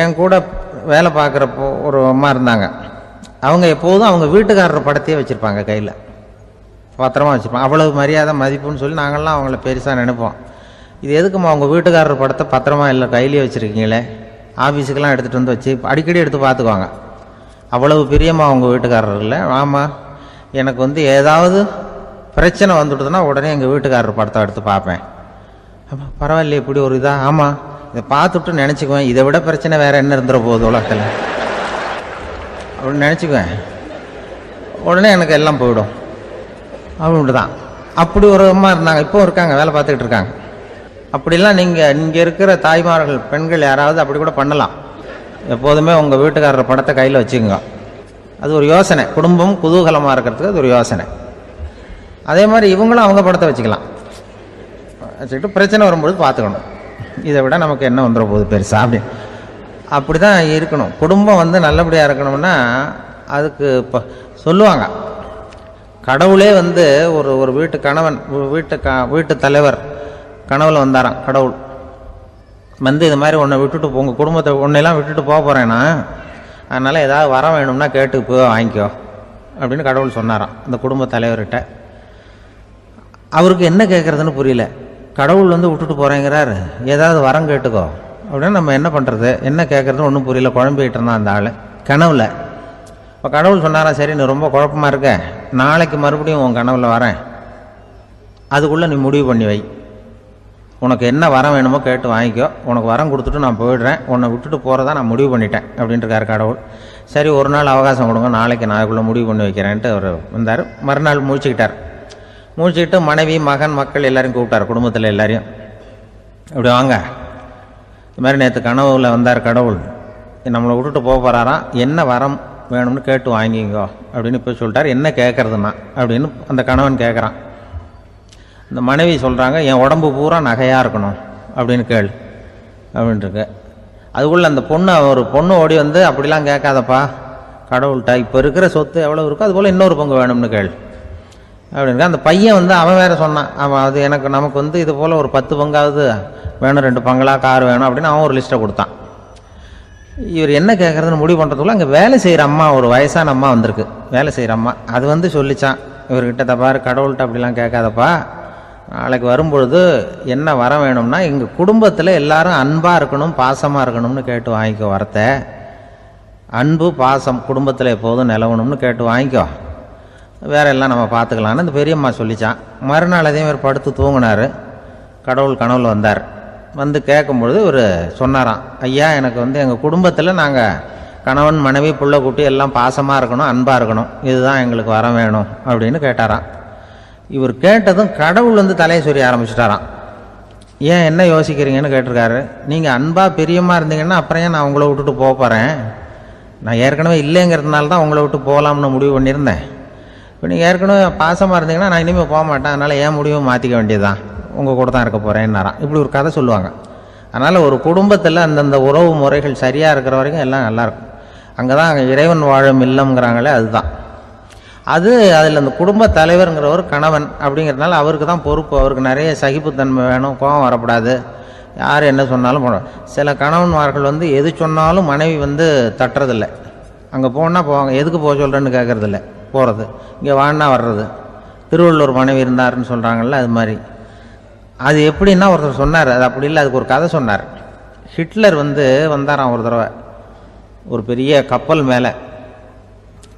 என் கூட வேலை பார்க்குறப்போ ஒரு அம்மா இருந்தாங்க. அவங்க எப்போதும் அவங்க வீட்டுக்காரர் படத்தையே வச்சுருப்பாங்க, கையில் பத்திரமா வச்சுருப்பாங்க. அவ்வளவு மரியாதை மதிப்புன்னு சொல்லி நாங்கள்லாம் அவங்கள பெருசாக நினைப்போம். இது எதுக்குமா அவங்க வீட்டுக்காரர் படத்தை பத்திரமா இல்லை கையிலே வச்சுருக்கீங்களே, ஆஃபீஸுக்கெல்லாம் எடுத்துகிட்டு வந்து வச்சு அடிக்கடி எடுத்து பார்த்துக்குவாங்க. அவ்வளவு பிரியமாக அவங்க வீட்டுக்காரர் இல்லை. ஆமாம், எனக்கு ஏதாவது பிரச்சனை வந்துவிடுதுன்னா உடனே எங்கள் வீட்டுக்காரர் படத்தை எடுத்து பார்ப்பேன். ஆமாம், பரவாயில்லையே இப்படி ஒரு இதாக. ஆமாம், இதை பார்த்துட்டு நினச்சிக்குவேன், இதை விட பிரச்சனை வேறு என்ன இருந்துட போகுது உலகத்தில் அப்படின்னு நினச்சிக்குவேன். உடனே எனக்கு எல்லாம் போயிடும் அப்படின்ட்டு தான். அப்படி ஒரு அம்மா இருந்தாங்க, இப்போ இருக்காங்க, வேலை பார்த்துக்கிட்டு இருக்காங்க. அப்படிலாம் இங்கே இருக்கிற தாய்மார்கள் பெண்கள் யாராவது அப்படி கூட பண்ணலாம். எப்போதுமே உங்கள் வீட்டுக்காரர் படத்தை கையில் வச்சுக்கோங்க. அது ஒரு யோசனை, குடும்பம் குதூகலமாக இருக்கிறதுக்கு அது ஒரு யோசனை. அதே மாதிரி இவங்களும் அவங்க படத்தை வச்சுக்கலாம், வச்சுக்கிட்டு பிரச்சனை வரும்போது பார்த்துக்கணும். இதை விட நமக்கு என்ன வந்துட போகுது பெருசா அப்படி தான் இருக்கணும். குடும்பம் நல்லபடியாக இருக்கணும்னா அதுக்கு இப்போ சொல்லுவாங்க, கடவுளே ஒரு வீட்டு கணவன் வீட்டு தலைவர் கனவுல வந்தாராம். கடவுள் இது மாதிரி உன்னை விட்டுட்டு உங்கள் குடும்பத்தை உன்னையெல்லாம் விட்டுட்டு போக போகிறேன்னா, அதனால் ஏதாவது வர வேணும்னா கேட்டு போ வாங்கிக்கோ அப்படின்னு கடவுள் சொன்னாராம் அந்த குடும்ப தலைவர்கிட்ட. அவருக்கு என்ன கேட்குறதுன்னு புரியல. கடவுள் விட்டுட்டு போகிறேங்கிறார், ஏதாவது வரம் கேட்டுக்கோ அப்படின்னு நம்ம என்ன பண்ணுறது, என்ன கேட்குறதுன்னு ஒன்றும் புரியல. குழம்பிக்கிட்டு இருந்தான் அந்த ஆள் கனவுல. இப்போ கடவுள் சொன்னாரா, சரி நீ ரொம்ப குழப்பமாக இருக்க, நாளைக்கு மறுபடியும் உன் கனவுல வரேன், அதுக்குள்ளே நீ முடிவு பண்ணி வை, உனக்கு என்ன வரம் வேணுமோ கேட்டு வாங்கிக்கோ, உனக்கு வரம் கொடுத்துட்டு நான் போயிடுறேன், உன்னை விட்டுட்டு போகிறதா நான் முடிவு பண்ணிட்டேன் அப்படின்ட்டுருக்காரு கடவுள். சரி ஒரு நாள் அவகாசம் கொடுங்க, நாளைக்குள்ளே முடிவு பண்ணி வைக்கிறேன்ட்டு அவர் வந்தார். மறுநாள் முழிச்சுக்கிட்டு மனைவி மகன் மக்கள் எல்லாரையும் கூப்பிட்டார், குடும்பத்தில் எல்லாரையும். இப்படி வாங்க, இது மாதிரி நேற்று கனவுல வந்தார் கடவுள், நம்மளை விட்டுட்டு போக போகிறாராம், என்ன வரம் வேணும்னு கேட்டு வாங்கிங்கோ அப்படின்னு இப்போ சொல்லிட்டார். என்ன கேட்குறதுன்னா அப்படின்னு அந்த கணவன் கேட்குறான். இந்த மனைவி சொல்கிறாங்க, என் உடம்பு பூரா நகையாக இருக்கணும் அப்படின்னு கேளு அப்படின்ட்டுருக்கு. அதுக்குள்ளே அந்த ஒரு பொண்ணு ஓடி அப்படிலாம் கேட்காதப்பா கடவுள்கிட்ட, இப்போ இருக்கிற சொத்து எவ்வளோ இருக்கோ அதுபோல் இன்னொரு பங்கு வேணும்னு கேளு அப்படின்னு. அந்த பையன் அவன் வேறு சொன்னான், அவன் அது நமக்கு இது போல் ஒரு 10 பங்காவது வேணும், 2 பங்களா கார் வேணும் அப்படின்னு அவன் ஒரு லிஸ்ட்டை கொடுத்தான். இவர் என்ன கேட்குறதுன்னு முடிவு பண்ணுறதுக்குள்ள அங்கே வேலை செய்கிற அம்மா, ஒரு வயசான அம்மா வந்திருக்கு, வேலை செய்கிற அம்மா. அது சொல்லிச்சான் இவர்கிட்ட, தப்பாரு கடவுள்கிட்ட அப்படிலாம் கேட்காதப்பா, நாளைக்கு வரும்பொழுது என்ன வர வேணும்னா எங்கள் குடும்பத்தில் எல்லாரும் அன்பாக இருக்கணும் பாசமாக இருக்கணும்னு கேட்டு வாங்கிக்கோ, வரத்தை அன்பு பாசம் குடும்பத்தில் எப்போதும் நிலவணும்னு கேட்டு வாங்கிக்கோ, வேற எல்லாம் நம்ம பார்த்துக்கலான்னு அந்த பெரியம்மா சொல்லிச்சான். மறுநாள் அதே மாதிரி படுத்து தூங்கினார். கடவுள் கனவுல வந்தார். கேட்கும்பொழுது இவர் சொன்னாராம், ஐயா எனக்கு எங்கள் குடும்பத்தில் நாங்கள் கணவன் மனைவி புள்ள குட்டி எல்லாம் பாசமாக இருக்கணும் அன்பாக இருக்கணும், இதுதான் எங்களுக்கு வர வேணும் அப்படின்னு கேட்டாராம். இவர் கேட்டதும் கடவுள் தலையை சொரிய ஆரம்பிச்சிட்டாராம். ஏன் என்ன யோசிக்கிறீங்கன்னு கேட்டிருக்காரு. நீங்கள் அன்பாக பிரியமாக இருந்தீங்கன்னா அப்புறம் ஏன் நான் உங்களை விட்டுட்டு போக போகிறேன், நான் ஏற்கனவே இல்லைங்கிறதுனால தான் உங்களை விட்டு போகலாம்னு முடிவு பண்ணியிருந்தேன். இப்போ நீங்கள் ஏற்கனவே பாசமாக இருந்தீங்கன்னா நான் இனிமேல் போக மாட்டேன், அதனால் ஏன் முடிவை மாற்றிக்க வேண்டியதுதான், உங்கள் கூட தான் இருக்க போகிறேன்னாராம். இப்படி ஒரு கதை சொல்லுவாங்க. அதனால் ஒரு குடும்பத்தில் அந்தந்த உறவு முறைகள் சரியாக இருக்கிற வரைக்கும் எல்லாம் நல்லாயிருக்கும். அங்கே தான் இறைவன் வாழும் இல்லம்ங்கிறாங்களே, அதுதான் அது. அதில் அந்த குடும்ப தலைவருங்கிறவர் கணவன் அப்படிங்கிறதுனால அவருக்கு தான் பொறுப்பு. அவருக்கு நிறைய சகிப்புத்தன்மை வேணும், கோபம் வரக்கூடாது, யார் என்ன சொன்னாலும் போகணும். சில கணவன்மார்கள் எது சொன்னாலும் மனைவி தட்டுறதில்லை. அங்கே போனால் போவாங்க, எதுக்கு போக சொல்கிறேன்னு கேட்குறதில்ல, போகிறது, இங்கே வான்னா வர்றது. திருவள்ளூர் மனைவி இருந்தாருன்னு சொல்கிறாங்கல்ல, அது மாதிரி. அது எப்படின்னா ஒருத்தர் சொன்னார், அது அப்படி இல்லை, அதுக்கு ஒரு கதை சொன்னார். ஹிட்லர் வந்தாராம் ஒரு தடவை, ஒரு பெரிய கப்பல் மேலே,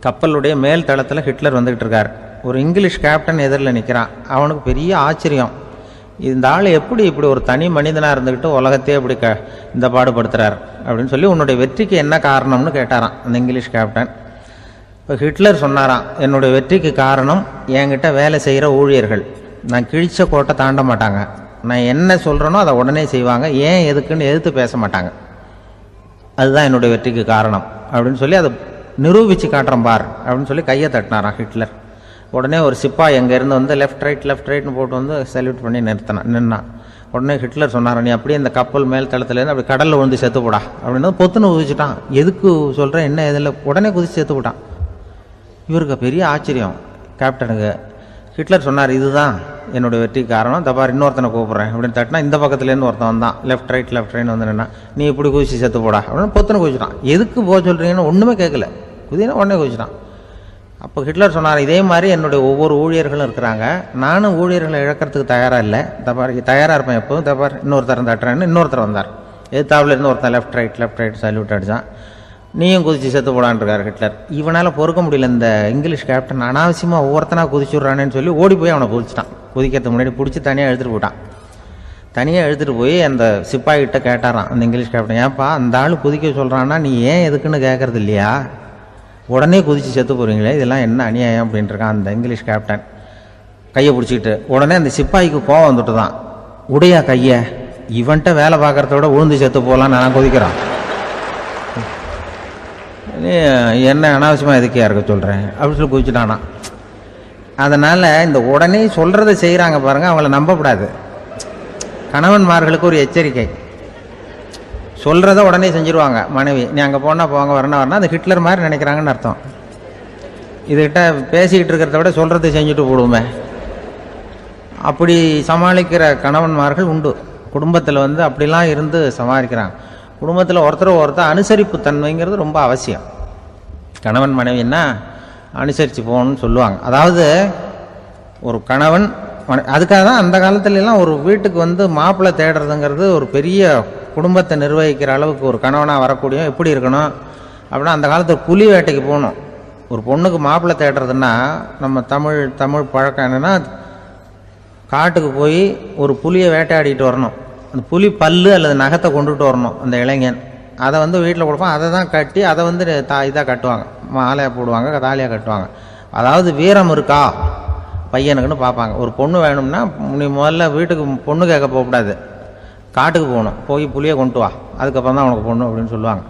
கப்பலுடைய மேல் தளத்தில் ஹிட்லர் வந்துக்கிட்டு இருக்கார். ஒரு இங்கிலீஷ் கேப்டன் எதிரில் நிற்கிறான். அவனுக்கு பெரிய ஆச்சரியம், இந்த ஆள் எப்படி இப்படி ஒரு தனி மனிதனாக இருந்துக்கிட்டு உலகத்தையே இப்படி இந்த பாடுபடுத்துகிறார் அப்படின்னு சொல்லி, உன்னுடைய வெற்றிக்கு என்ன காரணம்னு கேட்டாராம் அந்த இங்கிலீஷ் கேப்டன். இப்போ ஹிட்லர் சொன்னாராம், என்னுடைய வெற்றிக்கு காரணம் என்கிட்ட வேலை செய்கிற ஊழியர்கள், நான் கிழிச்ச கோட்டை தாண்ட மாட்டாங்க, நான் என்ன சொல்கிறேனோ அதை உடனே செய்வாங்க, ஏன் எதுக்குன்னு எதிர்த்து பேச மாட்டாங்க, அதுதான் என்னுடைய வெற்றிக்கு காரணம் அப்படின்னு சொல்லி அதை நிரூபித்து காட்டுறோம் பார் அப்படின்னு சொல்லி கையை தட்டினாராம் ஹிட்லர். உடனே ஒரு சிப்பாய் எங்கேருந்து லெஃப்ட் ரைட்னு போட்டு சல்யூட் பண்ணி நின்னான். உடனே ஹிட்லர் சொன்னார், நீ அப்படியே இந்த கப்பல் மேல் தளத்துலேருந்து அப்படி கடலில் விழுந்து செத்து போடா அப்படின்னு பொத்துன்னு குதிச்சுட்டான். எதுக்கு சொல்கிறேன் என்ன இதில், உடனே குதிச்சு செத்து போட்டான். இவருக்கு பெரிய ஆச்சரியம் கேப்டனுக்கு. ஹிட்லர் சொன்னார், இதுதான் என்னுடைய வெற்றி காரணம், தப்பார் இன்னொருத்தனை கூப்பிட்றேன் அப்படின்னு தட்டினா இந்த பக்கத்துலேருந்து ஒருத்தன் வந்தான், லெஃப்ட் ரைட்னு வந்து நின்னா, நீ இப்படி குதிச்சு செத்து போடா அப்படின்னு பொத்தனை குதிச்சிட்டான். எதுக்கு போக சொல்கிறீங்கன்னு ஒன்றுமே கேட்கல, குதினா உடனே குதிச்சிட்டான். அப்போ ஹிட்லர் சொன்னார், இதே மாதிரி என்னுடைய ஒவ்வொரு ஊழியர்களும் இருக்கிறாங்க, நானும் ஊழியர்களை இழக்கிறதுக்கு தயாராக இல்லை, தப்பார் தயாராக இருப்பேன் எப்போதும், தப்பார் இன்னொருத்தரன் தட்டுறேன்னு இன்னொருத்தர் வந்தார். எதிர்த்தாவில் இருந்து ஒருத்தன் லெஃப்ட் ரைட் சல்யூட் அடித்தான். நீயும் குதிச்சு செத்து போடான்ருக்கார் ஹிட்லர். இவனால் பொறுக்க முடியல, இந்த இங்கிலீஷ் கேப்டன் அனாவசியமாக ஒவ்வொருத்தனாக குதிச்சுட்றானேன்னு சொல்லி ஓடி போய் அவனை குதிச்சிட்டான். குதிக்கிறதுக்கு முன்னாடி பிடிச்சி தனியாக எடுத்துகிட்டு போயிட்டான். தனியாக எடுத்துகிட்டு போய் அந்த சிப்பாய்கிட்ட கேட்டாரான் அந்த இங்கிலீஷ் கேப்டன், ஏன்ப்பா அந்த ஆள் குதிக்க சொல்கிறான்னா நீ ஏன் எதுக்குன்னு கேட்கறது இல்லையா, உடனே குதித்து செத்து போகிறீங்களே, இதெல்லாம் என்ன அநியாயம் அப்படின்ட்டு இருக்கான் அந்த இங்கிலீஷ் கேப்டன் கையை பிடிச்சிக்கிட்டு. உடனே அந்த சிப்பாய்க்கு கோவம் வந்துட்டு தான், உடையா கையை, இவன்ட்ட வேலை பார்க்குறத விட உழுந்து செத்து போகலான்னு நான் குதிக்கிறான், என்ன அனாவசியமாக எதுக்கே இருக்க சொல்கிறேன் அப்படின்னு சொல்லி குதிச்சுட்டானா. அதனால் இந்த உடனே சொல்கிறத செய்கிறாங்க பாருங்கள், அவங்கள நம்பக்கூடாது. கணவன்மார்களுக்கு ஒரு எச்சரிக்கை, சொல்கிறத உடனே செஞ்சுருவாங்க மனைவி, நீ அங்கே போனால் போங்க வரணும் அது ஹிட்லர் மாதிரி நினைக்கிறாங்கன்னு அர்த்தம். இதுகிட்ட பேசிக்கிட்டு இருக்கிறத விட சொல்கிறத செஞ்சுட்டு போடுவோமே, அப்படி சமாளிக்கிற கணவன்மார்கள் உண்டு. குடும்பத்தில் வந்து அப்படிலாம் இருந்து சமாளிக்கிறாங்க. குடும்பத்தில் ஒருத்தர் அனுசரிப்பு தன்மைங்கிறது ரொம்ப அவசியம். கணவன் மனைவின்னா அனுசரித்து போகணும்னு சொல்லுவாங்க. அதாவது ஒரு கணவன் அதுக்காக தான் அந்த காலத்துலலாம் ஒரு வீட்டுக்கு வந்து மாப்பிள்ளை தேடுறதுங்கிறது ஒரு பெரிய குடும்பத்தை நிர்வகிக்கிற அளவுக்கு ஒரு கணவனாக வரக்கூடிய எப்படி இருக்கணும் அப்படின்னா, அந்த காலத்தில் புலி வேட்டைக்கு போகணும். ஒரு பொண்ணுக்கு மாப்பிள்ளை தேடுறதுன்னா நம்ம தமிழ் பழக்கம் என்னென்னா, காட்டுக்கு போய் ஒரு புலியை வேட்டையாடிட்டு வரணும். அந்த புலி பல்லு அல்லது நகத்தை கொண்டுட்டு வரணும் அந்த இளைஞன். அதை வந்து வீட்டில் கொடுப்பான், அதை தான் கட்டி அதை வந்து இதாக கட்டுவாங்க, மாலையாக போடுவாங்க, தாலியாக கட்டுவாங்க. அதாவது வீரம் இருக்கா பையனுக்குன்னு பார்ப்பாங்க. ஒரு பொண்ணு வேணும்னா நீ முதல்ல வீட்டுக்கு பொண்ணு கேட்க போகக்கூடாது, காட்டுக்கு போகணும், போய் புளியை கொண்டு வா, அதுக்கப்புறம் தான் உனக்கு பொண்ணு அப்படின்னு சொல்லுவாங்க.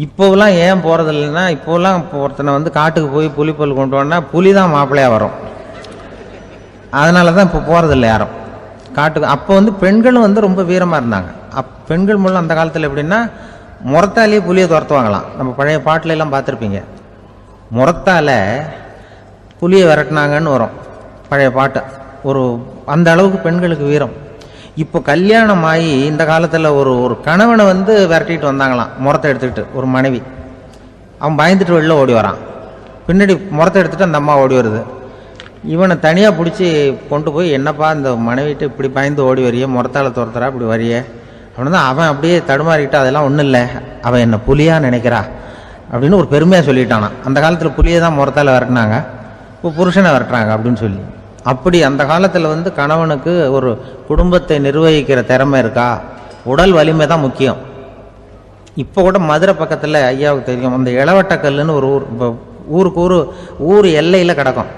இப்போலாம் ஏன் போகிறது இல்லைன்னா, இப்போலாம் ஒருத்தனை வந்து காட்டுக்கு போய் புலிப்பல் கொண்டு வானா புலி தான் மாப்பிள்ளையாக வரும். அதனால தான் இப்போ போகிறதில்ல யாரும் காட்டுக்கு. அப்போ வந்து பெண்களும் வந்து ரொம்ப வீரமாக இருந்தாங்க. பெண்கள் மூலம் அந்த காலத்தில் எப்படின்னா, முறத்தாலேயே புலியை துரத்துவாங்களாம். நம்ம பழைய பாட்டிலெல்லாம் பார்த்துருப்பீங்க, முறத்தால புலியை விரட்டினாங்கன்னு வரும் பழைய பாட்டு. ஒரு அந்த அளவுக்கு பெண்களுக்கு வீரம். இப்போ கல்யாணம் ஆகி இந்த காலத்தில் ஒரு கணவனை வந்து விரட்டிட்டு வந்தாங்களாம் முறத்தை எடுத்துக்கிட்டு. ஒரு மனைவி அவன் பயந்துட்டு வெளில ஓடி வரான், பின்னாடி முறத்தை எடுத்துகிட்டு அந்த அம்மா ஓடி வருது. இவனை தனியாக பிடிச்சி கொண்டு போய், என்னப்பா இந்த மனைவிட்டு இப்படி பயந்து ஓடி வரையே, முறத்தால் துரத்துறா இப்படி வரையே அப்படின்னு தான் அவன் அப்படியே தடுமாறிக்கிட்டு, அதெல்லாம் ஒன்றும் இல்லை, அவன் என்ன புலியாக நினைக்கிறா அப்படின்னு ஒரு பெருமையாக சொல்லிட்டானா. அந்த காலத்தில் புலியை தான் முறத்தால் விரட்டினாங்க, இப்போ புருஷனை விரட்டுறாங்க அப்படின்னு சொல்லி. அப்படி அந்த காலத்தில் வந்து கணவனுக்கு ஒரு குடும்பத்தை நிர்வகிக்கிற திறமை இருக்கா, உடல் வலிமை தான் முக்கியம். இப்போ கூட மதுரை பக்கத்தில் ஐயாவுக்கு தெரியும், அந்த இளவட்டக்கல்லுன்னு ஒரு ஊர், இப்போ ஊருக்கு ஊர் எல்லையில் கிடக்கும்.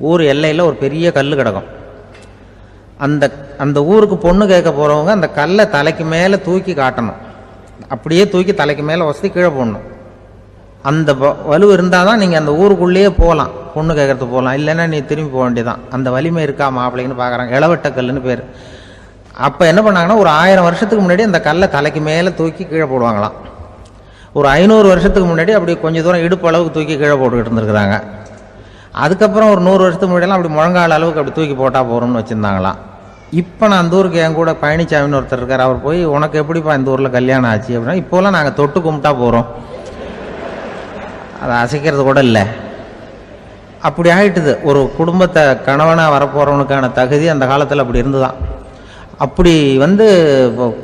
ஊர் எல்லையில் ஒரு பெரிய கல் கிடக்கும். அந்த ஊருக்கு பொண்ணு கேட்க போகிறவங்க அந்த கல்லை தலைக்கு மேலே தூக்கி காட்டணும், அப்படியே தூக்கி தலைக்கு மேலே வசதி கீழே போடணும். அந்த வலு இருந்தால் தான் நீங்கள் அந்த ஊருக்குள்ளேயே போகலாம், பொண்ணு கேட்கறதுக்கு போகலாம், இல்லைன்னா நீ திரும்பி போக வேண்டியதான். அந்த வலிமை இருக்கா மாப்பிள்ளைன்னு பார்க்குறாங்க. இளவட்டக்கல்லுன்னு பேர். அப்போ என்ன பண்ணாங்கன்னா, ஒரு 1000 வருஷத்துக்கு முன்னாடி அந்த கல்லை தலைக்கு மேலே தூக்கி கீழே போடுவாங்களாம். ஒரு 500 வருஷத்துக்கு முன்னாடி அப்படி கொஞ்சம் தூரம் இடுப்பு அளவுக்கு தூக்கி கீழே போட்டுக்கிட்டு இருந்துருக்குறாங்க. அதுக்கப்புறம் ஒரு 100 வருஷத்துக்கு முன்னாடியெல்லாம் அப்படி முழங்கால அளவுக்கு அப்படி தூக்கி போட்டால் போகிறோம்னு வச்சுருந்தாங்களாம். இப்போ நான் அந்த ஊருக்கு என் கூட பழனிசாமின்னு ஒருத்தர் இருக்கார், அவர் போய் உனக்கு எப்படிப்பா இந்த ஊரில் கல்யாணம் ஆச்சு அப்படின்னா, இப்போலாம் நாங்கள் தொட்டு கும்பிட்டா போகிறோம், அதை அசைக்கிறது கூட இல்லை. அப்படி ஆகிட்டுது. ஒரு குடும்பத்தை கணவனாக வரப்போகிறவனுக்கான தகுதி அந்த காலத்தில் அப்படி இருந்துதான். அப்படி வந்து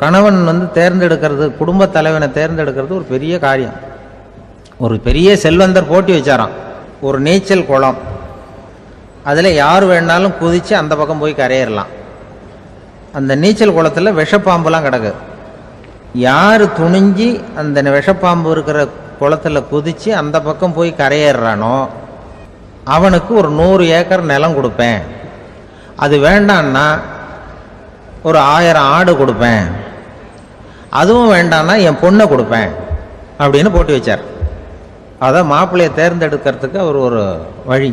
கணவன் வந்து தேர்ந்தெடுக்கிறது, குடும்ப தலைவனை தேர்ந்தெடுக்கிறது ஒரு பெரிய காரியம். ஒரு பெரிய செல்வந்தர் போட்டி வச்சாராம், ஒரு நீச்சல் குளம், அதில் யார் வேணாலும் குதித்து அந்த பக்கம் போய் கரையிடலாம். அந்த நீச்சல் குளத்தில் விஷப்பாம்புலாம் கிடக்கு. யார் துணிஞ்சி அந்த விஷப்பாம்பு இருக்கிற குளத்தில் குதித்து அந்த பக்கம் போய் கரையேறானோ அவனுக்கு ஒரு 100 ஏக்கர் நிலம் கொடுப்பேன், அது வேண்டான்னா ஒரு 1000 ஆடு கொடுப்பேன், அதுவும் வேண்டான்னா என் பொண்ணை கொடுப்பேன் அப்படின்னு போட்டி வச்சார். அதான் மாப்பிள்ளையை தேர்ந்தெடுக்கிறதுக்கு அவர் ஒரு வழி,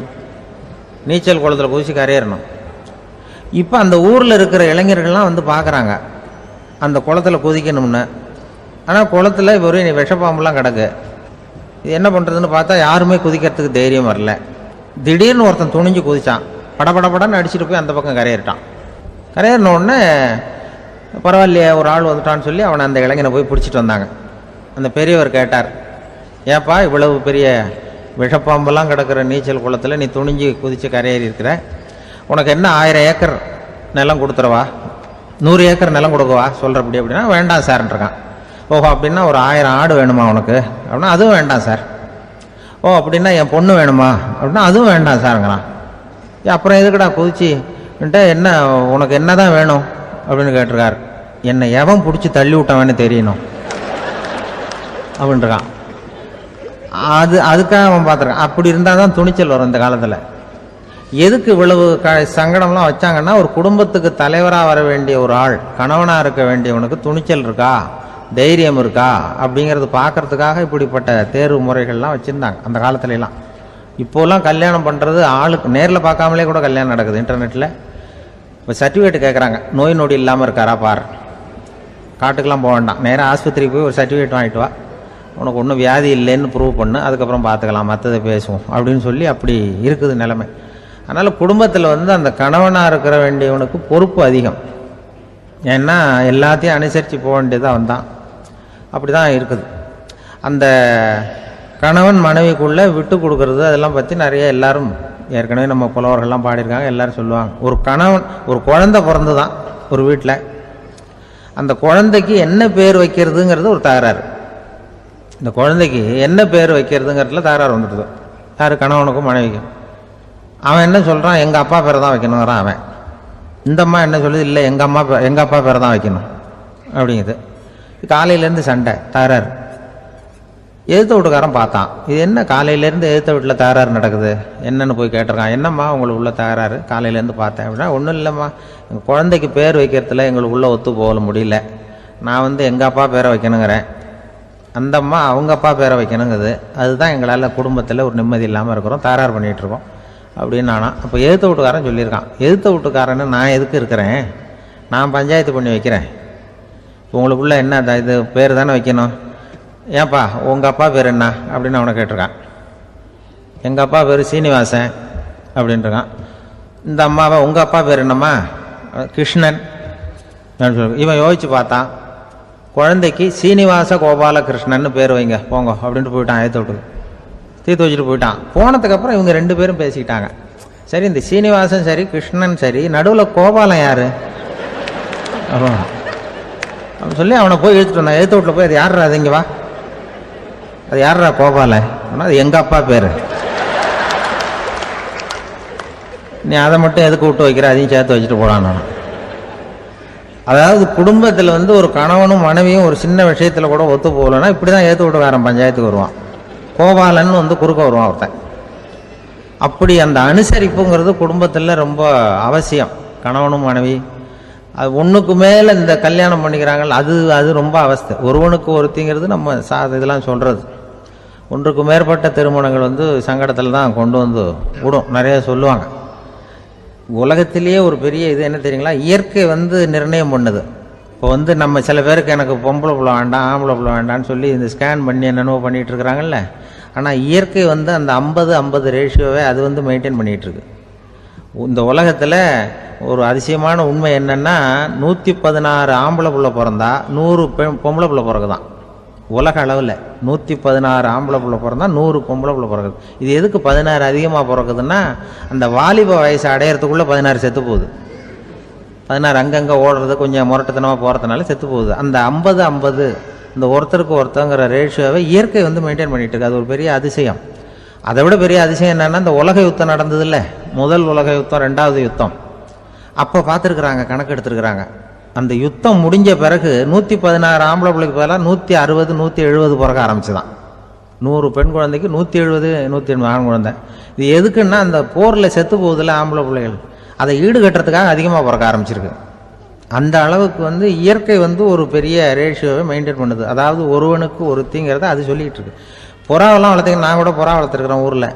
நீச்சல் குளத்தில் குதிச்சு கரையேறணும். இப்போ அந்த ஊரில் இருக்கிற இளைஞர்கள்லாம் வந்து பார்க்குறாங்க அந்த குளத்தில் குதிக்கணும்னு. ஆனால் குளத்தில் வெறும் விஷப்பாம்புலாம் கிடக்கு. இது என்ன பண்ணுறதுன்னு பார்த்தா யாருமே குதிக்கிறதுக்கு தைரியம் வரல. திடீர்னு ஒருத்தன் துணிஞ்சு குதிச்சான். படபடன்னு அடிச்சுட்டு போய் அந்த பக்கம் கரையேறிட்டான். கரையேறின உடனே பரவாயில்லையே ஒரு ஆள் வந்துட்டான்னு சொல்லி அவனை அந்த இளைஞனை போய் பிடிச்சிட்டு வந்தாங்க. அந்த பெரியவர் கேட்டார், ஏப்பா இவ்வளவு பெரிய விஷப்பாம்பெல்லாம் கிடக்கிற நீச்சல் குளத்தில் நீ துணிஞ்சு குதித்து கரையேறி இருக்கிற, உனக்கு என்ன 1000 ஏக்கர் நிலம் கொடுத்துருவா, 100 ஏக்கர் நிலம் கொடுக்கவா சொல்கிறப்படி அப்படின்னா வேண்டாம் சார்ன்றிருக்கான். ஓஹோ அப்படின்னா ஒரு 1000 ஆடு வேணுமா உனக்கு அப்படின்னா அதுவும் வேண்டாம் சார். ஓ அப்படின்னா என் பொண்ணு வேணுமா அப்படின்னா அதுவும் வேண்டாம் சாருங்கிறான். அப்புறம் எதுக்குடா குதிச்சுன்ட்டு என்ன உனக்கு என்ன தான் வேணும் அப்படின்னு கேட்டிருக்காரு. என்னை எவன் பிடிச்சி தள்ளி விட்டவன்னு தெரியணும் அப்படின்ட்டுருக்கான். அதுக்காக அவன் பார்த்துருக்கான். அப்படி இருந்தால் தான் துணிச்சல் வரும் இந்த காலத்தில். எதுக்கு இவ்வளவு சங்கடம்லாம் வச்சாங்கன்னா, ஒரு குடும்பத்துக்கு தலைவராக வர வேண்டிய ஒரு ஆள், கணவனாக இருக்க வேண்டியவனுக்கு துணிச்சல் இருக்கா, தைரியம் இருக்கா அப்படிங்கிறது பார்க்கறதுக்காக இப்படிப்பட்ட தேர்வு முறைகள்லாம் வச்சுருந்தாங்க அந்த காலத்துலலாம். இப்போலாம் கல்யாணம் பண்ணுறது ஆளுக்கு நேரில் பார்க்காமலே கூட கல்யாணம் நடக்குது இன்டர்நெட்டில். இப்போ சர்டிஃபிகேட் கேட்குறாங்க, நோய் நொடி இல்லாமல் இருக்காரா பார், காட்டுக்கெலாம் போக வேண்டாம், நேராக ஆஸ்பத்திரிக்கு போய் ஒரு சர்டிஃபிகேட் வாங்கிட்டு வா, உனக்கு ஒன்றும் வியாதி இல்லைன்னு ப்ரூவ் பண்ணு, அதுக்கப்புறம் பார்த்துக்கலாம், மற்றதை பேசுவோம் அப்படின்னு சொல்லி அப்படி இருக்குது நிலைமை. அதனால் குடும்பத்தில் வந்து அந்த கணவனாக இருக்கிற வேண்டியவனுக்கு பொறுப்பு அதிகம். ஏன்னா எல்லாத்தையும் அனுசரித்து போக வேண்டியதாக வந்தான். அப்படி தான் இருக்குது. அந்த கணவன் மனைவிக்குள்ளே விட்டு கொடுக்கறது அதெல்லாம் பற்றி நிறைய எல்லாரும் ஏற்கனவே நம்ம புலவர்கள்லாம் பாடியிருக்காங்க, எல்லோரும் சொல்லுவாங்க. ஒரு கணவன் ஒரு குழந்தை பிறந்து தான் ஒரு வீட்டில், அந்த குழந்தைக்கு என்ன பேர் வைக்கிறதுங்கிறது ஒரு தகராறு. இந்த குழந்தைக்கு என்ன பேர் வைக்கிறதுங்கிறதுல தகராறு வந்துடுது. யார்? கணவனுக்கும் மனைவிக்கும். அவன் என்ன சொல்கிறான், எங்கள் அப்பா பேரை தான் வைக்கணுங்கிறான் அவன். இந்த அம்மா என்ன சொல்லுது, இல்லை எங்கள் அப்பா பேரை தான் வைக்கணும் அப்படிங்குது. காலையிலேருந்து சண்டை தகராறு. எதிர்த்த வீட்டுக்காரன் பார்த்தான், இது என்ன காலையிலேருந்து எதிர்த்த வீட்டில் தகராறு நடக்குது, என்னென்னு போய் கேட்டிருக்கான். என்னம்மா உங்களுக்கு உள்ள தகராறு, காலையிலேருந்து பார்த்தேன் அப்படின்னா, ஒன்றும் இல்லைம்மா, எங்கள் குழந்தைக்கு பேர் வைக்கிறதுல எங்களுக்கு உள்ளே ஒத்து போக முடியல, நான் வந்து எங்கள் அப்பா பேரை வைக்கணுங்கிறேன், அந்த அம்மா அவங்க அப்பா பேரை வைக்கணுங்குது, அதுதான் எங்களால் குடும்பத்தில் ஒரு நிம்மதி இல்லாமல் இருக்கிறோம், தகராறு பண்ணிகிட்ருக்கோம் அப்படின்னு நானா. அப்போ எதிர்த்த வீட்டுக்காரன் சொல்லியிருக்கான், எதிர்த்த வீட்டுக்காரன்னு நான் எதுக்கு இருக்கிறேன், நான் பஞ்சாயத்து பண்ணி வைக்கிறேன், உங்களுக்குள்ளே என்ன இது பேர் தானே வைக்கணும், ஏன்ப்பா உங்கள் அப்பா பேர் என்ன அப்படின்னு அவனை கேட்டிருக்கான். எங்கள் அப்பா பேர் சீனிவாசன் அப்படின்ட்டுருக்கான். இந்த அம்மாவை உங்கள் அப்பா பேர் என்னம்மா, கிருஷ்ணன் அப்படின்னு சொல்லி இவன் யோசிச்சு பார்த்தான். குழந்தைக்கு சீனிவாச கோபாலகிருஷ்ணன் பேர் வைங்க போங்க அப்படின்ட்டு போயிட்டான். ஏற்ற விட்டு தீர்த்து வச்சுட்டு போயிட்டான். போனதுக்கப்புறம் இவங்க 2 பேரும் பேசிக்கிட்டாங்க. சரி, இந்த சீனிவாசன் சரி கிருஷ்ணன் சரி, நடுவில் கோபாலம் யார் அப்படின்னு சொல்லி அவனை போய் இழுத்துட்டு வந்தான். எழுத்து வீட்டில் போய் அது யார்ரா, அது இங்கே வா, அது யார்ரா கோபால, அது எங்கள் அப்பா பேர், நீ அதை மட்டும் எதுக்கு விட்டு வைக்கிற, அதையும் சேர்த்து வச்சுட்டு போடான். நான் அதாவது குடும்பத்தில் வந்து ஒரு கணவனும் மனைவியும் ஒரு சின்ன விஷயத்தில் கூட ஒத்து போகலன்னா இப்படி தான் ஏற்று விட்டுக்காரன் பஞ்சாயத்துக்கு வருவான், கோபாலன்னு வந்து குறுக்க வருவான் ஒருத்தன். அப்படி அந்த அனுசரிப்புங்கிறது குடும்பத்தில் ரொம்ப அவசியம். கணவனும் மனைவி அது ஒன்றுக்கு மேலே இந்த கல்யாணம் பண்ணிக்கிறாங்க, அது ரொம்ப அவஸ்தை. ஒருவனுக்கு ஒருத்திங்கிறது நம்ம இதெல்லாம் சொல்கிறது. ஒன்றுக்கு மேற்பட்ட திருமணங்கள் வந்து சங்கடத்தில் தான் கொண்டு வந்து விடும். நிறைய சொல்லுவாங்க. உலகத்திலேயே ஒரு பெரிய இது என்ன தெரியுங்களா, இயற்கை வந்து நிர்ணயம் பண்ணுது. இப்போ வந்து நம்ம சில பேருக்கு எனக்கு பொம்பளை பிள்ளை வேண்டாம் ஆம்பளை பிள்ளை வேண்டான்னு சொல்லி இந்த ஸ்கேன் பண்ணி என்னென்னவோ பண்ணிகிட்டு இருக்கிறாங்கல்ல. ஆனால் இயற்கை வந்து அந்த 50-50 ரேஷியோவை அது வந்து மெயின்டைன் பண்ணிகிட்ருக்கு. இந்த உலகத்தில் ஒரு அதிசயமான உண்மை என்னென்னா, 116 ஆம்பளை பிள்ளை பிறந்தா 100 பொம்பளை பிள்ளை பிறகுதான். உலக அளவில் 116 ஆம்பளை பிள்ளை பிறந்தா 100 பொம்பளை பிள்ளை பிறகுது. இது எதுக்கு 16 அதிகமாக பிறக்குதுன்னா, அந்த வாலிப வயசை அடையிறதுக்குள்ளே 16 செத்து போகுது. 16 அங்கங்கே ஓடுறது கொஞ்சம் முரட்டுத்தனமாக போகிறதுனால செத்து போகுது. அந்த 50-50 இந்த ஒருத்தருக்கு ஒருத்தங்கிற ரேஷியோவை இயற்கை வந்து மெயின்டைன் பண்ணிட்டு இருக்கு. அது ஒரு பெரிய அதிசயம். அதை விட பெரிய அதிசயம் என்னென்னா, இந்த உலக யுத்தம் நடந்தது இல்லை, முதல் உலக யுத்தம், 2வது யுத்தம், அப்போ பார்த்துருக்குறாங்க, கணக்கு எடுத்துருக்குறாங்க. அந்த யுத்தம் முடிஞ்ச பிறகு 116 ஆம்பளை பிள்ளைக்கு பதிலாக 160 170 பிறக்க ஆரம்பிச்சுதான். 100 பெண் குழந்தைக்கு 170 180 ஆண் குழந்தை. இது எதுக்குன்னா, அந்த போரில் செத்து போகுதில்ல ஆம்பளை பிள்ளைகள், அதை ஈடுகட்டுறதுக்காக அதிகமாக பிறக்க ஆரம்பிச்சிருக்கு. அந்த அளவுக்கு வந்து இயற்கை வந்து ஒரு பெரிய ரேஷியோவை மெயின்டைன் பண்ணுது. அதாவது ஒருவனுக்கு ஒருத்திங்கிறத அது சொல்லிகிட்டு இருக்கு. புறாவெல்லாம் வளர்த்திங்கன்னா, நான் கூட புறா வளர்த்துருக்குறேன் ஊரில்.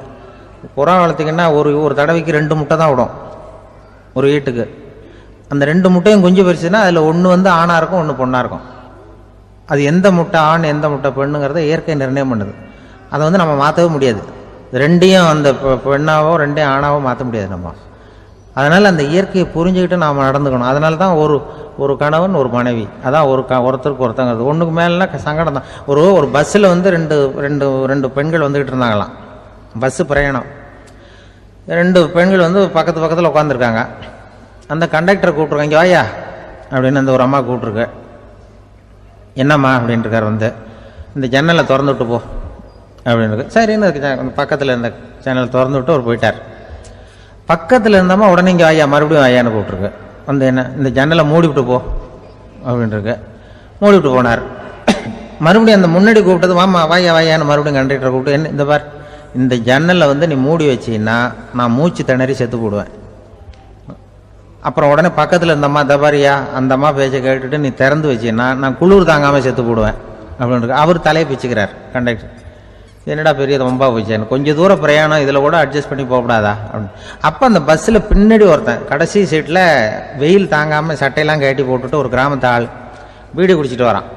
புறா வளர்த்திங்கன்னா ஒரு தடவைக்கு 2 முட்டை தான் விடும் ஒரு வீட்டுக்கு. அந்த 2 முட்டையும் குஞ்சு பறிச்சுன்னா அதில் ஒன்று வந்து ஆணாக இருக்கும், ஒன்று பொண்ணாக இருக்கும். அது எந்த முட்டை ஆண் எந்த முட்டை பெண்ணுங்கிறத இயற்கை நிர்ணயம் பண்ணுது. அதை வந்து நம்ம மாற்றவே முடியாது. 2யும் அந்த பெண்ணாவோ 2 ஆணாவோ மாற்ற முடியாது நம்ம. அதனால் அந்த இயற்கையை புரிஞ்சுக்கிட்டு நாம் நடந்துக்கணும். அதனால தான் ஒரு கணவன் ஒரு மனைவி, அதான் ஒருத்தருக்கு ஒருத்தங்கிறது. ஒன்றுக்கு மேலேனா சங்கடம் தான். ஒரு பஸ்ஸில் வந்து ரெண்டு பெண்கள் வந்துக்கிட்டு இருந்தாங்களாம். பஸ்ஸு பிரயாணம். 2 பெண்கள் வந்து பக்கத்தில் உட்காந்துருக்காங்க. அந்த கண்டக்டரை கூப்பிட்ருக்காங்க, இங்கே வாயா அப்படின்னு அந்த ஒரு அம்மா கூப்பிட்ருக்கு. என்னம்மா அப்படின்ட்டுருக்கார். வந்து இந்த ஜன்னலை திறந்து விட்டு போ அப்படின்னு. சரின்னு பக்கத்தில் இருந்த ஜன்னலை திறந்து விட்டு அவர் போயிட்டார். பக்கத்தில் இருந்தம்மா உடனே இங்கே வாயா, மறுபடியும் வாயான்னு கூப்பிட்ருக்கு. வந்து என்ன, இந்த ஜன்னலை மூடிவிட்டு போ அப்படின்ட்டுருக்கு. மூடிவிட்டு போனார். மறுபடியும் அந்த முன்னாடி கூப்பிட்டது வாமா வாயான்னு மறுபடியும் கண்டக்டரை கூப்பிட்டு, என்ன இந்த பார், இந்த ஜன்னலை வந்து நீ மூடி வச்சின்னா நான் மூச்சு திணறி செத்து போடுவேன். அப்புறம் உடனே பக்கத்தில் இருந்தம்மா தபாரியா அந்த அம்மா பேச்சை கேட்டுட்டு நீ திறந்து வச்சின்னா நான் குளிர் தாங்காமல் செத்து போடுவேன் அப்படின்னு. அவர் தலையை பிச்சுக்கிறார் கண்டக்டர். என்னடா பெரிய ரொம்ப போச்சேன்னு, கொஞ்சம் தூரம் பிரயாணம், இதில் கூட அட்ஜஸ்ட் பண்ணி போகக்கூடாதா அப்படின்னு. அப்போ அந்த பஸ்ஸில் பின்னாடி ஒருத்தன் கடைசி சீட்டில் வெயில் தாங்காமல் சட்டையெல்லாம் கட்டி போட்டுட்டு ஒரு கிராமத்து ஆள் பீடி குடிச்சிட்டு வரான்.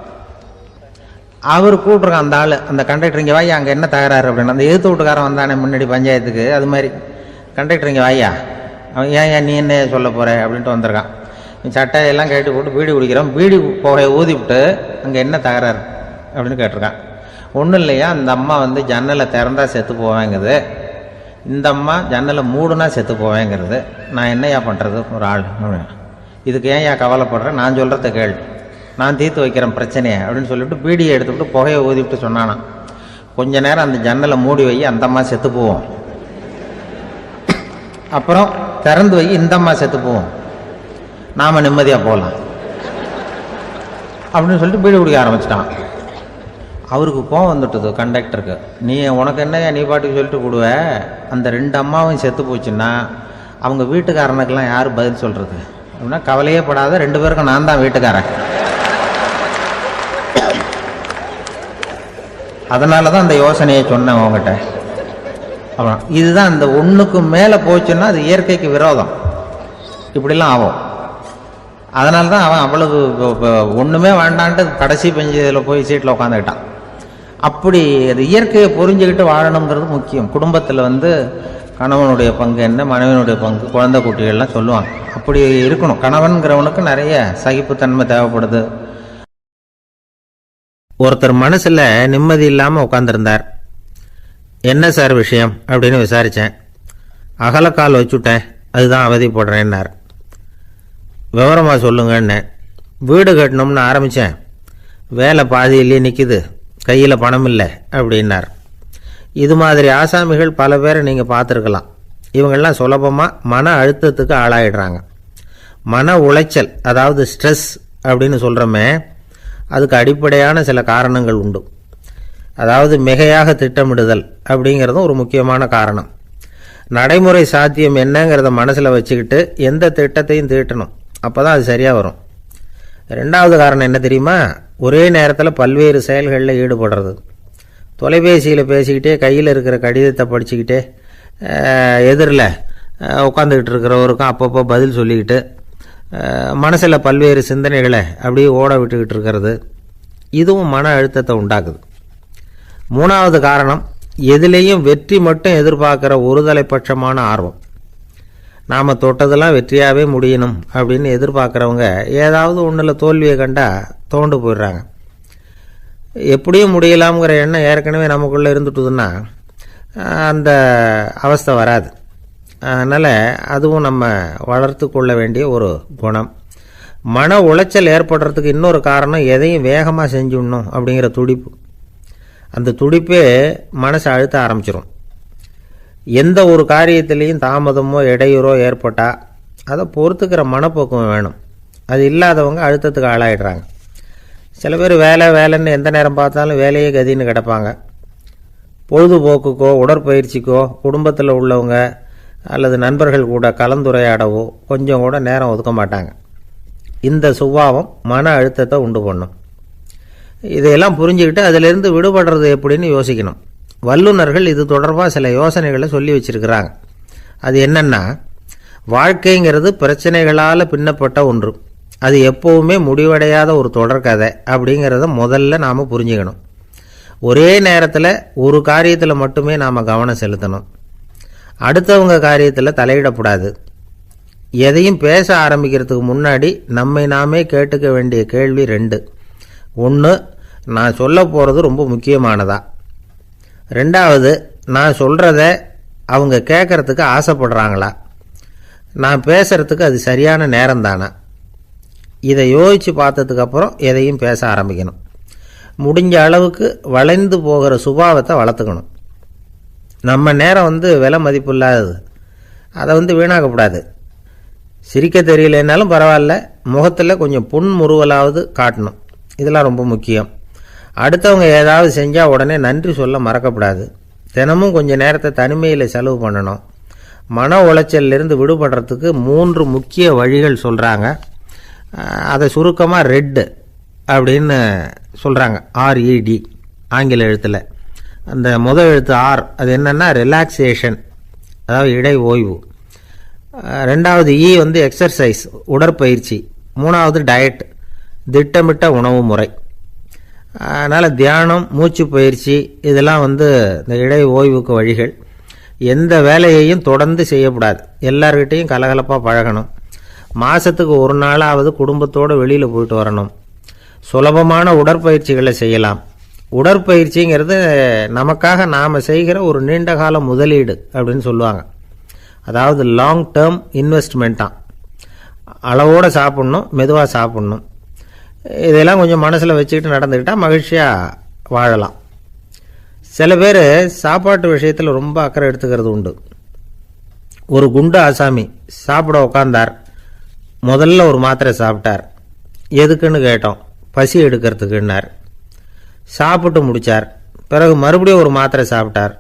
அவர் கூப்பிட்ருக்கான் அந்த ஆள், அந்த கண்டக்டர், இங்கே வாயா அங்கே என்ன தகராறு அப்படின்னு. அந்த எதிர்த்து வீட்டுக்காரன் வந்தானே முன்னாடி பஞ்சாயத்துக்கு, அது மாதிரி கண்டக்டர் இங்கே வாயா, அவன் ஏன் நீ என்ன சொல்ல போகிற அப்படின்ட்டு வந்திருக்கான். சட்டையெல்லாம் கட்டி போட்டு பீடி குடிக்கிறான். பீடி புகையை ஊதி விட்டு அங்கே என்ன தகராறு அப்படின்னு கேட்டிருக்கான். ஒன்றும் இல்லையா, அந்த அம்மா வந்து ஜன்னலை திறந்தா செத்து போவேங்கிறது, இந்த அம்மா ஜன்னலை மூடுனா செத்து போவேங்கிறது. நான் என்னையா பண்ணுறது ஒரு ஆள், இதுக்கு ஏன் கவலைப்படுறேன், நான் சொல்கிறத கேள், நான் தீர்த்து வைக்கிறேன் பிரச்சனையை அப்படின்னு சொல்லிவிட்டு பீடியை எடுத்துவிட்டு புகையை ஊதிவிட்டு சொன்னானா, கொஞ்ச நேரம் அந்த ஜன்னலை மூடி வை, அந்த அம்மா செத்து போவோம், அப்புறம் திறந்து வை, இந்த அம்மா செத்து போவோம், நாம் நிம்மதியாக போகலாம் அப்படின்னு சொல்லிட்டு பீடி குடிக்க ஆரம்பிச்சிட்டான். அவருக்கு கோவம் வந்துட்டுது கண்டக்டருக்கு. உனக்கு என்னையா நீ பாட்டுக்கு சொல்லிட்டு கொடுவ, அந்த 2 அம்மாவும் செத்து போச்சுன்னா அவங்க வீட்டுக்காரனுக்கெல்லாம் யார் பதில் சொல்கிறது அப்படின்னா, கவலையே படாத, 2 பேருக்கும் நான் தான் வீட்டுக்காரன். அதனால தான் அந்த யோசனையை சொன்னேன் உங்ககிட்ட. அப்புறம் இதுதான், இந்த ஒன்றுக்கு மேலே போச்சுன்னா அது இயற்கைக்கு விரோதம், இப்படிலாம் ஆகும். அதனால தான் அவன் அவ்வளவு ஒன்றுமே வேண்டான்ட்டு கடைசி பெஞ்சில் போய் சீட்டில் உட்காந்துக்கிட்டான். அப்படி அது இயற்கையை புரிஞ்சுக்கிட்டு வாழணுங்கிறது முக்கியம். குடும்பத்தில் வந்து கணவனுடைய பங்கு என்ன, மனைவியினுடைய பங்கு, குழந்தை குட்டிகள்லாம் சொல்லுவாங்க. அப்படி இருக்கணும். கணவன்கிறவனுக்கு நிறைய சகிப்புத்தன்மை தேவைப்படுது. ஒருத்தர் மனசில் நிம்மதி இல்லாமல் உட்காந்துருந்தார். என்ன சார் விஷயம் அப்படின்னு விசாரித்தேன். அகலக்கால் வச்சுட்டேன், அதுதான் அவதிப்படுறேன்னார். விவரமாக சொல்லுங்கன்னு. வீடு கட்டணும்னு ஆரம்பித்தேன், வேலை பாதியிலேயே நிற்கிது, கையில் பணம் இல்லை அப்படின்னார். இது மாதிரி ஆசாமிகள் பல பேரை நீங்கள் பார்த்துருக்கலாம். இவங்கெல்லாம் சுலபமாக மன அழுத்தத்துக்கு ஆளாயிடுறாங்க. மன உளைச்சல், அதாவது ஸ்ட்ரெஸ் அப்படின்னு சொல்கிறோமே, அதுக்கு அடிப்படையான சில காரணங்கள் உண்டு. அதாவது மிகையாக திட்டமிடுதல் அப்படிங்கிறதும் ஒரு முக்கியமான காரணம். நடைமுறை சாத்தியம் என்னங்கிறத மனசில் வச்சுக்கிட்டு எந்த திட்டத்தையும் தீட்டணும், அப்போ தான் அது சரியாக வரும். 2வது காரணம் என்ன தெரியுமா, ஒரே நேரத்தில் பல்வேறு செயல்களில் ஈடுபடுறது. தொலைபேசியில் பேசிக்கிட்டே கையில் இருக்கிற கடிதத்தை படிச்சுக்கிட்டே எதிரில் உட்காந்துக்கிட்டு இருக்கிறவருக்கும் அப்பப்போ பதில் சொல்லிக்கிட்டு மனசில் பல்வேறு சிந்தனைகளை அப்படியே ஓட விட்டுக்கிட்டு இருக்கிறது, இதுவும் மன அழுத்தத்தை உண்டாக்குது. 3வது காரணம், எதிலேயும் வெற்றி மட்டும் எதிர்பார்க்குற ஒருதலைப்பட்சமான ஆர்வம். நாம் தொட்டதெல்லாம் வெற்றியாகவே முடியணும் அப்படின்னு எதிர்பார்க்குறவங்க ஏதாவது ஒன்றில் தோல்வியை கண்டால் தோண்டு போயிடுறாங்க. எப்படியும் முடியலாம்ங்கிற எண்ணம் ஏற்கனவே நமக்குள்ளே இருந்துட்டுதுன்னா அந்த அவஸ்தை வராது. அதனால் அதுவும் நம்ம வளர்த்து கொள்ள வேண்டிய ஒரு குணம். மன உளைச்சல் ஏற்படுறதுக்கு இன்னொரு காரணம், எதையும் வேகமாக செஞ்சுடணும் அப்படிங்கிற துடிப்பு. அந்த துடிப்பே மனசை அழுத்த ஆரம்பிச்சிடும். எந்த ஒரு காரியத்திலையும் தாமதமோ இடையூறோ ஏற்பட்டால் அதை பொறுத்துக்கிற மனப்போக்கம் வேணும். அது இல்லாதவங்க அழுத்தத்துக்கு ஆளாயிடுறாங்க. சில பேர் வேலைன்னு எந்த நேரம் பார்த்தாலும் வேலையே கதின்னு கிடப்பாங்க. பொழுதுபோக்குக்கோ உடற்பயிற்சிக்கோ குடும்பத்தில் உள்ளவங்க அல்லது நண்பர்கள் கூட கலந்துரையாடவோ கொஞ்சம் கூட நேரம் ஒதுக்க மாட்டாங்க. இந்த சுபாவம் மன அழுத்தத்தை உண்டு பண்ணும். இதையெல்லாம் புரிஞ்சுக்கிட்டு அதிலிருந்து விடுபடுறது எப்படின்னு யோசிக்கணும். வல்லுநர்கள் இது தொடர்பாக சில யோசனைகளை சொல்லி வச்சிருக்கிறாங்க. அது என்னன்னா, வாழ்க்கைங்கிறது பிரச்சனைகளால் பின்னப்பட்ட ஒன்று, அது எப்போவுமே முடிவடையாத ஒரு தொடர்கதை அப்படிங்கிறத முதல்ல நாம் புரிஞ்சுக்கணும். ஒரே நேரத்தில் ஒரு காரியத்தில் மட்டுமே நாம் கவனம் செலுத்தணும். அடுத்தவங்க காரியத்தில் தலையிடக்கூடாது. எதையும் பேச ஆரம்பிக்கிறதுக்கு முன்னாடி நம்மை நாமே கேட்டுக்க வேண்டிய கேள்வி 2. 1, நான் சொல்ல போகிறது ரொம்ப முக்கியமானதா? 2வது, நான் சொல்கிறத அவங்க கேட்கறதுக்கு ஆசைப்படுறாங்களா? நான் பேசுகிறதுக்கு அது சரியான நேரம் தானா? இதை யோசித்து பார்த்ததுக்கப்புறம் எதையும் பேச ஆரம்பிக்கணும். முடிஞ்ச அளவுக்கு வளைந்து போகிற சுபாவத்தை வளர்த்துக்கணும். நம்ம நேரம் விலை மதிப்பு இல்லாதது, அதை வீணாக்கக்கூடாது. சிரிக்க தெரியலனாலும் பரவாயில்ல, முகத்தில் கொஞ்சம் புன்முறுவலாவது காட்டணும். இதெல்லாம் ரொம்ப முக்கியம். அடுத்தவங்க ஏதாவது செஞ்சால் உடனே நன்றி சொல்ல மறக்கப்படாது. தினமும் கொஞ்சம் நேரத்தை தனிமையில் செலவு பண்ணணும். மன உளைச்சலிருந்து விடுபடுறதுக்கு 3 முக்கிய வழிகள் சொல்கிறாங்க. அதை சுருக்கமாக ரெட் அப்படின்னு சொல்கிறாங்க. RED ஆங்கில எழுத்தில். அந்த முதல் எழுத்து R, அது என்னென்னா ரிலாக்ஸேஷன், அதாவது இடை ஓய்வு. 2வது E எக்ஸர்சைஸ், உடற்பயிற்சி. 3வது டயட், திட்டமிட்ட உணவு முறை. அதனால் தியானம், மூச்சு பயிற்சி இதெல்லாம் இந்த இடை ஓய்வுக்கு வழிகள். எந்த வேலையையும் தொடர்ந்து செய்யக்கூடாது. எல்லார்கிட்டையும் கலகலப்பாக பழகணும். மாதத்துக்கு ஒரு நாளாவது குடும்பத்தோடு வெளியில் போயிட்டு வரணும். சுலபமான உடற்பயிற்சிகளை செய்யலாம். உடற்பயிற்சிங்கிறது நமக்காக நாம் செய்கிற ஒரு நீண்டகால முதலீடு அப்படின்னு சொல்லுவாங்க. அதாவது லாங் டேர்ம் இன்வெஸ்ட்மெண்ட்டாக. அளவோடு சாப்பிட்ணும், மெதுவாக சாப்பிட்ணும். இதெல்லாம் கொஞ்சம் மனசில் வச்சுக்கிட்டு நடந்துக்கிட்டால் மகிழ்ச்சியாக வாழலாம். சில பேர் சாப்பாட்டு விஷயத்தில் ரொம்ப அக்கறை எடுத்துக்கிறது உண்டு. ஒரு குண்டு ஆசாமி சாப்பிட உக்காந்தார். முதல்ல ஒரு மாத்திரை சாப்பிட்டார். எதுக்குன்னு கேட்டோம். பசி எடுக்கிறதுக்குன்னார். சாப்பிட்டு முடித்தார். பிறகு மறுபடியும் ஒரு மாத்திரை சாப்பிட்டார்.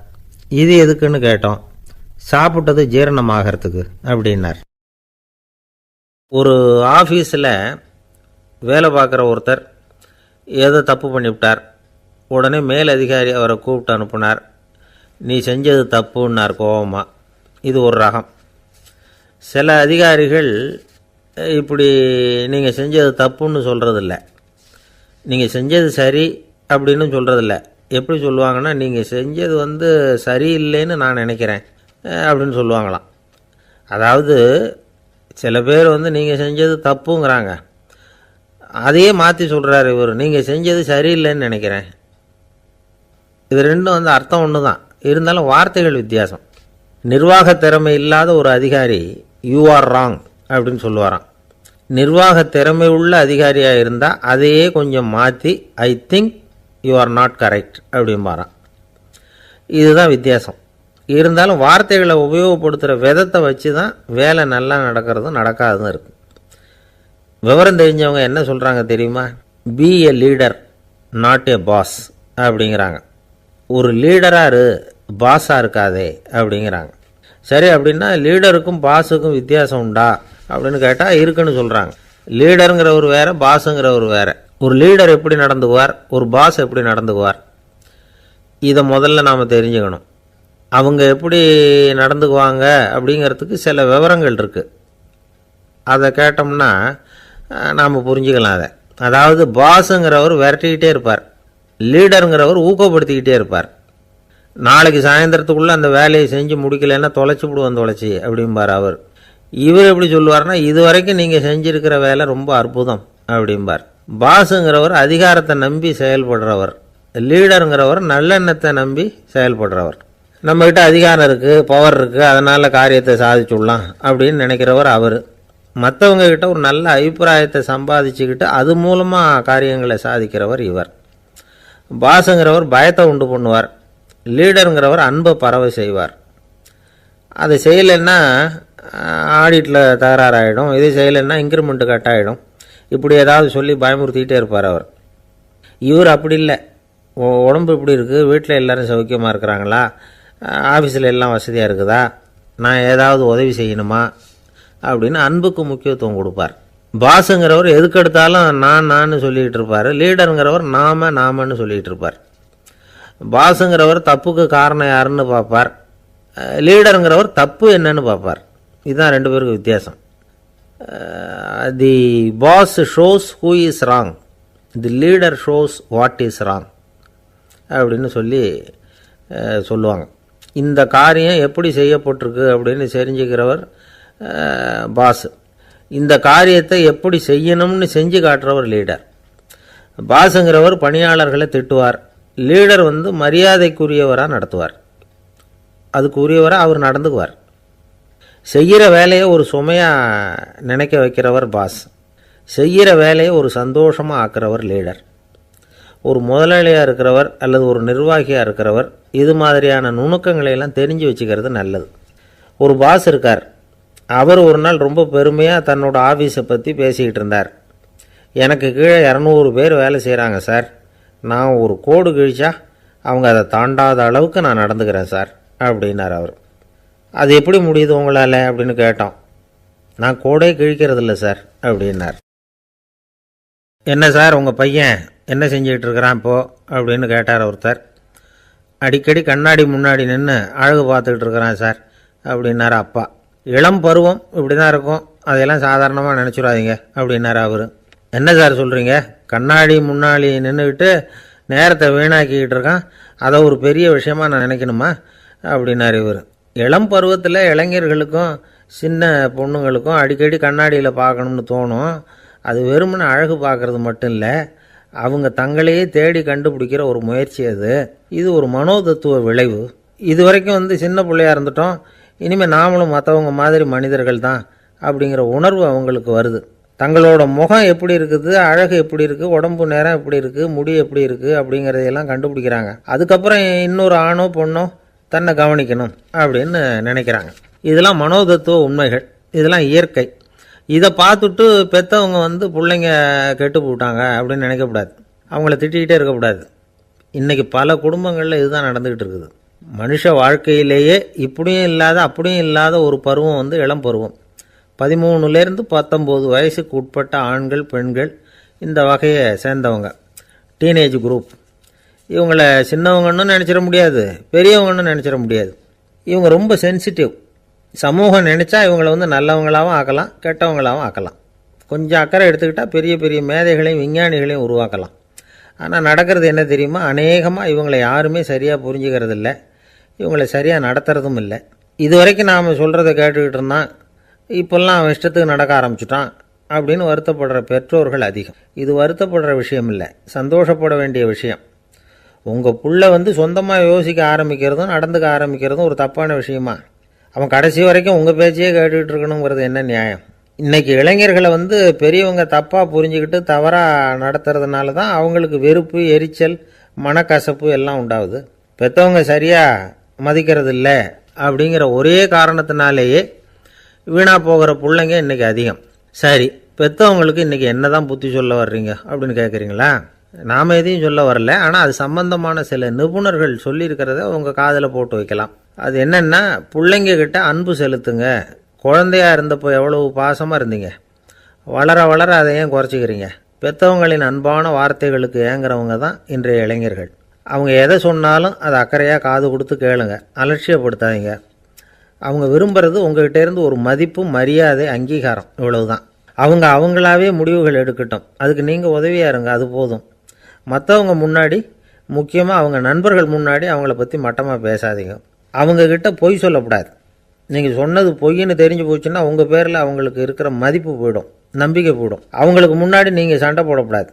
இது எதுக்குன்னு கேட்டோம். சாப்பிட்டது ஜீரணமாகறதுக்கு அப்படின்னார். ஒரு ஆஃபீஸில் வேலை பார்க்குற ஒருத்தர் ஏதோ தப்பு பண்ணிவிட்டார். உடனே மேல் அதிகாரி அவரை கூப்பிட்டு அனுப்புனார். நீ செஞ்சது தப்புன்னார் கோபமாக. இது ஒரு ரகம். சில அதிகாரிகள் இப்படி நீங்கள் செஞ்சது தப்புன்னு சொல்கிறதில்ல, நீங்கள் செஞ்சது சரி அப்படின்னு சொல்கிறதில்ல. எப்படி சொல்லுவாங்கன்னா, நீங்கள் செஞ்சது சரியில்லைன்னு நான் நினைக்கிறேன் அப்படின்னு சொல்லுவாங்களாம். அதாவது சில பேர் நீங்கள் செஞ்சது தப்புங்கிறாங்க, அதையே மாற்றி சொல்கிறாரு இவர், நீங்கள் செஞ்சது சரியில்லைன்னு நினைக்கிறேன். இது ரெண்டும் அர்த்தம் ஒன்று தான், இருந்தாலும் வார்த்தைகள் வித்தியாசம். நிர்வாக திறமை இல்லாத ஒரு அதிகாரி யூ ஆர் ராங் அப்படின்னு சொல்லுவாராம். நிர்வாக திறமை உள்ள அதிகாரியாக இருந்தால் அதையே கொஞ்சம் மாற்றி I think you are not correct அப்படிம்பாராம். இதுதான் வித்தியாசம். இருந்தாலும் வார்த்தைகளை உபயோகப்படுத்துகிற விதத்தை வச்சு தான் வேலை நல்லா நடக்கிறதும் நடக்காததும் இருக்குது. விவரம் தெரிஞ்சவங்க என்ன சொல்கிறாங்க தெரியுமா? Be a leader not a boss அப்படிங்கிறாங்க. ஒரு லீடராக பாஸாக இருக்காதே அப்படிங்கிறாங்க. சரி, அப்படின்னா லீடருக்கும் பாஸுக்கும் வித்தியாசம் உண்டா அப்படின்னு கேட்டால் இருக்குன்னு சொல்கிறாங்க. லீடருங்கிறவர் வேறு, பாஸுங்கிறவர் வேறு. ஒரு லீடர் எப்படி நடந்துக்குவார், ஒரு பாஸ் எப்படி நடந்துக்குவார், இதை முதல்ல நாம் தெரிஞ்சுக்கணும். அவங்க எப்படி நடந்துக்குவாங்க அப்படிங்கிறதுக்கு சில விவரங்கள் இருக்குது. அதை கேட்டோம்னா நாம் புரிஞ்சுக்கலாம் அதை. அதாவது பாஸுங்கிறவர் விரட்டிக்கிட்டே இருப்பார், லீடருங்கிறவர் ஊக்கப்படுத்திக்கிட்டே இருப்பார். நாளைக்கு சாயந்தரத்துக்குள்ளே அந்த வேலையை செஞ்சு முடிக்கலைன்னா தொலைச்சி விடுவோம் தொலைச்சி அப்படிம்பார் அவர். இவர் எப்படி சொல்லுவார்னா, இது வரைக்கும் நீங்கள் செஞ்சுருக்கிற வேலை ரொம்ப அற்புதம் அப்படிம்பார். பாஸுங்கிறவர் அதிகாரத்தை நம்பி செயல்படுறவர், லீடருங்கிறவர் நல்லெண்ணத்தை நம்பி செயல்படுறவர். நம்மக்கிட்ட அதிகாரம் இருக்குது, பவர் இருக்குது, அதனால் காரியத்தை சாதிச்சுடலாம் அப்படின்னு நினைக்கிறவர் அவர். மற்றவங்க கிட்ட ஒரு நல்ல அபிப்பிராயத்தை சம்பாதிச்சுக்கிட்டு அது மூலமாக காரியங்களை சாதிக்கிறவர் இவர். பாஸுங்கிறவர் பயத்தை உண்டு பண்ணுவார், லீடருங்கிறவர் அன்பை பரவ செய்வார். அதை செய்யலைன்னா ஆடிட்டில் தகராறாயிடும், இது செய்யலைன்னா இன்க்ரிமெண்ட்டு கட் ஆகிடும், இப்படி ஏதாவது சொல்லி பயமுறுத்திக்கிட்டே இருப்பார் அவர். இவர் அப்படி இல்லை. உடம்பு இப்படி இருக்குது, வீட்டில் எல்லோரும் சௌக்கியமாக இருக்கிறாங்களா, ஆஃபீஸில் எல்லாம் வசதியாக இருக்குதா, நான் ஏதாவது உதவி செய்யணுமா அப்படின்னு அன்புக்கு முக்கியத்துவம் கொடுப்பார். பாஸுங்கிறவர் எதுக்கெடுத்தாலும் நான் சொல்லிக்கிட்டு இருப்பார், லீடருங்கிறவர் நாமன்னு சொல்லிக்கிட்டு இருப்பார். பாஸுங்கிறவர் தப்புக்கு காரணம் யாருன்னு பார்ப்பார், லீடருங்கிறவர் தப்பு என்னன்னு பார்ப்பார். இதுதான் ரெண்டு பேருக்கு வித்தியாசம். The boss shows who is wrong, the leader shows what is wrong அப்படின்னு சொல்லுவாங்க. இந்த காரியம் எப்படி செய்யப்பட்டிருக்கு அப்படின்னு தெரிஞ்சுக்கிறவர் பாஸ். இந்த காரியத்தை எப்படி செய்யணும்னு செஞ்சு காட்டுறவர் லீடர். பாஸுங்கிறவர் பணியாளர்களை திட்டுவார், லீடர் மரியாதைக்குரியவராக நடத்துவார், அதுக்குரியவராக அவர் நடந்துக்குவார். செய்கிற வேலையை ஒரு சுமையாக நினைக்க வைக்கிறவர் பாஸ், செய்கிற வேலையை ஒரு சந்தோஷமாக ஆக்கிறவர் லீடர். ஒரு முதலாளியாக இருக்கிறவர் அல்லது ஒரு நிர்வாகியாக இருக்கிறவர் இது மாதிரியான நுணுக்கங்களையெல்லாம் தெரிஞ்சு வச்சுக்கிறது நல்லது. ஒரு பாஸ் இருக்கார், அவர் ஒரு நாள் ரொம்ப பெருமையாக தன்னோட ஆஃபீஸை பற்றி பேசிக்கிட்டு இருந்தார். எனக்கு கீழே 200 பேர் வேலை செய்கிறாங்க சார், நான் ஒரு கோடு கிழிச்சா அவங்க அதை தாண்டாத அளவுக்கு நான் நடந்துக்கிறேன் சார் அப்படின்னார் அவர். அது எப்படி முடியுது உங்களால் அப்படின்னு கேட்டோம். நான் கோடே கிழிக்கிறதில்ல சார் அப்படின்னார். என்ன சார் உங்கள் பையன் என்ன செஞ்சுக்கிட்டு இருக்கிறான் இப்போது அப்படின்னு கேட்டார் ஒருத்தர். அடிக்கடி கண்ணாடி முன்னாடி நின்று அழகு பார்த்துக்கிட்டு இருக்கிறான் சார் அப்படின்னார் அப்பா. இளம் பருவம் இப்படி தான் இருக்கும், அதையெல்லாம் சாதாரணமாக நினச்சிடாதீங்க அப்படின்னார் அவர். என்ன சார் சொல்கிறீங்க, கண்ணாடி முன்னாடி நின்றுக்கிட்டு நேரத்தை வீணாக்கிக்கிட்டு இருக்கான், அதை ஒரு பெரிய விஷயமாக நான் நினைக்கணுமா அப்படின்னார் இவர். இளம் பருவத்தில் இளைஞர்களுக்கும் சின்ன பொண்ணுங்களுக்கும் அடிக்கடி கண்ணாடியில் பார்க்கணும்னு தோணும். அது வெறுமனே அழகு பார்க்குறது மட்டும் இல்லை, அவங்க தங்களையே தேடி கண்டுபிடிக்கிற ஒரு முயற்சி அது. இது ஒரு மனோதத்துவ விளைவு. இது வரைக்கும் சின்ன பிள்ளையாக இருந்துட்டோம், இனிமேல் நாமளும் மற்றவங்க மாதிரி மனிதர்கள் தான் அப்படிங்கிற உணர்வு அவங்களுக்கு வருது. தங்களோட முகம் எப்படி இருக்குது, அழகு எப்படி இருக்குது, உடம்பு நேரம் எப்படி இருக்குது, முடி எப்படி இருக்குது அப்படிங்கிறதையெல்லாம் கண்டுபிடிக்கிறாங்க. அதுக்கப்புறம் இன்னொரு ஆணோ பொண்ணோ தன்னை கவனிக்கணும் அப்படின்னு நினைக்கிறாங்க. இதெல்லாம் மனோதத்துவ உண்மைகள், இதெல்லாம் இயற்கை. இதை பார்த்துட்டு பெற்றவங்க பிள்ளைங்க கெட்டு போட்டாங்க அப்படின்னு நினைக்கக்கூடாது, அவங்கள திட்டிக்கிட்டே இருக்கக்கூடாது. இன்றைக்கி பல குடும்பங்களில் இதுதான் நடந்துக்கிட்டு இருக்குது. மனுஷ வாழ்க்கையிலேயே இப்படியும் இல்லாத அப்படியும் இல்லாத ஒரு பருவம் இளம் பருவம். 13லேருந்து 19 வயசுக்கு உட்பட்ட ஆண்கள் பெண்கள் இந்த வகையை சேர்ந்தவங்க, டீனேஜ் குரூப். இவங்கள சின்னவங்கன்னு நினச்சிட முடியாது, பெரியவங்கன்னு நினச்சிட முடியாது. இவங்க ரொம்ப சென்சிட்டிவ். சமூகம் நினச்சா இவங்களை நல்லவங்களாகவும் ஆக்கலாம், கெட்டவங்களாகவும் ஆக்கலாம். கொஞ்சம் அக்கறை எடுத்துக்கிட்டால் பெரிய பெரிய மேதைகளையும் விஞ்ஞானிகளையும் உருவாக்கலாம். ஆனால் நடக்கிறது என்ன தெரியுமா, அநேகமாக இவங்களை யாருமே சரியாக புரிஞ்சுக்கிறது இல்லை, இவங்களை சரியாக நடத்துறதும் இல்லை. இது வரைக்கும் நாம் சொல்கிறத கேட்டுக்கிட்டு இருந்தான், இப்போல்லாம் அவன் இஷ்டத்துக்கு நடக்க ஆரம்பிச்சுட்டான் அப்படின்னு வருத்தப்படுற பெற்றோர்கள் அதிகம். இது வருத்தப்படுற விஷயம் இல்லை, சந்தோஷப்பட வேண்டிய விஷயம். உங்கள் புள்ள சொந்தமாக யோசிக்க ஆரம்பிக்கிறதும் நடந்துக்க ஆரம்பிக்கிறதும் ஒரு தப்பான விஷயமா? அவன் கடைசி வரைக்கும் உங்கள் பேச்சையே கேட்டுக்கிட்டு இருக்கணுங்கிறது என்ன நியாயம்? இன்றைக்கி இளைஞர்களை பெரியவங்க தப்பாக புரிஞ்சுக்கிட்டு தவறாக நடத்துறதுனால தான் அவங்களுக்கு வெறுப்பு, எரிச்சல், மனக்கசப்பு எல்லாம் உண்டாகுது. பெற்றவங்க சரியாக மதிக்கிறது இல்லை அப்படிங்கிற ஒரே காரணத்தினாலேயே வீணாக போகிற பிள்ளைங்க இன்றைக்கி அதிகம். சரி, பெற்றவங்களுக்கு இன்றைக்கி என்ன தான் புத்தி சொல்ல வர்றீங்க அப்படின்னு கேட்குறீங்களா? நாம் எதையும் சொல்ல வரல, ஆனால் அது சம்பந்தமான சில நிபுணர்கள் சொல்லியிருக்கிறத உங்கள் காதில் போட்டு வைக்கலாம். அது என்னென்னா, பிள்ளைங்க கிட்ட அன்பு செலுத்துங்க. குழந்தையாக இருந்தப்போ எவ்வளவு பாசமாக இருந்தீங்க, வளர வளர அதை ஏன் குறைச்சிக்கிறீங்க? பெற்றவங்களின் அன்பான வார்த்தைகளுக்கு ஏங்குறவங்க தான் இன்றைய இளைஞர்கள். அவங்க எதை சொன்னாலும் அதை அக்கறையாக காது கொடுத்து கேளுங்க, அலட்சியப்படுத்தாதீங்க. அவங்க விரும்புகிறது உங்கள்கிட்டேருந்து ஒரு மதிப்பு, மரியாதை, அங்கீகாரம், இவ்வளவுதான். அவங்க அவங்களாவே முடிவுகள் எடுக்கட்டும், அதுக்கு நீங்கள் உதவியாக இருங்க, அது போதும். மற்றவங்க முன்னாடி, முக்கியமாக அவங்க நண்பர்கள் முன்னாடி அவங்கள பற்றி மட்டமாக பேசாதீங்க. அவங்கக்கிட்ட பொய் சொல்லக்கூடாது. நீங்கள் சொன்னது பொய்ன்னு தெரிஞ்சு போச்சுன்னா உங்கள் பேரில் அவங்களுக்கு இருக்கிற மதிப்பு போயிடும், நம்பிக்கை போயிடும். அவங்களுக்கு முன்னாடி நீங்கள் சண்டை போடக்கூடாது.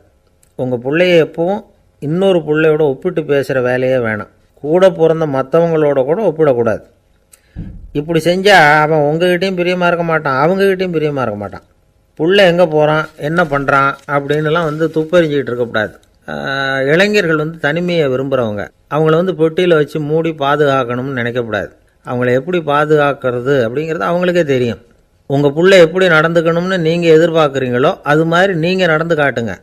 உங்கள் பிள்ளைய எப்பவும் இன்னொரு பிள்ளையோட ஒப்பிட்டு பேசுகிற வேலையே வேணாம். கூட பிறந்த மற்றவங்களோட கூட ஒப்பிடக்கூடாது. இப்படி செஞ்சால் அவன் உங்ககிட்டையும் பிரியமாக இருக்க மாட்டான், அவங்ககிட்டையும் பிரியமாக இருக்க மாட்டான். புள்ள எங்கே போகிறான், என்ன பண்ணுறான் அப்படின்னுலாம் துப்பறிஞ்சிக்கிட்டு இருக்கக்கூடாது. இளைஞர்கள் தனிமையை விரும்புகிறவங்க. அவங்கள பெட்டியில் வச்சு மூடி பாதுகாக்கணும்னு நினைக்கக்கூடாது. அவங்கள எப்படி பாதுகாக்கிறது அப்படிங்கிறது அவங்களுக்கே தெரியும். உங்கள் புள்ள எப்படி நடந்துக்கணும்னு நீங்கள் எதிர்பார்க்குறீங்களோ அது மாதிரி நீங்கள் நடந்து காட்டுங்க,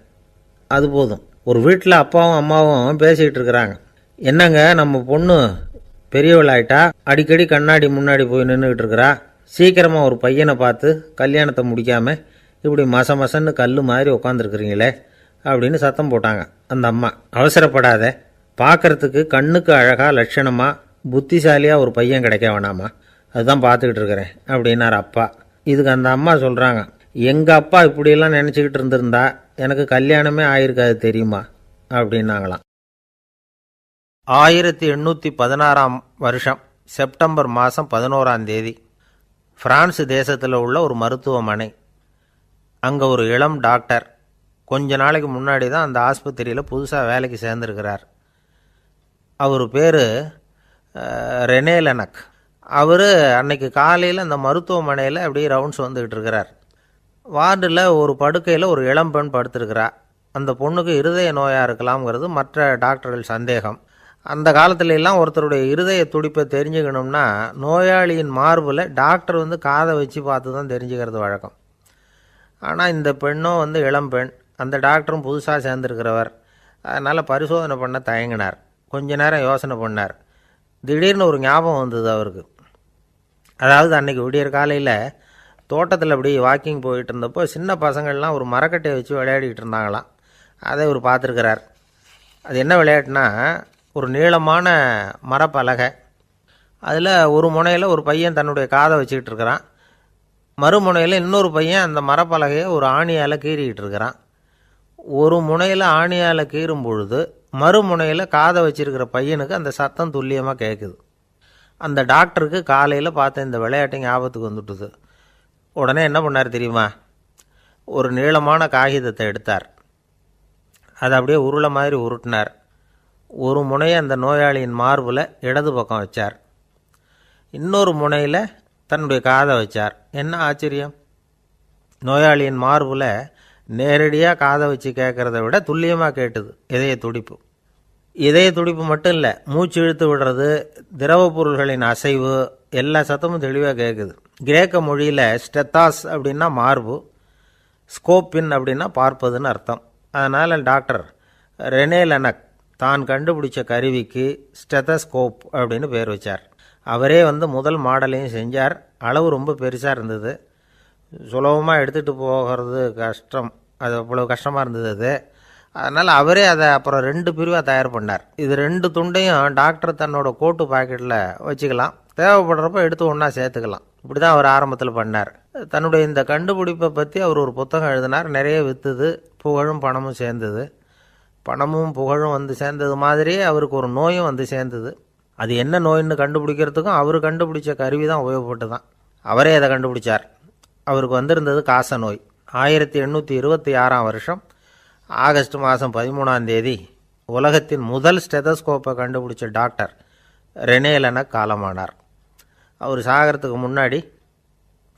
அது போதும். ஒரு வீட்டில் அப்பாவும் அம்மாவும் பேசிக்கிட்டு இருக்கிறாங்க. என்னங்க நம்ம பொண்ணு பெரியவளாயிட்டா, அடிக்கடி கண்ணாடி முன்னாடி போய் நின்றுக்கிட்டு இருக்கிறா, சீக்கிரமாக ஒரு பையனை பார்த்து கல்யாணத்தை முடிக்காமல் இப்படி மசன்னு கல் மாதிரி உட்காந்துருக்குறீங்களே அப்படின்னு சத்தம் போட்டாங்க அந்த அம்மா. அவசரப்படாத, பார்க்குறதுக்கு கண்ணுக்கு அழகாக லட்சணமாக புத்திசாலியாக ஒரு பையன் கிடைக்க வேணாமா, அதுதான் பார்த்துக்கிட்டு இருக்கிறேன் அப்படின்னார் அப்பா. இதுக்கு அந்த அம்மா சொல்கிறாங்க, எங்கள் அப்பா இப்படியெல்லாம் நினச்சிக்கிட்டு இருந்திருந்தா எனக்கு கல்யாணமே ஆயிருக்காது தெரியுமா அப்படின்னாங்களாம். 1816 வருஷம் செப்டம்பர் மாதம் 11ஆம் தேதி பிரான்ஸ் தேசத்தில் உள்ள ஒரு மருத்துவமனை. அங்கே ஒரு இளம் டாக்டர் கொஞ்ச நாளைக்கு முன்னாடி தான் அந்த ஆஸ்பத்திரியில் புதுசாக வேலைக்கு சேர்ந்துருக்கிறார். அவர் பேர் ரெனே லெனக். அவர் அன்னைக்கு காலையில் அந்த மருத்துவமனையில் அப்படியே ரவுண்ட்ஸ் வந்துக்கிட்டு இருக்கிறார். வார்டில் ஒரு படுக்கையில் ஒரு இளம்பெண் படுத்திருக்கிறா. அந்த பொண்ணுக்கு இருதய நோயாக இருக்கலாம்ங்கிறது மற்ற டாக்டர்கள் சந்தேகம். அந்த காலத்துல எல்லாம் ஒருத்தருடைய இருதய துடிப்பை தெரிஞ்சுக்கணும்னா நோயாளியின் மார்பில் டாக்டர் வந்து காதை வச்சு பார்த்து தான் தெரிஞ்சுக்கிறது வழக்கம். ஆனால் இந்த பெண்ணும் இளம்பெண், அந்த டாக்டரும் புதுசாக சேர்ந்துருக்கிறவர். அதனால் பரிசோதனை பண்ண தயங்கினார். கொஞ்ச நேரம் யோசனை பண்ணார். திடீர்னு ஒரு ஞாபகம் வந்தது அவருக்கு. அதாவது அன்றைக்கி விடியற் காலையில் தோட்டத்தில் அப்படி வாக்கிங் போயிட்டு இருந்தப்போ சின்ன பசங்கள்லாம் ஒரு மரக்கட்டையை வச்சு விளையாடிக்கிட்டு இருந்தாங்களாம். அதை இவர் பார்த்துருக்கிறார். அது என்ன விளையாட்டுனா, ஒரு நீளமான மரப்பலகை, அதில் ஒரு முனையில் ஒரு பையன் தன்னுடைய காதை வச்சுக்கிட்டு இருக்கிறான், மறுமுனையில் இன்னொரு பையன் அந்த மரப்பலகையை ஒரு ஆணியால் கீறிக்கிட்டு இருக்கிறான். ஒரு முனையில் ஆணியால் கீறும் பொழுது மறுமுனையில் காதை வச்சிருக்கிற பையனுக்கு அந்த சத்தம் துல்லியமாக கேட்குது. அந்த டாக்டருக்கு காலையில் பார்த்த இந்த விளையாட்டு ஞாபகத்துக்கு வந்துட்டுது. உடனே என்ன பண்ணார் தெரியுமா? ஒரு நீளமான காகிதத்தை எடுத்தார். அதை அப்படியே உருளை மாதிரி உருட்டினார். ஒரு முனையை அந்த நோயாளியின் மார்பில் இடது பக்கம் வச்சார், இன்னொரு முனையில் தன்னுடைய காதை வச்சார். என்ன ஆச்சரியம்! நோயாளியின் மார்பில் நேரடியாக காதை வச்சு கேட்குறத விட துல்லியமாக கேட்டுது இதய துடிப்பு. இதய துடிப்பு மட்டும் இல்லை, மூச்சு இழுத்து விடுறது, திரவ பொருள்களின் அசைவு, எல்லா சத்தமும் தெளிவாக கேட்குது. கிரேக்க மொழியில் ஸ்டெத்தாஸ் அப்படின்னா மார்பு, ஸ்கோப்பின் அப்படின்னா பார்ப்பதுன்னு அர்த்தம். அதனால் டாக்டர் ரெனே லெனக் தான் கண்டுபிடிச்ச கருவிக்கு ஸ்டெத்தஸ்கோப் அப்படின்னு பேர் வச்சார். அவரே முதல் மாடலையும் செஞ்சார். அளவு ரொம்ப பெருசாக இருந்தது, சுலபமாக எடுத்துகிட்டு போகிறது கஷ்டம், அது அவ்வளோ கஷ்டமாக இருந்தது அது. அதனால் அவரே அதை அப்புறம் 2 பிரிவாக தயார் பண்ணார். இது 2 துண்டையும் டாக்டர் தன்னோட கோட்டு பாக்கெட்டில் வச்சுக்கலாம், தேவைப்படுறப்ப எடுத்து ஒன்றா சேர்த்துக்கலாம். இப்படி தான் அவர் ஆரம்பத்தில் பண்ணார். தன்னுடைய இந்த கண்டுபிடிப்பை பற்றி அவர் ஒரு புத்தகம் எழுதினார். நிறைய விற்றுது, புகழும் பணமும் சேர்ந்தது. பணமும் புகழும் சேர்ந்தது மாதிரியே அவருக்கு ஒரு நோயும் சேர்ந்தது. அது என்ன நோயின்னு கண்டுபிடிக்கிறதுக்கும் அவர் கண்டுபிடிச்ச கருவி தான் உபயோகப்பட்டு தான். அவரே அதை கண்டுபிடிச்சார். அவருக்கு வந்திருந்தது காச நோய். 1826ஆம் வருஷம் ஆகஸ்ட் மாதம் 13ஆம் தேதி உலகத்தின் முதல் ஸ்டெதஸ்கோப்பை கண்டுபிடிச்ச டாக்டர் ரெனே லெனக் காலமானார். அவர் சாகிறதுக்கு முன்னாடி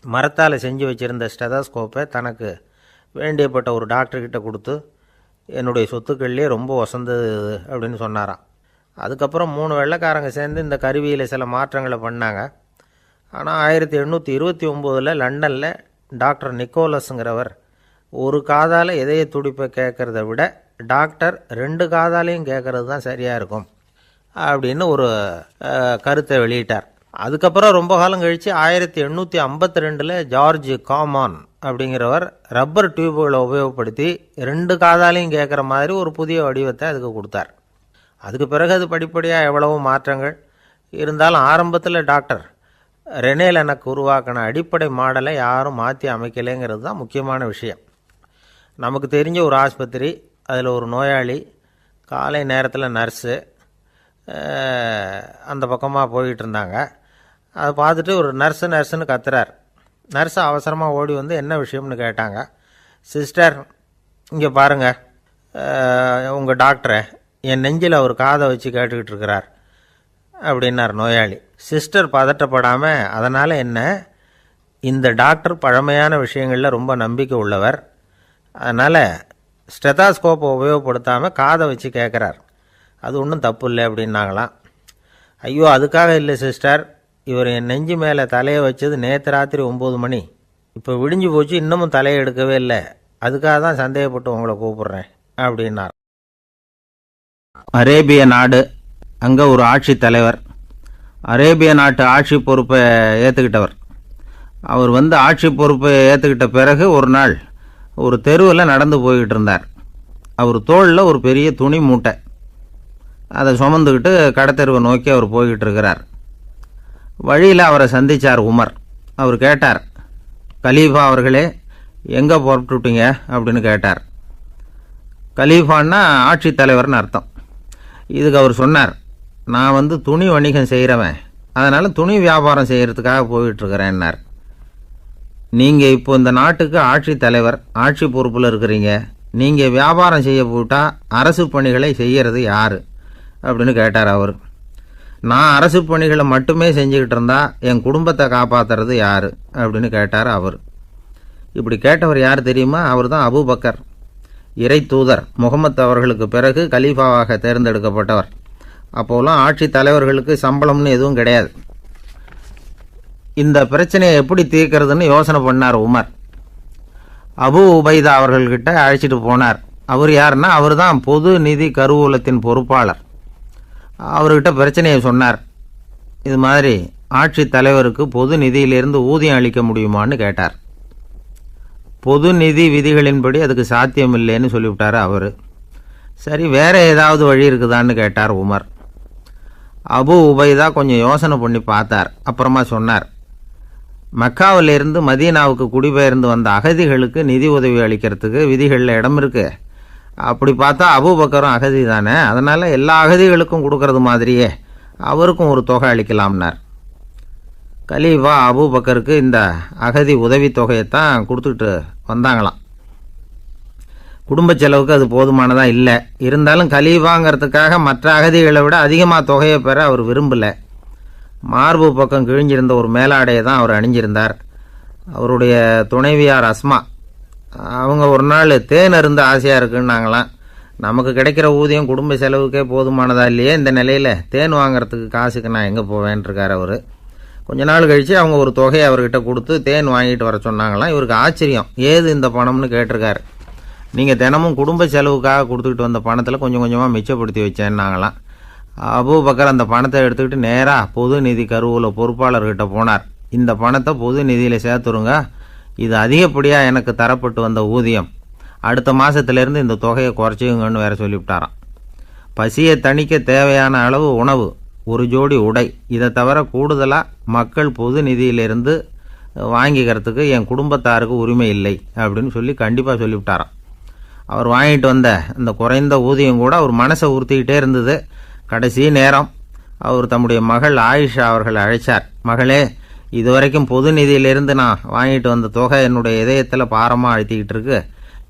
மரத்தால் செஞ்சு வச்சுருந்த ஸ்டெதஸ்கோப்பை தனக்கு வேண்டியப்பட்ட ஒரு டாக்டர்கிட்ட கொடுத்து, என்னுடைய சொத்துக்கள்லேயே ரொம்ப வசந்தது அப்படின்னு சொன்னாராம். அதுக்கப்புறம் 3 வெள்ளைக்காரங்க சேர்ந்து இந்த கருவியில் சில மாற்றங்களை பண்ணாங்க. ஆனால் 1829 லண்டனில் டாக்டர் நிக்கோலஸுங்கிறவர் ஒரு காதால் இதய துடிப்பை கேட்குறத விட டாக்டர் 2 காதாலையும் கேட்குறது தான் சரியாக இருக்கும் அப்படின்னு ஒரு கருத்தை வெளியிட்டார். அதுக்கப்புறம் ரொம்ப காலம் கழித்து 1852 ஜார்ஜ் காமான் அப்படிங்கிறவர் ரப்பர் டியூபுகளை உபயோகப்படுத்தி 2 காதாலையும் கேட்குற மாதிரி ஒரு புதிய வடிவத்தை அதுக்கு கொடுத்தார். அதுக்கு பிறகு அது படிப்படியாக எவ்வளவோ மாற்றங்கள் இருந்தாலும் ஆரம்பத்தில் டாக்டர் ரெனே லெனக் உருவாக்கின அடிப்படை மாடலை யாரும் மாற்றி அமைக்கலைங்கிறது தான் முக்கியமான விஷயம். நமக்கு தெரிஞ்ச ஒரு ஆஸ்பத்திரி, அதில் ஒரு நோயாளி, காலை நேரத்தில் நர்ஸு அந்த பக்கமாக போயிட்டு இருந்தாங்க. அதை பார்த்துட்டு ஒரு நர்ஸுன்னு கத்துறார். நர்ஸு அவசரமாக ஓடி என்ன விஷயம்னு கேட்டாங்க. சிஸ்டர், இங்கே பாருங்கள், உங்கள் டாக்டரை என் நெஞ்சில் அவர் காதை வச்சு கேட்டுக்கிட்டு இருக்கிறார் அப்படின்னார் நோயாளி. சிஸ்டர் பதட்டப்படாமல், அதனால் என்ன, இந்த டாக்டர் பழமையான விஷயங்களில் ரொம்ப நம்பிக்கை உள்ளவர், அதனால் ஸ்டெதாஸ்கோப்பை உபயோகப்படுத்தாமல் காதை வச்சு கேட்குறார், அது ஒன்றும் தப்பு இல்லை அப்படின்னாங்களாம். ஐயோ, அதுக்காக இல்லை சிஸ்டர், இவர் என் நெஞ்சு மேலே தலையை வச்சது நேற்று ராத்திரி 9 மணி, இப்போ விடிஞ்சு போச்சு, இன்னமும் தலையை எடுக்கவே இல்லை, அதுக்காக தான் சந்தேகப்பட்டு உங்களை கூப்பிட்றேன் அப்படின்னார். அரேபிய நாடு, அங்கே ஒரு ஆட்சி தலைவர், அரேபிய நாட்டு ஆட்சி பொறுப்பை ஏற்றுக்கிட்டவர். அவர் ஆட்சி பொறுப்பை ஏற்றுக்கிட்ட பிறகு ஒரு நாள் ஒரு தெருவில் நடந்து போய்கிட்டு இருந்தார். அவர் தோளில் ஒரு பெரிய துணி மூட்டை, அதை சுமந்துக்கிட்டு கடத்தெருவை நோக்கி அவர் போய்கிட்டு இருக்கிறார். வழியில் அவரை சந்தித்தார் உமர். அவர் கேட்டார், கலீஃபா அவர்களே, எங்கே புறப்பட்டுட்டீங்க அப்படின்னு கேட்டார். கலீஃபான்னா ஆட்சி தலைவர்னு அர்த்தம். இதுக்கு அவர் சொன்னார், நான் துணி வணிகம் செய்கிறவன், அதனால் துணி வியாபாரம் செய்கிறதுக்காக போயிட்டுருக்கிறேன்னார். நீங்கள் இப்போ இந்த நாட்டுக்கு ஆட்சி தலைவர், ஆட்சி பொறுப்பில் இருக்கிறீங்க. நீங்கள் வியாபாரம் செய்ய போட்டால் அரசு பணிகளை செய்கிறது யார் அப்படின்னு கேட்டார் அவர். நான் அரசு பணிகளை மட்டுமே செஞ்சுக்கிட்டு இருந்தா என் குடும்பத்தை காப்பாற்றுறது யார் அப்படின்னு கேட்டார் அவர். இப்படி கேட்டவர் யார் தெரியுமா? அவர் தான் அபூபக்கர், இறை தூதர் முகமது அவர்களுக்கு பிறகு கலீஃபாவாக தேர்ந்தெடுக்கப்பட்டவர். அப்போலாம் ஆட்சி தலைவர்களுக்கு சம்பளம்னு எதுவும் கிடையாது. இந்த பிரச்சனையை எப்படி தீர்க்கிறதுன்னு யோசனை பண்ணார் உமர். அபு உபைதா அவர்கள்கிட்ட அழைச்சிட்டு போனார். அவர் யாருன்னா, அவர் தான் பொது நிதி கருவூலத்தின் பொறுப்பாளர். அவர்கிட்ட பிரச்சனையை சொன்னார். இது மாதிரி ஆட்சி தலைவருக்கு பொது நிதியிலிருந்து ஊதியம் அளிக்க முடியுமான்னு கேட்டார். பொது நிதி விதிகளின்படி அதுக்கு சாத்தியம் இல்லைன்னு சொல்லிவிட்டார் அவர். சரி, வேற ஏதாவது வழி இருக்குதான்னு கேட்டார் உமர். அபு உபைதா கொஞ்சம் யோசனை பண்ணி பார்த்தார். அப்புறமா சொன்னார், மக்காவிலிருந்து மதீனாவுக்கு குடிபெயர்ந்து வந்த அகதிகளுக்கு நிதி உதவி அளிக்கிறதுக்கு விதிகளில் இடம் இருக்கு. அப்படி பார்த்தா அபூபக்கரும் அகதி தானே, அதனால எல்லா அகதிகளுக்கும் கொடுக்கறது மாதிரியே அவருக்கும் ஒரு தொகை அளிக்கலாம்னார். கலீஃபா அபூபக்கருக்கு இந்த அகதி உதவி தொகையைத்தான் கொடுத்துட்டு வந்தாங்களாம். குடும்ப செலவுக்கு அது போதுமானதா இல்லை. இருந்தாலும் கலீஃபாங்கிறதுக்காக மற்ற அகதிகளை விட அதிகமாக தொகையை பெற அவர் விரும்பலை. மார்பு பக்கம் கிழிஞ்சிருந்த ஒரு மேலாடையை தான் அவர் அணிஞ்சிருந்தார். அவருடைய துணைவியார் அஸ்மா, அவங்க ஒரு நாள் தேன் அருந்து ஆசையாக இருக்குன்னாங்களாம். நமக்கு கிடைக்கிற ஊதியம் குடும்ப செலவுக்கே போதுமானதா இல்லையே, இந்த நிலையில் தேன் வாங்கிறதுக்கு காசுக்கு நான் எங்கே போவேன்ருக்கார் அவர். கொஞ்ச நாள் கழித்து அவங்க ஒரு தொகையை அவர்கிட்ட கொடுத்து தேன் வாங்கிட்டு வர சொன்னாங்களாம். இவருக்கு ஆச்சரியம், ஏது இந்த பணம்னு கேட்டிருக்காரு. நீங்கள் தினமும் குடும்ப செலவுக்காக கொடுத்துக்கிட்டு வந்த பணத்தில் கொஞ்சம் கொஞ்சமாக மிச்சப்படுத்தி வச்சேன்னாங்களாம். அபூபக்கர் அந்த பணத்தை எடுத்துக்கிட்டு நேராக பொது நிதி கருவூல பொறுப்பாளர்கிட்ட போனார். இந்த பணத்தை பொது நிதியில் சேர்த்துருங்க, இது அதிகப்படியாக எனக்கு தரப்பட்டு வந்த ஊதியம், அடுத்த மாதத்துலேருந்து இந்த தொகையை குறைச்சிங்கன்னு வேற சொல்லிவிட்டாராம். பசியை தணிக்க தேவையான அளவு உணவு, ஒரு ஜோடி உடை, இதை தவிர கூடுதலாக மக்கள் பொது நிதியிலிருந்து வாங்கிக்கிறதுக்கு என் குடும்பத்தாருக்கு உரிமை இல்லை அப்படின்னு சொல்லி கண்டிப்பாக சொல்லிவிட்டாராம். அவர் வாங்கிட்டு வந்த இந்த குறைந்த ஊதியம் கூட அவர் மனசை உறுத்திக்கிட்டே இருந்தது. கடைசி நேரம் அவர் தம்முடைய மகள் ஆயிஷா அவர்களை அழைச்சார். மகளே, இதுவரைக்கும் பொது நிதியிலிருந்து நான் வாங்கிட்டு வந்த தொகை என்னுடைய இதயத்தில் பாரமாக அழுத்திக்கிட்டு இருக்கு.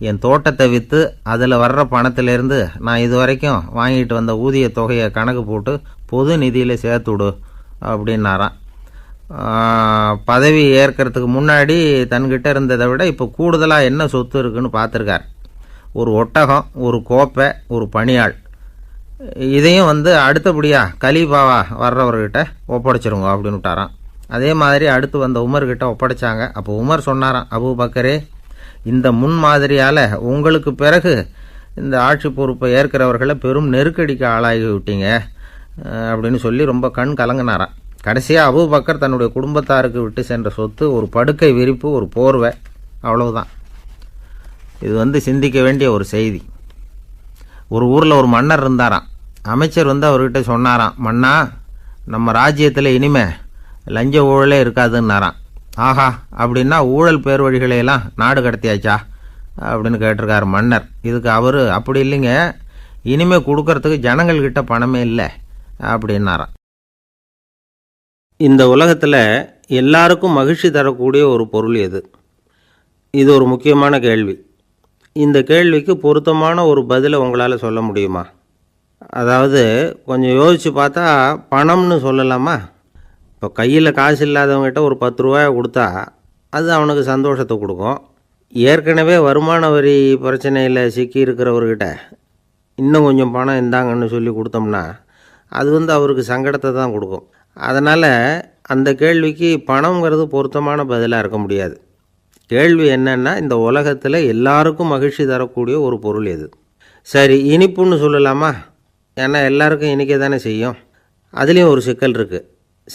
என் தோட்டத்தை விற்று அதில் வர்ற பணத்திலேருந்து நான் இதுவரைக்கும் வாங்கிட்டு வந்த ஊதிய தொகையை கணக்கு போட்டு பொது நிதியில் சேர்த்துடு அப்படின்னாராம். பதவி ஏற்கிறதுக்கு முன்னாடி தன்கிட்ட இருந்ததை விட இப்போ கூடுதலாக என்ன சொத்து இருக்குன்னு பார்த்துருக்கார். ஒரு ஒட்டகம், ஒரு கோப்பை, ஒரு பணியாள். இதையும் அடுத்தபடியாக கலீஃபாவா வர்றவர்கிட்ட ஒப்படைச்சிருங்க அப்படின்னு விட்டாராம். அதே மாதிரி அடுத்து வந்த உமர்கிட்ட ஒப்படைச்சாங்க. அப்போ உமர் சொன்னாராம், அபூபக்கரே, இந்த முன்மாதிரியால் உங்களுக்கு பிறகு இந்த ஆட்சி பொறுப்பை ஏற்கிறவர்களை பெரும் நெருக்கடிக்கு ஆளாகி விட்டீங்க அப்படின்னு சொல்லி ரொம்ப கண் கலங்கினாராம். கடைசியாக அபூபக்கர் தன்னுடைய குடும்பத்தாருக்கு விட்டு சென்ற சொத்து ஒரு படுக்கை விரிப்பு, ஒரு போர்வை, அவ்வளவுதான். இது சிந்திக்க வேண்டிய ஒரு செய்தி. ஒரு ஊரில் ஒரு மன்னர் இருந்தாராம். அமைச்சர் அவர்கிட்ட சொன்னாராம், மன்னா, நம்ம ராஜ்யத்தில் இனிமே லஞ்ச ஊழலே இருக்காதுன்னாராம். ஆஹா, அப்படின்னா ஊழல் பேர் வழிகளையெல்லாம் நாடு கடத்தியாச்சா அப்படின்னு கேட்டிருக்காரு மன்னர். இதுக்கு அவர், அப்படி இல்லைங்க, இனிமே கொடுக்கறதுக்கு ஜனங்கள்கிட்ட பணமே இல்லை அப்படின்னாராம். இந்த உலகத்தில் எல்லாருக்கும் மகிழ்ச்சி தரக்கூடிய ஒரு பொருள் எது? இது ஒரு முக்கியமான கேள்வி. இந்த கேள்விக்கு பொருத்தமான ஒரு பதிலை உங்களால் சொல்ல முடியுமா? அதாவது கொஞ்சம் யோசித்து பார்த்தா பணம்னு சொல்லலாமா? இப்போ கையில் காசு இல்லாதவங்ககிட்ட ஒரு 10 ரூபாயை கொடுத்தா அது அவனுக்கு சந்தோஷத்தை கொடுக்கும். ஏற்கனவே வருமான வரி பிரச்சனையில் சிக்கி இருக்கிறவர்கிட்ட இன்னும் கொஞ்சம் பணம் இந்தாங்கன்னு சொல்லி கொடுத்தோம்னா அது அவருக்கு சங்கடத்தை தான் கொடுக்கும். அதனால் அந்த கேள்விக்கு பணங்கிறது பொருத்தமான பதிலாக இருக்க முடியாது. கேள்வி என்னன்னா, இந்த உலகத்தில் எல்லாருக்கும் மகிழ்ச்சி தரக்கூடிய ஒரு பொருள் எது? சரி, இனிப்புன்னு சொல்லலாமா? ஏன்னா எல்லாருக்கும் இனிக்க தானே செய்யும். அதுலேயும் ஒரு சிக்கல் இருக்குது.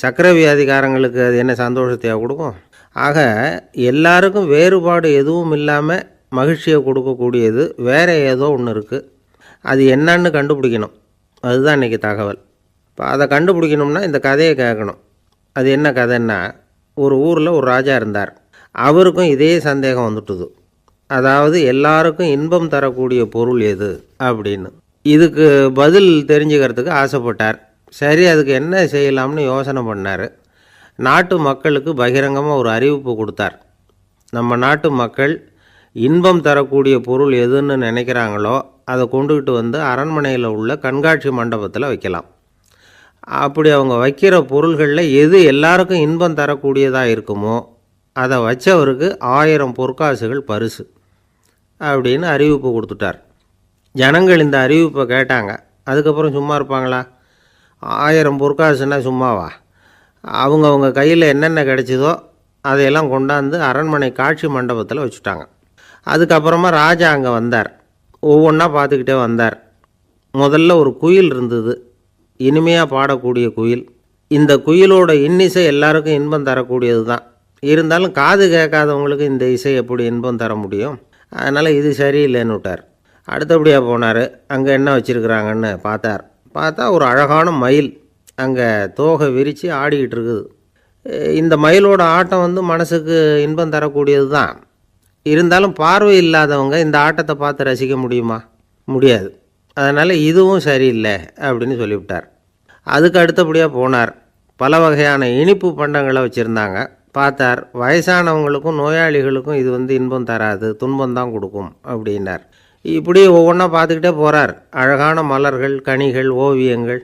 சர்க்கரை வியாதிக்காரங்களுக்கு அது என்ன சந்தோஷத்தையா கொடுக்கும்? ஆக எல்லாருக்கும் வேறுபாடு எதுவும் இல்லாமல் மகிழ்ச்சியை கொடுக்கக்கூடியது வேறு ஏதோ ஒன்று இருக்குது. அது என்னன்னு கண்டுபிடிக்கணும். அதுதான் இன்றைக்கி தகவல். இப்போ அதை கண்டுபிடிக்கணும்னா இந்த கதையை கேட்கணும். அது என்ன கதைன்னா, ஒரு ஊரில் ஒரு ராஜா இருந்தார். அவருக்கும் இதே சந்தேகம் வந்துட்டுது. அதாவது எல்லாருக்கும் இன்பம் தரக்கூடிய பொருள் எது அப்படின்னு. இதுக்கு பதில் தெரிஞ்சுக்கிறதுக்கு ஆசைப்பட்டார். சரி, அதுக்கு என்ன செய்யலாம்னு யோசனை பண்ணார். நாட்டு மக்களுக்கு பகிரங்கமாக ஒரு அறிவிப்பு கொடுத்தார். நம்ம நாட்டு மக்கள் இன்பம் தரக்கூடிய பொருள் எதுன்னு நினைக்கிறாங்களோ அதை கொண்டுக்கிட்டு வந்து அரண்மனையில் உள்ள கண்காட்சி மண்டபத்தில் வைக்கலாம். அப்படி அவங்க வைக்கிற பொருள்களில் எது எல்லாருக்கும் இன்பம் தரக்கூடியதாக இருக்குமோ அதை வச்சவருக்கு 1000 பொற்காசுகள் பரிசு அப்படின்னு அறிவிப்பு கொடுத்துட்டார். ஜனங்கள் இந்த அறிவிப்பை கேட்டாங்க. அதுக்கப்புறம் சும்மா இருப்பாங்களா? 1000 பொற்காசுன்னா சும்மாவா? அவங்க கையில் என்னென்ன கிடைச்சதோ அதையெல்லாம் கொண்டாந்து அரண்மனை காட்சி மண்டபத்தில் வச்சுட்டாங்க. அதுக்கப்புறமா ராஜா அங்கே வந்தார். ஒவ்வொன்றா பார்த்துக்கிட்டே வந்தார். முதல்ல ஒரு குயில் இருந்தது, இனிமையாக பாடக்கூடிய குயில். இந்த குயிலோட இன்னிசை எல்லாருக்கும் இன்பம் தரக்கூடியது தான். இருந்தாலும் காது கேட்காதவங்களுக்கு இந்த இசை எப்படி இன்பம் தர முடியும்? அதனால் இது சரியில்லைன்னு விட்டார். அடுத்தபடியாக போனார். அங்கே என்ன வச்சுருக்குறாங்கன்னு பார்த்தா ஒரு அழகான மயில் அங்கே தோகை விரித்து ஆடிக்கிட்டு இருக்குது. இந்த மயிலோட ஆட்டம் வந்து மனசுக்கு இன்பம் தரக்கூடியது தான். இருந்தாலும் பார்வை இல்லாதவங்க இந்த ஆட்டத்தை பார்த்து ரசிக்க முடியுமா? முடியாது. அதனால் இதுவும் சரியில்லை அப்படின்னு சொல்லிவிட்டார். அதுக்கு அடுத்தபடியாக போனார். பல வகையான இனிப்பு பண்டங்களை வச்சுருந்தாங்க. பார்த்தார், வயசானவங்களுக்கும் நோயாளிகளுக்கும் இது வந்து இன்பம் தராது, துன்பம்தான் கொடுக்கும் அப்படின்னார். இப்படி ஒவ்வொன்றா பார்த்துக்கிட்டே போகிறார். அழகான மலர்கள், கனிகள், ஓவியங்கள்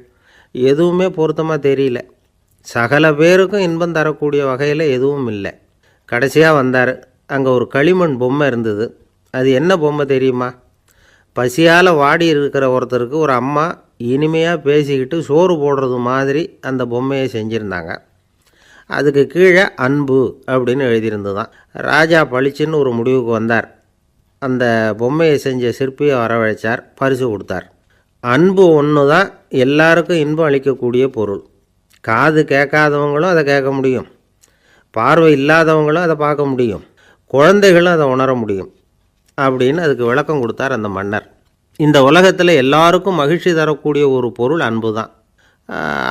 எதுவுமே பொருத்தமாக தெரியல. சகல பேருக்கும் இன்பம் தரக்கூடிய வகையில் எதுவும் இல்லை. கடைசியாக வந்தார். அங்கே ஒரு களிமண் பொம்மை இருந்தது. அது என்ன பொம்மை தெரியுமா? பசியால் வாடி இருக்கிற ஒருத்தருக்கு ஒரு அம்மா இனிமையாக பேசிக்கிட்டு சோறு போடுறது மாதிரி அந்த பொம்மையை செஞ்சுருந்தாங்க. அதுக்கு கீழே அன்பு அப்படின்னு எழுதியிருந்ததுதான். ராஜா பளிச்சுன்னு ஒரு முடிவுக்கு வந்தார். அந்த பொம்மையை செஞ்ச சிற்பியை வரவழைச்சார், பரிசு கொடுத்தார். அன்பு ஒன்று தான் எல்லாருக்கும் இன்பம் அளிக்கக்கூடிய பொருள். காது கேட்காதவங்களும் அதை கேட்க முடியும், பார்வை இல்லாதவங்களும் அதை பார்க்க முடியும், குழந்தைகளும் அதை உணர முடியும் அப்படின்னு அதுக்கு விளக்கம் கொடுத்தார் அந்த மன்னர். இந்த உலகத்தில் எல்லாருக்கும் மகிழ்ச்சி தரக்கூடிய ஒரு பொருள் அன்பு தான்.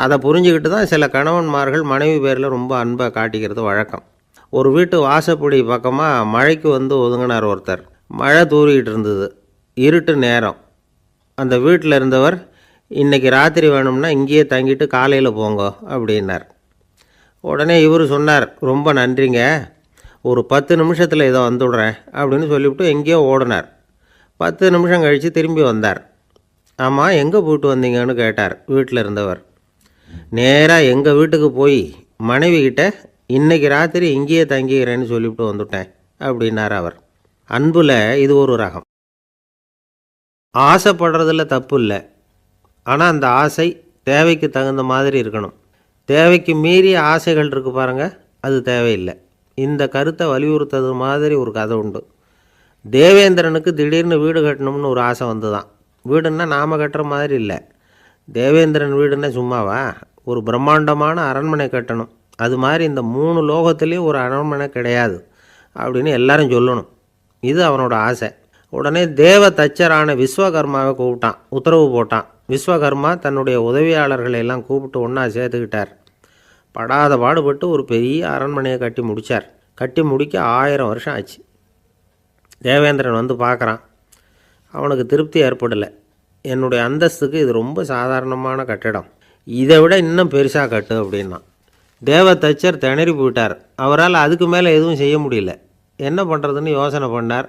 அதை புரிஞ்சுக்கிட்டு தான் சில கணவன்மார்கள் மனைவி பேரில் ரொம்ப அன்பை காட்டிக்கிறது வழக்கம். ஒரு வீட்டு வாசப்படி பக்கமாக மழைக்கு வந்து ஒதுங்கினார் ஒருத்தர். மழை தூரிக்கிட்டு இருந்தது, இருட்டு நேரம். அந்த வீட்டில் இருந்தவர், இன்றைக்கி ராத்திரி வேணும்னா இங்கேயே தங்கிட்டு காலையில் போங்க அப்படின்னார். உடனே இவர் சொன்னார், ரொம்ப நன்றிங்க, ஒரு 10 நிமிஷத்தில் இதை வந்துவிடுறேன் அப்படின்னு சொல்லிவிட்டு எங்கேயோ ஓடினார். 10 நிமிஷம் கழித்து திரும்பி வந்தார். ஆமாம், எங்கே போயிட்டு வந்தீங்கன்னு கேட்டார் வீட்டில் இருந்தவர். நேராக எங்கள் வீட்டுக்கு போய் மனைவிக்கிட்ட இன்றைக்கி ராத்திரி இங்கேயே தங்கிக்கிறேன்னு சொல்லிவிட்டு வந்துவிட்டேன் அப்படின்னார் அவர். அன்பில் இது ஒரு ரகம். ஆசைப்படுறதில் தப்பு இல்லை, ஆனால் அந்த ஆசை தேவைக்கு தகுந்த மாதிரி இருக்கணும். தேவைக்கு மீறிய ஆசைகள் இருக்குது பாருங்கள், அது தேவையில்லை. இந்த கருத்தை வலியுறுத்தது மாதிரி ஒரு கதை உண்டு. தேவேந்திரனுக்கு திடீர்னு வீடு கட்டணும்னு ஒரு ஆசை வந்துதான். வீடுன்னா நாம் கட்டுற மாதிரி இல்லை. தேவேந்திரன் வீடுன்னா சும்மாவா? ஒரு பிரம்மாண்டமான அரண்மனை கட்டணும். அது மாதிரி இந்த 3 லோகத்துலேயும் ஒரு அரண்மனை கிடையாது அப்படின்னு எல்லாரும் சொல்லணும். இது அவனோட ஆசை. உடனே தேவ தச்சரான விஸ்வகர்மாவை கூப்பிட்டான், உத்தரவு போட்டான். விஸ்வகர்மா தன்னுடைய உதவியாளர்களை எல்லாம் கூப்பிட்டு ஒன்றா சேர்த்துக்கிட்டார். படாத பாடுபட்டு ஒரு பெரிய அரண்மனையை கட்டி முடித்தார். கட்டி முடிக்க 1000 வருஷம் ஆச்சு. தேவேந்திரன் வந்து பார்க்குறான். அவனுக்கு திருப்தி ஏற்படலை. என்னுடைய அந்தஸ்துக்கு இது ரொம்ப சாதாரணமான கட்டிடம், இதை விட இன்னும் பெருசாக கட்டு அப்படின்னா. தேவ தச்சர் திணறி போயிட்டார். அவரால் அதுக்கு மேலே எதுவும் செய்ய முடியல. என்ன பண்ணுறதுன்னு யோசனை பண்ணார்.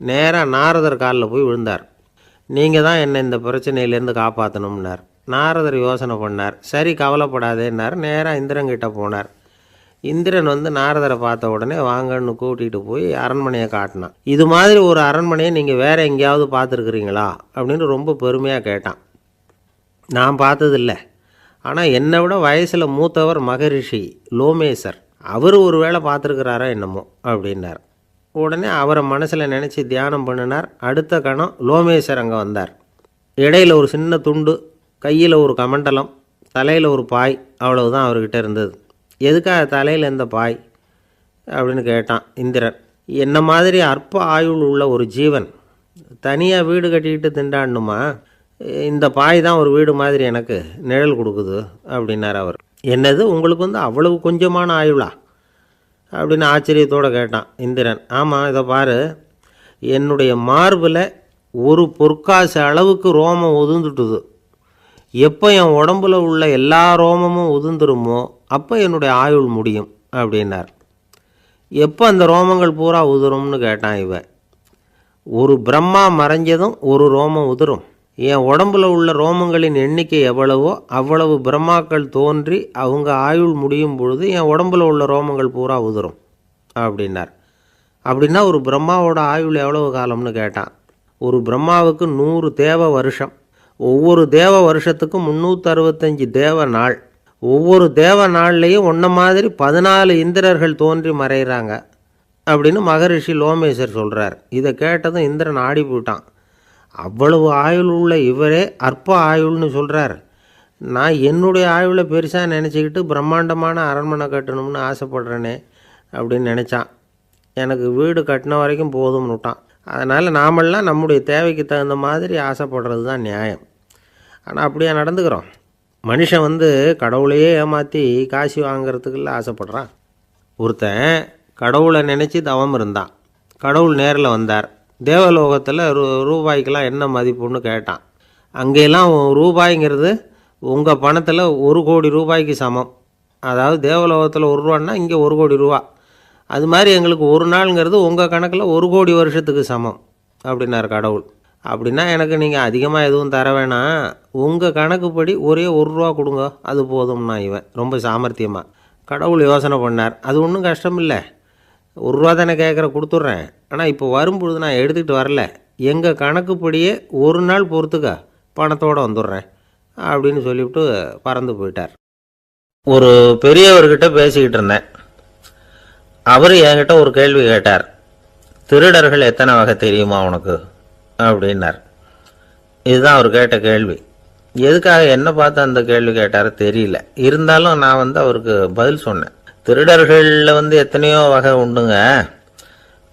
நேராக நாரதர் காலில் போய் விழுந்தார். நீங்கள் தான் என்னை இந்த பிரச்சனையிலேருந்து காப்பாற்றணும்னார். நாரதர் யோசனை பண்ணார். சரி, கவலைப்படாதேன்னார். நேராக இந்திரன்கிட்ட போனார். இந்திரன் வந்து நாரதரை பார்த்த உடனே வாங்கன்னு கூட்டிகிட்டு போய் அரண்மனையை காட்டினான். இது மாதிரி ஒரு அரண்மனையை நீங்கள் வேறு எங்கேயாவது பார்த்துருக்குறீங்களா அப்படின்னு ரொம்ப பெருமையாக கேட்டான். நான் பார்த்ததில்லை, ஆனால் என்னை விட வயசில் மூத்தவர் மகரிஷி லோமேசர், அவர் ஒரு வேளை பார்த்துருக்கிறாரா என்னமோ அப்படின்னார். உடனே அவரை மனசில் நினச்சி தியானம் பண்ணினார். அடுத்த கணம் லோமேசர் அங்கே வந்தார். இடையில் ஒரு சின்ன துண்டு, கையில் ஒரு கமண்டலம், தலையில் ஒரு பாய், அவ்வளவுதான் அவர்கிட்ட இருந்தது. எதுக்காக தலையில் எந்த பாய் அப்படின்னு கேட்டான் இந்திரன். என்ன மாதிரி அற்ப ஆயுள் உள்ள ஒரு ஜீவன் தனியாக வீடு கட்டிக்கிட்டு திண்டாடணுமா? இந்த பாய் தான் ஒரு வீடு மாதிரி எனக்கு நிழல் கொடுக்குது அப்படின்னார் அவர். என்னது, உங்களுக்கு வந்து அவ்வளவு கொஞ்சமான ஆயுளா அப்படின்னு ஆச்சரியத்தோடு கேட்டான் இந்திரன். ஆமாம், இதை பாரு, என்னுடைய மார்பில் ஒரு பொற்காசு அளவுக்கு ரோமம் உதிர்ந்துட்டுது. எப்போ என் உடம்புல உள்ள எல்லா ரோமமும் உதிர்ந்துருமோ அப்போ என்னுடைய ஆயுள் முடியும் அப்படின்னார். எப்போ அந்த ரோமங்கள் பூரா உதிரும்னு கேட்டான் இவன். ஒரு பிரம்மா மறைஞ்சதும் ஒரு ரோமம் உதிரும். என் உடம்புல உள்ள ரோமங்களின் எண்ணிக்கை எவ்வளவோ அவ்வளவு பிரம்மாக்கள் தோன்றி அவங்க ஆயுள் முடியும் பொழுது என் உடம்புல உள்ள ரோமங்கள் பூரா உதிரும் அப்படின்னார். அப்படின்னா ஒரு பிரம்மாவோட ஆயுள் எவ்வளவு காலம்னு கேட்டான். ஒரு பிரம்மாவுக்கு 100 தேவ வருஷம். ஒவ்வொரு தேவ வருஷத்துக்கும் 365 தேவ நாள். ஒவ்வொரு தேவ நாள்லேயும் ஒன்றை மாதிரி 14 இந்திரர்கள் தோன்றி மறைகிறாங்க அப்படின்னு மகரிஷி லோமேசர் சொல்கிறார். இதை கேட்டதும் இந்திரன் ஆடி போயிட்டான். அவ்வளவு ஆயுள் உள்ள இவரே அற்ப ஆயுள்னு சொல்கிறார். நான் என்னுடைய ஆயுளை பெருசாக நினச்சிக்கிட்டு பிரம்மாண்டமான அரண்மனை கட்டணும்னு ஆசைப்படுறேனே அப்படின்னு நினச்சான். எனக்கு வீடு கட்டின வரைக்கும் போதும்னு விட்டான். அதனால் நாமெல்லாம் நம்முடைய தேவைக்கு தகுந்த மாதிரி ஆசைப்படுறது தான் நியாயம். ஆனால் அப்படியே நடந்துக்கிறோம். மனுஷன் கடவுளையே ஏமாற்றி காசு வாங்கிறதுக்குள்ள ஆசைப்படுறான். ஒருத்தன் கடவுளை நினச்சி தவம் இருந்தான். கடவுள் நேரில் வந்தார். தேவலோகத்தில் ரூபாய்க்கெல்லாம் என்ன மதிப்புன்னு கேட்டான். அங்கெல்லாம் ரூபாய்ங்கிறது உங்கள் பணத்தில் 1 கோடி ரூபாய்க்கு சமம். அதாவது தேவலோகத்தில் 1 ரூபான்னா இங்கே 1 கோடி ரூபா. அது மாதிரி எங்களுக்கு ஒரு நாளுங்கிறது உங்கள் கணக்கில் 1 கோடி வருஷத்துக்கு சமம் அப்படின்னார் கடவுள். அப்படின்னா எனக்கு நீங்கள் அதிகமாக எதுவும் தர வேணாம், உங்கள் கணக்குப்படி ஒரே 1 ரூபா கொடுங்க, அது போதும்னா இவன் ரொம்ப சாமர்த்தியமாக. கடவுள் யோசனை பண்ணார். அது ஒன்றும் கஷ்டம் இல்லை, 1 ரூபா தானே கேட்குற, கொடுத்துட்றேன். ஆனால் இப்போ வரும்பொழுது நான் எடுத்துக்கிட்டு வரல, எங்கள் கணக்குப்படியே 1 நாள் பொறுத்துக்க பணத்தோடு வந்துடுறேன் அப்படின்னு சொல்லிவிட்டு பறந்து போயிட்டார். ஒரு பெரியவர்கிட்ட பேசிக்கிட்டு இருந்தேன். அவர் என்கிட்ட ஒரு கேள்வி கேட்டார். திருடர்கள் எத்தனை வகை தெரியுமா உனக்கு அப்படின்னார். இதுதான் அவர் கேட்ட கேள்வி. எதுக்காக என்ன பார்த்து அந்த கேள்வி கேட்டார் தெரியல. இருந்தாலும் நான் அவருக்கு பதில் சொன்னேன். திருடர்களில் எத்தனையோ வகை உண்டுங்க.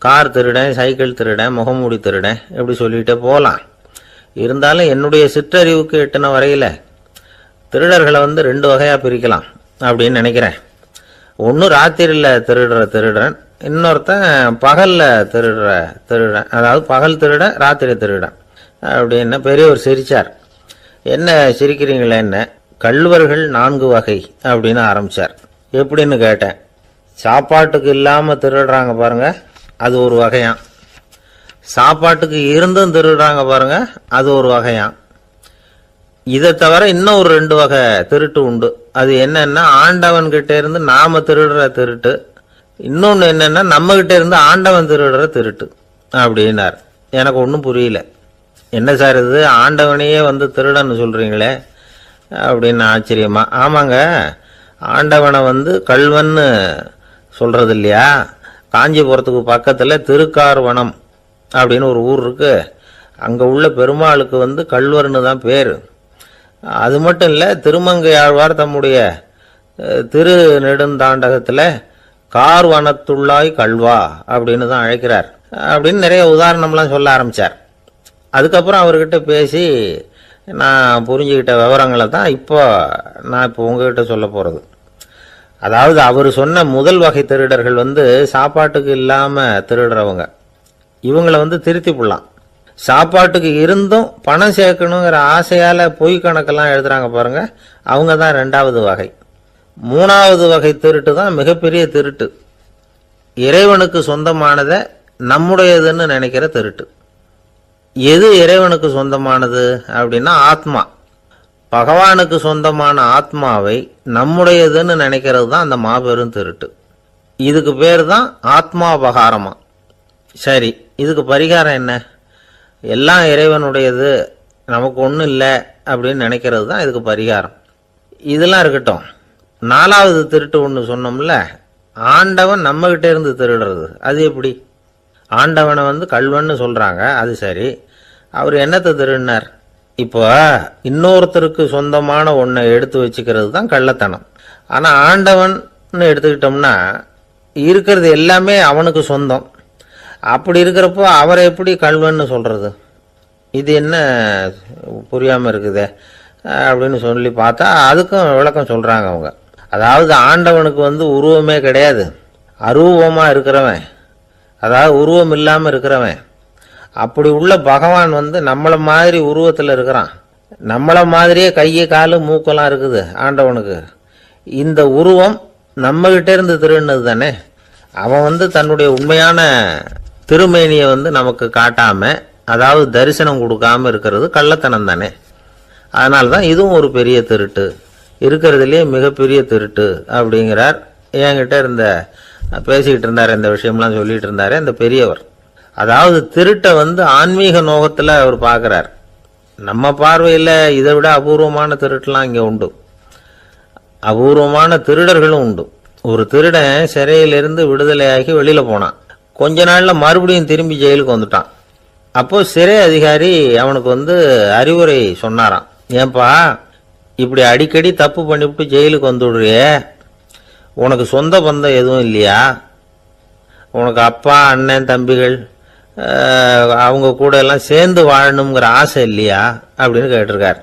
கார் திருடன், சைக்கிள் திருடன், முகமூடி திருடன், எப்படி சொல்லிகிட்டே போகலாம். இருந்தாலும் என்னுடைய சிற்றறிவுக்கு எட்டின வரையில் திருடர்களை 2 வகையாக பிரிக்கலாம் அப்படின்னு நினைக்கிறேன். ஒன்று ராத்திரியில் திருடுற திருடன், இன்னொருத்தன் பகலில் திருடுற திருடன். அதாவது பகல் திருடன், ராத்திரி திருடன் அப்படின்னு பெரியவர் சிரித்தார். என்ன சிரிக்கிறீங்களே, என்ன கள்வர்கள் 4 வகை அப்படின்னு ஆரம்பித்தார். எப்படின்னு கேட்டேன். சாப்பாட்டுக்கு இல்லாமல் திருடுறாங்க பாருங்கள், அது ஒரு வகையான். சாப்பாட்டுக்கு இருந்தும் திருடுறாங்க பாருங்கள், அது ஒரு வகையான். இதை தவிர இன்னும் ஒரு 2 வகை திருட்டு உண்டு. அது என்னன்னா, ஆண்டவன்கிட்ட இருந்து நாம திருடுற திருட்டு, இன்னொன்று என்னன்னா நம்மகிட்ட இருந்து ஆண்டவன் திருடுற திருட்டு அப்படின்னார். எனக்கு ஒன்றும் புரியல. என்ன சார் இது, ஆண்டவனையே திருடன்னு சொல்கிறீங்களே அப்படின்னு ஆச்சரியமா. ஆமாங்க, ஆண்டவனை கல்வன்னு சொல்கிறது இல்லையா. காஞ்சிபுரத்துக்கு பக்கத்தில் திருக்கார்வனம் அப்படின்னு ஒரு ஊர் இருக்கு. அங்கே உள்ள பெருமாளுக்கு கல்வர்னு தான் பேர். அது மட்டும் இல்லை, திருமங்கை ஆழ்வார் தம்முடைய திரு நெடுந்தாண்டகத்தில் கார்வனத்துள்ளாய் கல்வா அப்படின்னு தான் அழைக்கிறார் அப்படின்னு நிறைய உதாரணம்லாம் சொல்ல ஆரம்பித்தார். அதுக்கப்புறம் அவர்கிட்ட பேசி நான் புரிஞ்சுக்கிட்ட விவரங்களை தான் நான் இப்போ உங்ககிட்ட சொல்ல போகிறது. அதாவது அவர் சொன்ன முதல் வகை திருடர்கள் சாப்பாட்டுக்கு இல்லாமல் திருடுறவங்க. இவங்களை திருத்தி போடலாம். சாப்பாட்டுக்கு இருந்தும் பணம் சேர்க்கணுங்கிற ஆசையால் பொய் கணக்கெல்லாம் எழுதுறாங்க பாருங்க, அவங்க தான் 2வது வகை. 3வது வகை திருட்டு தான் மிகப்பெரிய திருட்டு. இறைவனுக்கு சொந்தமானதை நம்முடையதுன்னு நினைக்கிற திருட்டு. எது இறைவனுக்கு சொந்தமானது அப்படின்னா ஆத்மா. பகவானுக்கு சொந்தமான ஆத்மாவை நம்முடையதுன்னு நினைக்கிறது தான் அந்த மாபெரும் திருட்டு. இதுக்கு பேர் தான் ஆத்மாபகாரமா. சரி, இதுக்கு பரிகாரம் என்ன? எல்லாம் இறைவனுடையது, நமக்கு ஒன்றும் இல்லை அப்படின்னு நினைக்கிறது தான் இதுக்கு பரிகாரம். இதெல்லாம் இருக்கட்டும். 4வது திருட்டு ஒன்று சொன்னோம்ல, ஆண்டவன் நம்மகிட்ட இருந்து திருடுறது. அது எப்படி? ஆண்டவனை கல்வன்னு சொல்கிறாங்க, அது சரி. அவர் என்னத்தை திருடினார்? இப்போ இன்னொருத்தருக்கு சொந்தமான ஒன்றை எடுத்து வச்சுக்கிறது தான் கள்ளத்தனம். ஆனால் ஆண்டவன் எடுத்துக்கிட்டோம்னா இருக்கிறது எல்லாமே அவனுக்கு சொந்தம். அப்படி இருக்கிறப்போ அவரை எப்படி கல்வன்னு சொல்கிறது? இது என்ன புரியாமல் இருக்குதே அப்படின்னு சொல்லி பார்த்தா அதுக்கும் விளக்கம் சொல்கிறாங்க அவங்க. அதாவது ஆண்டவனுக்கு உருவமே கிடையாது, அரூபமாக இருக்கிறவன், அதாவது உருவம் இல்லாமல் இருக்கிறவன். அப்படி உள்ள பகவான் நம்மளை மாதிரி உருவத்தில் இருக்கிறான். நம்மளை மாதிரியே கையை காலு மூக்கெல்லாம் இருக்குது ஆண்டவனுக்கு. இந்த உருவம் நம்மகிட்ட இருந்து திருடினது தானே. அவன் வந்து தன்னுடைய உண்மையான திருமேனியை வந்து நமக்கு காட்டாம, அதாவது தரிசனம் கொடுக்காம இருக்கிறது கள்ளத்தனம் தானே. அதனால தான் இதுவும் ஒரு பெரிய திருட்டு, இருக்கிறதுலேயே மிகப்பெரிய திருட்டு அப்படிங்கிறார். என்கிட்ட இருந்த பேசிக்கிட்டு இருந்தார், இந்த விஷயம்லாம் சொல்லிட்டு இருந்தாரு அந்த பெரியவர். அதாவது திருட்டை வந்து ஆன்மீக நோகத்தில் அவர் பார்க்குறார். நம்ம பார்வையில் இதை விட அபூர்வமான திருட்டுலாம் இங்கே உண்டு, அபூர்வமான திருடர்களும் உண்டு. ஒரு திருடன் சிறையிலிருந்து விடுதலையாகி வெளியில் போனான். கொஞ்ச நாளில் மறுபடியும் திரும்பி ஜெயிலுக்கு வந்துட்டான். அப்போ சிறை அதிகாரி அவனுக்கு வந்து அறிவுரை சொன்னாராம். ஏன்பா இப்படி அடிக்கடி தப்பு பண்ணிவிட்டு ஜெயிலுக்கு வந்துடுறிய, உனக்கு சொந்த பந்தம் எதுவும் இல்லையா? உனக்கு அப்பா அண்ணன் தம்பிகள் அவங்க கூட எல்லாம் சேர்ந்து வாழணுங்கிற ஆசை இல்லையா அப்படின்னு கேட்டிருக்கார்.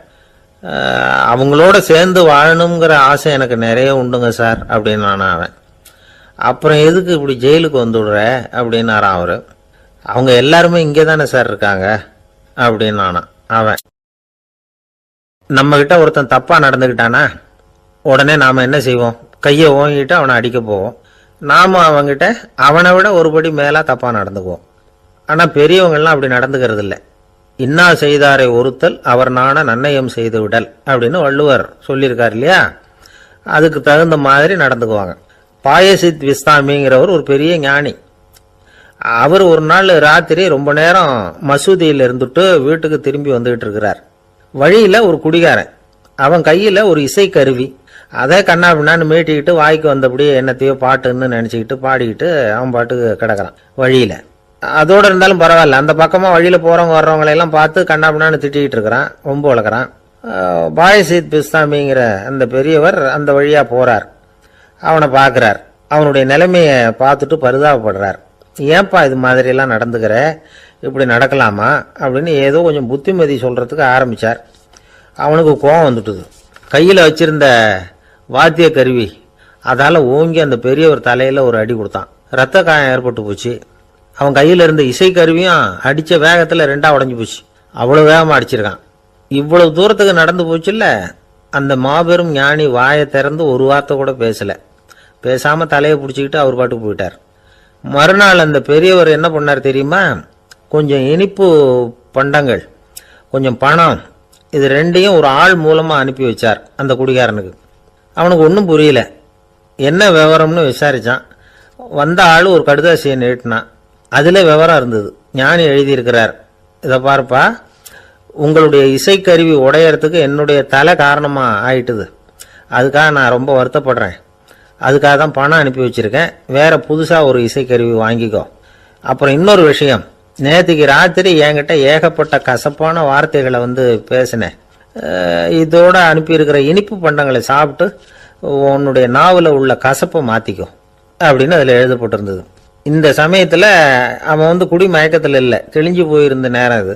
அவங்களோட சேர்ந்து வாழணுங்கிற ஆசை எனக்கு நிறைய உண்டுங்க சார் அப்படின்னு நானும். அவன் அப்புறம் எதுக்கு இப்படி ஜெயிலுக்கு வந்துடுற அப்படின்னாரான் அவர். அவங்க எல்லாருமே இங்கே தானே சார் இருக்காங்க அப்படின்னு நானான். அவன் நம்மக்கிட்ட ஒருத்தன் தப்பாக நடந்துக்கிட்டானா உடனே நாம் என்ன செய்வோம்? கையை ஓங்கிட்டு அவனை அடிக்க போவோம். நாம் அவங்ககிட்ட அவனை விட ஒருபடி மேலே தப்பாக நடந்துக்குவோம். ஆனால் பெரியவங்கள்லாம் அப்படி நடந்துக்கிறது இல்லை. இன்னா செய்தாரை ஒருத்தல் அவர் நாண நன்னயம் செய்து விடல் அப்படின்னு வள்ளுவர் சொல்லியிருக்கார் இல்லையா? அதுக்கு தகுந்த மாதிரி நடந்துக்குவாங்க. பாயசித் விஸ்தாமிங்கிறவர் ஒரு பெரிய ஞானி. அவர் ஒரு நாள் ராத்திரி ரொம்ப நேரம் மசூதியில் இருந்துட்டு வீட்டுக்கு திரும்பி வந்துகிட்டு இருக்கிறார். வழியில் ஒரு குடிகாரன், அவன் கையில் ஒரு இசைக்கருவி, அதை கண்ணா பின்னான்னு மீட்டிக்கிட்டு வாய்க்கு வந்தபடி என்னத்தையோ பாட்டுன்னு நினச்சிக்கிட்டு பாடிக்கிட்டு அவன் பாட்டுக்கு கிடக்கிறான் வழியில். அதோடு இருந்தாலும் பரவாயில்ல, அந்த பக்கமாக வழியில் போகிறவங்க வர்றவங்களையெல்லாம் பார்த்து கண்ணா பின்னான்னு திட்டிக்கிட்டு இருக்கிறான், ரொம்ப வளர்க்குறான். பாயசித் பிஸ்தாமிங்கிற அந்த பெரியவர் அந்த வழியாக போகிறார். அவனை பார்க்குறார். அவனுடைய நிலைமையை பார்த்துட்டு பரிதாபப்படுறார். ஏன்பா இது மாதிரியெல்லாம் நடந்துக்கிற, இப்படி நடக்கலாமா அப்படின்னு ஏதோ கொஞ்சம் புத்திமதி சொல்கிறதுக்கு ஆரம்பித்தார். அவனுக்கு கோபம் வந்துட்டுது. கையில் வச்சிருந்த வாத்திய கருவி அதால் ஓங்கி அந்த பெரியவர் தலையில் ஒரு அடி கொடுத்தான். ரத்த காயம் ஏற்பட்டு போச்சு. அவன் கையில் இருந்த இசைக்கருவியும் அடித்த வேகத்தில் ரெண்டாக உடஞ்சி போச்சு. அவ்வளோ வேகமாக அடிச்சிருக்கான். இவ்வளவு தூரத்துக்கு நடந்து போச்சுல்ல, அந்த மாபெரும் ஞானி வாயை திறந்து ஒரு வார்த்தை கூட பேசலை. பேசாமல் தலையை பிடிச்சிக்கிட்டு அவர் பாட்டுக்கு போயிட்டார். மறுநாள் அந்த பெரியவர் என்ன பண்ணார் தெரியுமா? கொஞ்சம் இனிப்பு பண்டங்கள், கொஞ்சம் பணம், இது ரெண்டையும் ஒரு ஆள் மூலமாக அனுப்பி வச்சார் அந்த குடிகாரனுக்கு. அவனுக்கு ஒன்றும் புரியல. என்ன விவரம்னு விசாரித்தான். வந்த ஆள் ஒரு கடுதாசியை நீட்டினான். அதில் விவரம் இருந்தது. ஞானி எழுதியிருக்கிறார், இதை பார்ப்பா, உங்களுடைய இசைக்கருவி உடையறதுக்கு என்னுடைய தலை காரணமாக ஆயிட்டுது. அதுக்காக நான் ரொம்ப வருத்தப்படுறேன். அதுக்காக தான் பணம் அனுப்பி வச்சுருக்கேன். வேறு புதுசாக ஒரு இசைக்கருவி வாங்கிக்கோ. அப்புறம் இன்னொரு விஷயம், நேற்றுக்கு ராத்திரி என்கிட்ட ஏகப்பட்ட கசப்பான வார்த்தைகளை வந்து பேசினேன். இதோடு அனுப்பியிருக்கிற இனிப்பு பண்டங்களை சாப்பிட்டு உன்னுடைய நாவில் உள்ள கசப்பை மாற்றிக்கோ அப்படின்னு அதில் எழுதப்பட்டிருந்தது. இந்த சமயத்தில் அவன் வந்து குடி மயக்கத்தில் இல்லை, தெளிஞ்சு போயிருந்த நேரம் இது.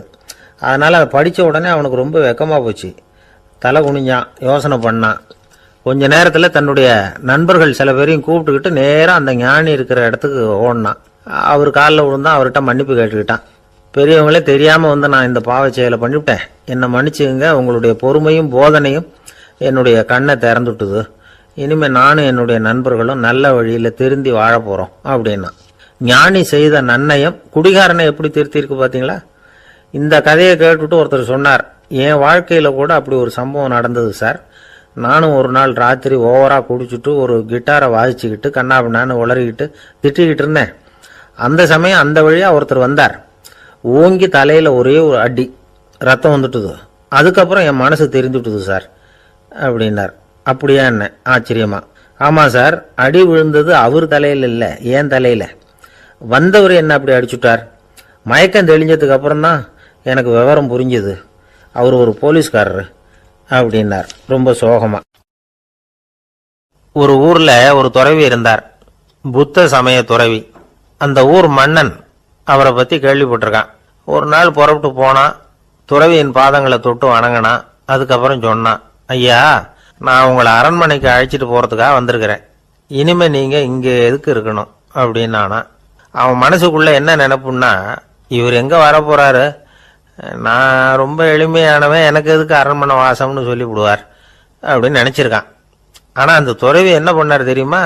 அதனால் அதை படித்த உடனே அவனுக்கு ரொம்ப வெக்கமாக போச்சு. தலை குனிஞ்சான், யோசனை பண்ணான். கொஞ்ச நேரத்தில் தன்னுடைய நண்பர்கள் சில பேரையும் கூப்பிட்டுக்கிட்டு நேராக அந்த ஞானி இருக்கிற இடத்துக்கு ஓடினான். அவர் காலில் விழுந்தான், அவர்கிட்ட மன்னிப்பு கேட்டுக்கிட்டான். பெரியவங்களே தெரியாமல் வந்து நான் இந்த பாவ செயலை பண்ணிவிட்டேன், என்னை மன்னிச்சுங்க, உங்களுடைய பொறுமையும் போதனையும் என்னுடைய கண்ணை திறந்துட்டுது. இனிமேல் நானும் என்னுடைய நண்பர்களும் நல்ல வழியில் திருந்தி வாழ போகிறோம் அப்படின்னா. ஞானி செய்த நன்னயம் குடிகாரனை எப்படி திருத்திருக்கு பார்த்தீங்களா? இந்த கதையை கேட்டுவிட்டு ஒருத்தர் சொன்னார், என் வாழ்க்கையில் கூட அப்படி ஒரு சம்பவம் நடந்தது சார். நானும் ஒரு நாள் ராத்திரி ஓவராக குடிச்சிட்டு ஒரு கிட்டாரை வாசிச்சுக்கிட்டு கண்ணாபின்னான்னு உளறிக்கிட்டு திட்டிக்கிட்டு இருந்தேன். அந்த சமயம் அந்த வழியாக ஒருத்தர் வந்தார். ஓங்கி தலையில் ஒரே ஒரு அடி, ரத்தம் வந்துட்டுது. அதுக்கப்புறம் என் மனசு தெரிஞ்சுட்டுது சார் அப்படின்னார். அப்படியா என்ன ஆச்சரியமா? ஆமாம் சார், அடி விழுந்தது அவர் தலையில் இல்லை, என் தலையில். வந்தவர் என்ன அப்படி அடிச்சுட்டார். மயக்கம் தெளிஞ்சதுக்கு அப்புறம் தான் எனக்கு விவரம் புரிஞ்சுது. அவர் ஒரு போலீஸ்காரர் அப்படின்னார் ரொம்ப சோகமா. ஒரு ஊர்ல ஒரு துறவி இருந்தார், புத்த சமய துறவி. அந்த ஊர் மன்னன் அவரை பத்தி கேள்விப்பட்டிருக்கான். ஒரு நாள் புறப்பட்டு போனான், துறவியின் பாதங்களை தொட்டு வணங்கினான். அதுக்கப்புறம் சொன்னான், ஐயா, நான் உங்களை அரண்மனைக்கு அழைச்சிட்டு போறதுக்காக வந்திருக்கிறேன். இனிமே நீங்க இங்க எதுக்கு இருக்கணும் அப்படின்னானா. அவன் மனசுக்குள்ள என்ன நினைப்புன்னா, இவர் எங்க வர போறாரு, நான் ரொம்ப எளிமையானவன், எனக்கு எதுக்கு அரண்மனை வாசம்னு சொல்லிவிடுவார் அப்படின்னு நினச்சிருக்கான். ஆனால் அந்த துறவி என்ன பண்ணார் தெரியுமா?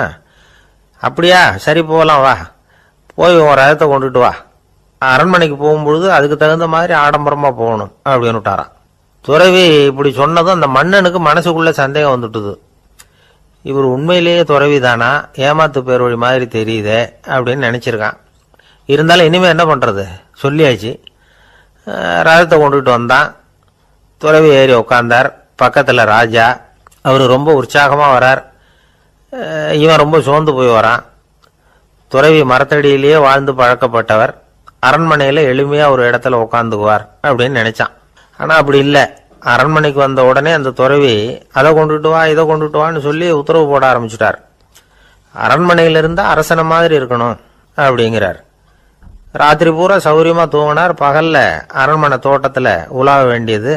அப்படியா, சரி போகலாம், வா, போய் உன் ரதத்தை கொண்டுட்டு வா. அரண்மனைக்கு போகும்பொழுது அதுக்கு தகுந்த மாதிரி ஆடம்பரமாக போகணும் அப்படின்னு விட்டாராம். துறவி இப்படி சொன்னதும் அந்த மன்னனுக்கு மனசுக்குள்ள சந்தேகம் வந்துட்டுது. இவர் உண்மையிலேயே துறவி தானா, ஏமாத்து பேர் வழி மாதிரி தெரியுதே அப்படின்னு நினச்சிருக்கான். இருந்தாலும் இனிமேல் என்ன பண்ணுறது, சொல்லியாச்சு. ரதத்தை கொண்டுகிட்டு வந்தான். துறவி ஏறி உட்காந்தார். பக்கத்தில் ராஜா. அவர் ரொம்ப உற்சாகமாக வரார். இவன் ரொம்ப சோர்ந்து போய் வரான். துறவி மரத்தடியிலேயே வாழ்ந்து பழக்கப்பட்டவர். அரண்மனையில் எளிமையாக ஒரு இடத்துல உட்காந்துக்குவார் அப்படின்னு நினைச்சான். ஆனால் அப்படி இல்லை. அரண்மனைக்கு வந்த உடனே அந்த துறவி அதை கொண்டுட்டு வா, இதை கொண்டுட்டு வான்னு சொல்லி உத்தரவு போட ஆரம்பிச்சுட்டார். அரண்மனையில் இருந்தால் அரசனை மாதிரி இருக்கணும் அப்படிங்கிறார். ராத்திரி பூரா சௌரியமாக தூங்கினார். பகலில் அரண்மனை தோட்டத்தில் உலாவ வேண்டியது,